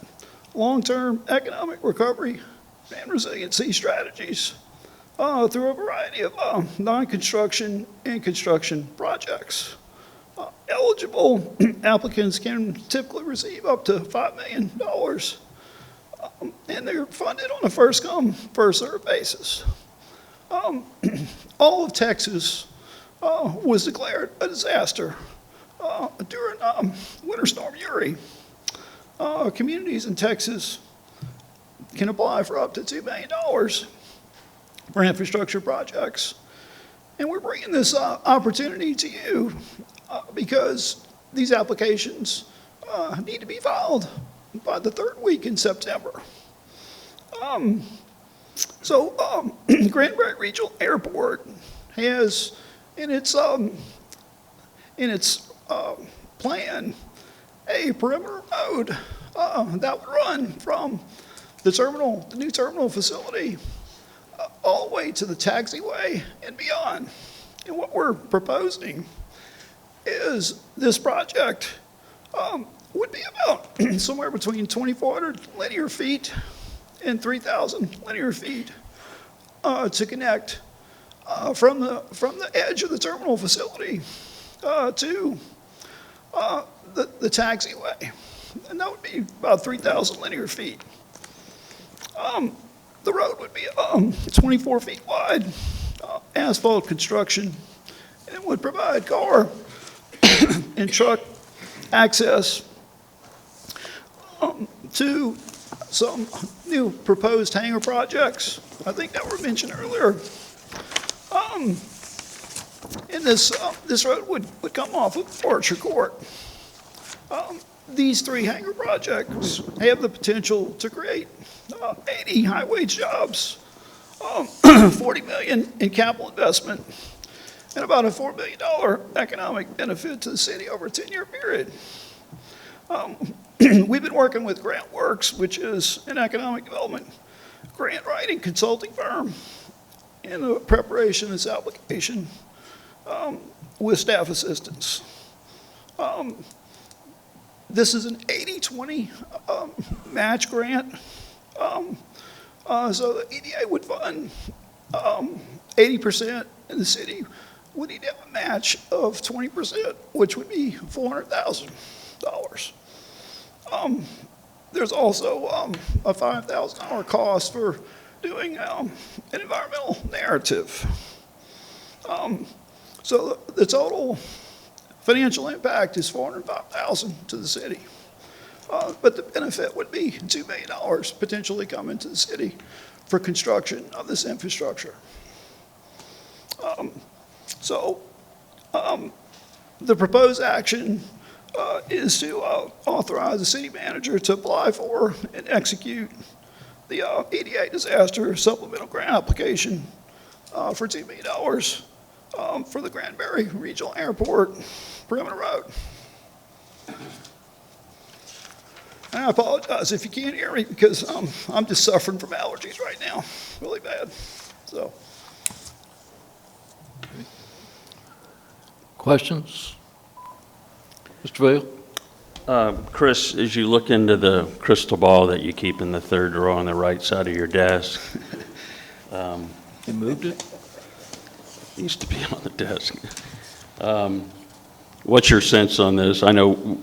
long-term economic recovery and resiliency strategies through a variety of non-construction and construction projects. Eligible applicants can typically receive up to $5 million, and they're funded on a first-come, first-served basis. All of Texas was declared a disaster during Winter Storm Uri. Communities in Texas can apply for up to $2 million for infrastructure projects. And we're bringing this opportunity to you because these applications need to be filed by the third week in September. Granbury Regional Airport has in its plan a perimeter road that would run from the new terminal facility all the way to the taxiway and beyond. And what we're proposing is this project would be about somewhere between 2,400 linear feet and 3,000 linear feet to connect from the edge of the terminal facility to the taxiway. And that would be about 3,000 linear feet. The road would be 24 feet wide, asphalt construction, and it would provide car and truck access to some new proposed hangar projects, I think that were mentioned earlier. And this road would come off of Archer Court. These three hangar projects have the potential to create 80 high-wage jobs, $40 million in capital investment, and about a $4 billion economic benefit to the city over a 10-year period. We've been working with GrantWorks, which is an economic development grant writing consulting firm, in the preparation of this application with staff assistance. This is an 80-20 match grant. So the EDA would fund 80%, and the city would need to have a match of 20%, which would be $400,000. There's also a $5,000 cost for doing an environmental narrative. So the total financial impact is $405,000 to the city. But the benefit would be $2 million potentially coming to the city for construction of this infrastructure. The proposed action is to authorize the city manager to apply for and execute the EDA disaster supplemental grant application for $2 million for the Granbury Regional Airport perimeter road. And I apologize if you can't hear me because I'm just suffering from allergies right now, really bad. So, questions? Mr. Vail? Chris, as you look into the crystal ball that you keep in the third row on the right side of your desk. You moved it? It used to be on the desk. What's your sense on this? I know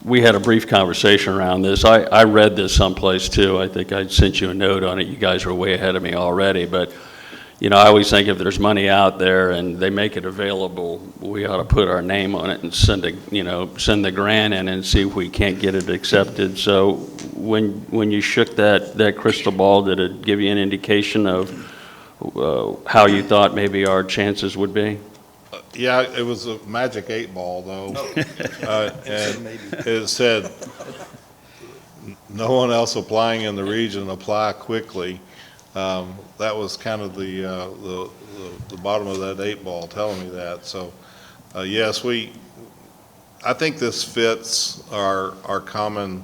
we had a brief conversation around this. I read this someplace too. I think I sent you a note on it. You guys are way ahead of me already. But, you know, I always think if there's money out there and they make it available, we ought to put our name on it and send the grant in and see if we can't get it accepted. So when you shook that crystal ball, did it give you an indication of how you thought maybe our chances would be? Yeah, it was a magic 8-ball, though. And it said, no one else applying in the region, apply quickly. That was kind of the bottom of that 8-ball telling me that. So, yes, I think this fits our common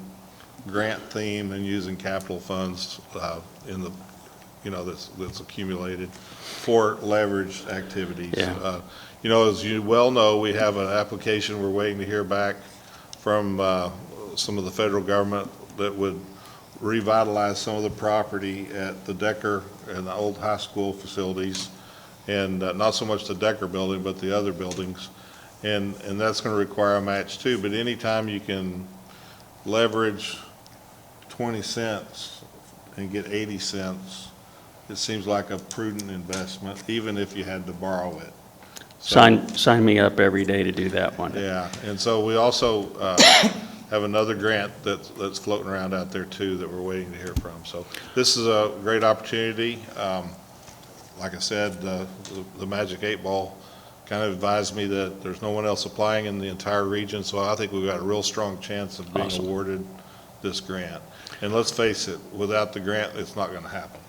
grant theme and using capital funds in the, that's accumulated for leveraged activities. Yeah. You know, as you well know, we have an application we're waiting to hear back from some of the federal government that would revitalize some of the property at the Decker and the old high school facilities, and not so much the Decker building, but the other buildings. And that's going to require a match too. But anytime you can leverage 20 cents and get 80 cents, it seems like a prudent investment, even if you had to borrow it. So, Sign me up every day to do that one. yeah, and so we also have another grant that's floating around out there too that we're waiting to hear from. So this is a great opportunity. Like I said, the Magic 8 Ball kind of advised me that there's no one else applying in the entire region, so I think we've got a real strong chance of being Awesome. awarded this grant. And let's face it, without the grant, it's not going to happen.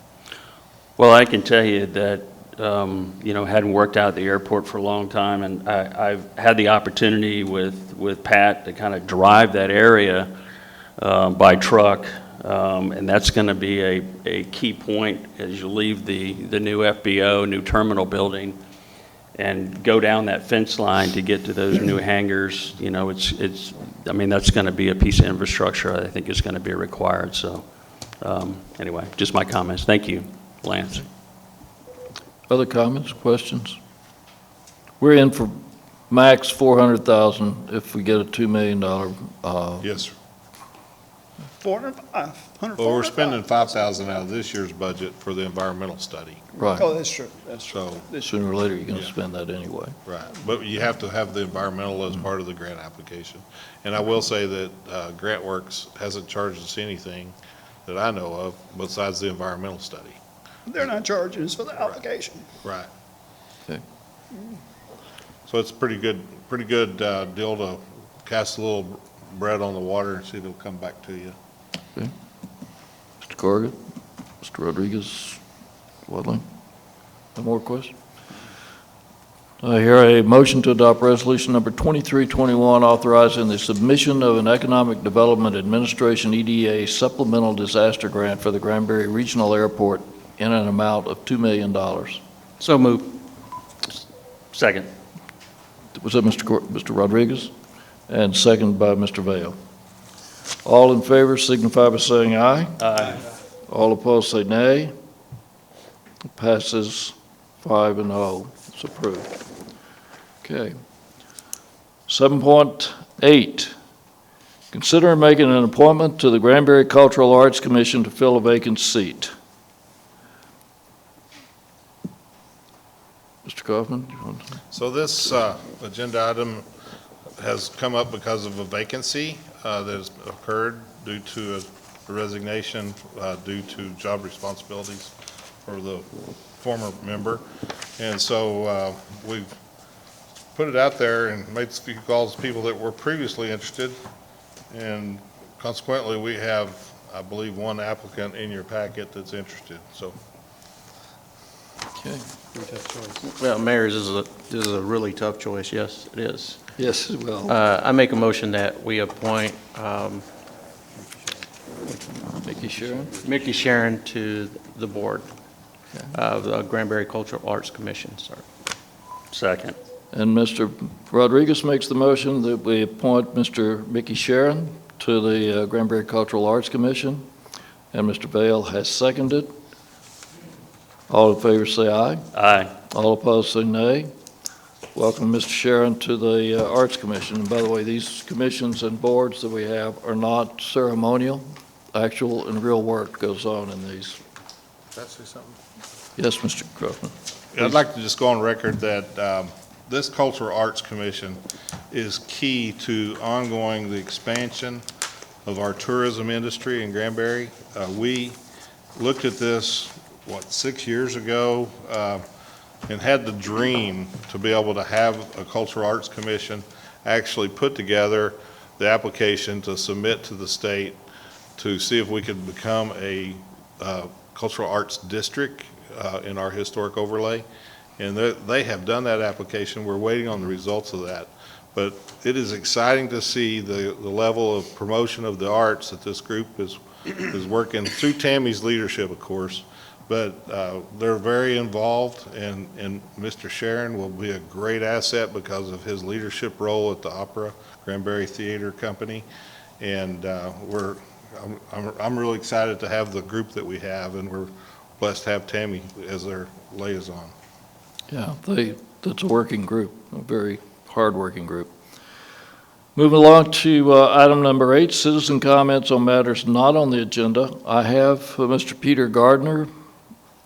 Well, I can tell you that, hadn't worked out at the airport for a long time, and I've had the opportunity with Pat to kind of drive that area by truck, and that's going to be a key point as you leave the new FBO, new terminal building, and go down that fence line to get to those new hangars. That's going to be a piece of infrastructure I think is going to be required. So anyway, just my comments. Thank you, Lance. Other comments, questions? We're in for max 400,000 if we get a $2 million. Yes, sir. 405. Well, we're spending 5,000 out of this year's budget for the environmental study. Right. Oh, that's true, that's true. So, Sooner or later, you're going to Yeah. spend that anyway. right, but you have to have the environmental as part of the grant application. And I will say that GrantWorks hasn't charged us anything that I know of besides the environmental study. They're not charging us for the application. Right. Okay. So it's a pretty good deal to cast a little bread on the water and see if it'll come back to you. Okay. Mr. Corrigan, Mr. Rodriguez, Wadling, no more questions? I hear a motion to adopt resolution number 2321 authorizing the submission of an Economic Development Administration EDA supplemental disaster grant for the Granbury Regional Airport in an amount of $2 million. So moved. Second. Was that Mr. Rodriguez? And second by Mr. Vale. All in favor signify by saying aye. Aye. All opposed say nay. It passes 5-0. It's approved. Okay. 7.8, consider making an appointment to the Granbury Cultural Arts Commission to fill a vacant seat. Mr. Kaufman, do you want to? So this agenda item has come up because of a vacancy that has occurred due to a resignation due to job responsibilities for the former member. And so we've put it out there and made a few calls to people that were previously interested. And consequently, we have, I believe, one applicant in your packet that's interested. So. Okay. Well, Mayor, this is a really tough choice. Yes, it is. Yes, well. I make a motion that we appoint Mickey Sharon to the board of the Granbury Cultural Arts Commission, sir. Second. And Mr. Rodriguez makes the motion that we appoint Mr. Mickey Sharon to the Granbury Cultural Arts Commission, and Mr. Vale has seconded. All in favor say aye. Aye. All opposed say nay. Welcome, Mr. Sharon, to the Arts Commission. And by the way, these commissions and boards that we have are not ceremonial. Actual and real work goes on in these. Can I say something? Yes, Mr. Kaufman. I'd like to just go on record that this Cultural Arts Commission is key to ongoing the expansion of our tourism industry in Granbury. We looked at this, 6 years ago, and had the dream to be able to have a Cultural Arts Commission actually put together the application to submit to the state to see if we could become a cultural arts district in our historic overlay. And they have done that application. We're waiting on the results of that. But it is exciting to see the level of promotion of the arts that this group is working through Tammy's leadership, of course. but they're very involved, and Mr. Sharon will be a great asset because of his leadership role at the Opera Granbury Theater Company. And I'm really excited to have the group that we have, and we're blessed to have Tammy as their liaison. Yeah, that's a working group, a very hard-working group. Moving along to item number 8, citizen comments on matters not on the agenda. I have Mr. Peter Gardner,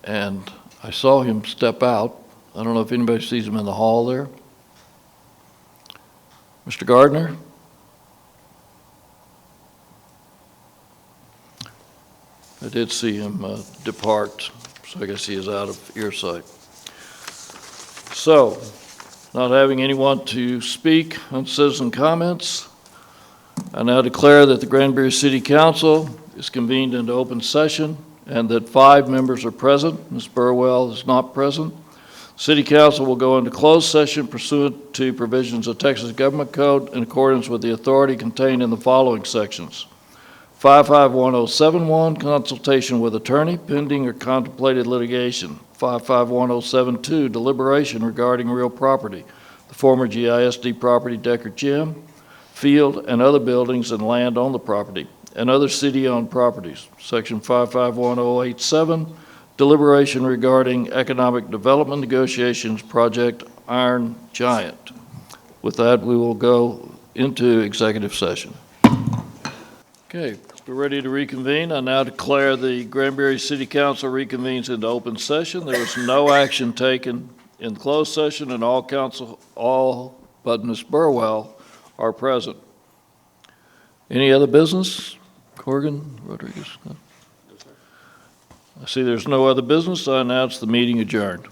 and I saw him step out. I don't know if anybody sees him in the hall there. Mr. Gardner? I did see him depart, so I guess he is out of earsight. So, not having anyone to speak on citizen comments, I now declare that the Granbury City Council is convened into open session and that 5 members are present. Ms. Burwell is not present. City Council will go into closed session pursuant to provisions of Texas Government Code in accordance with the authority contained in the following sections. 551071, consultation with attorney, pending or contemplated litigation. 551072, deliberation regarding real property, the former GISD property, Decker Gym, field, and other buildings and land on the property, and other city-owned properties. Section 551087, deliberation regarding economic development negotiations, project Iron Giant. With that, we will go into executive session. Okay, we're ready to reconvene. I now declare the Granbury City Council reconvenes into open session. There was no action taken in closed session, and all but Ms. Burwell are present. Any other business? Corrigan, Rodriguez? I see there's no other business. I announce the meeting adjourned.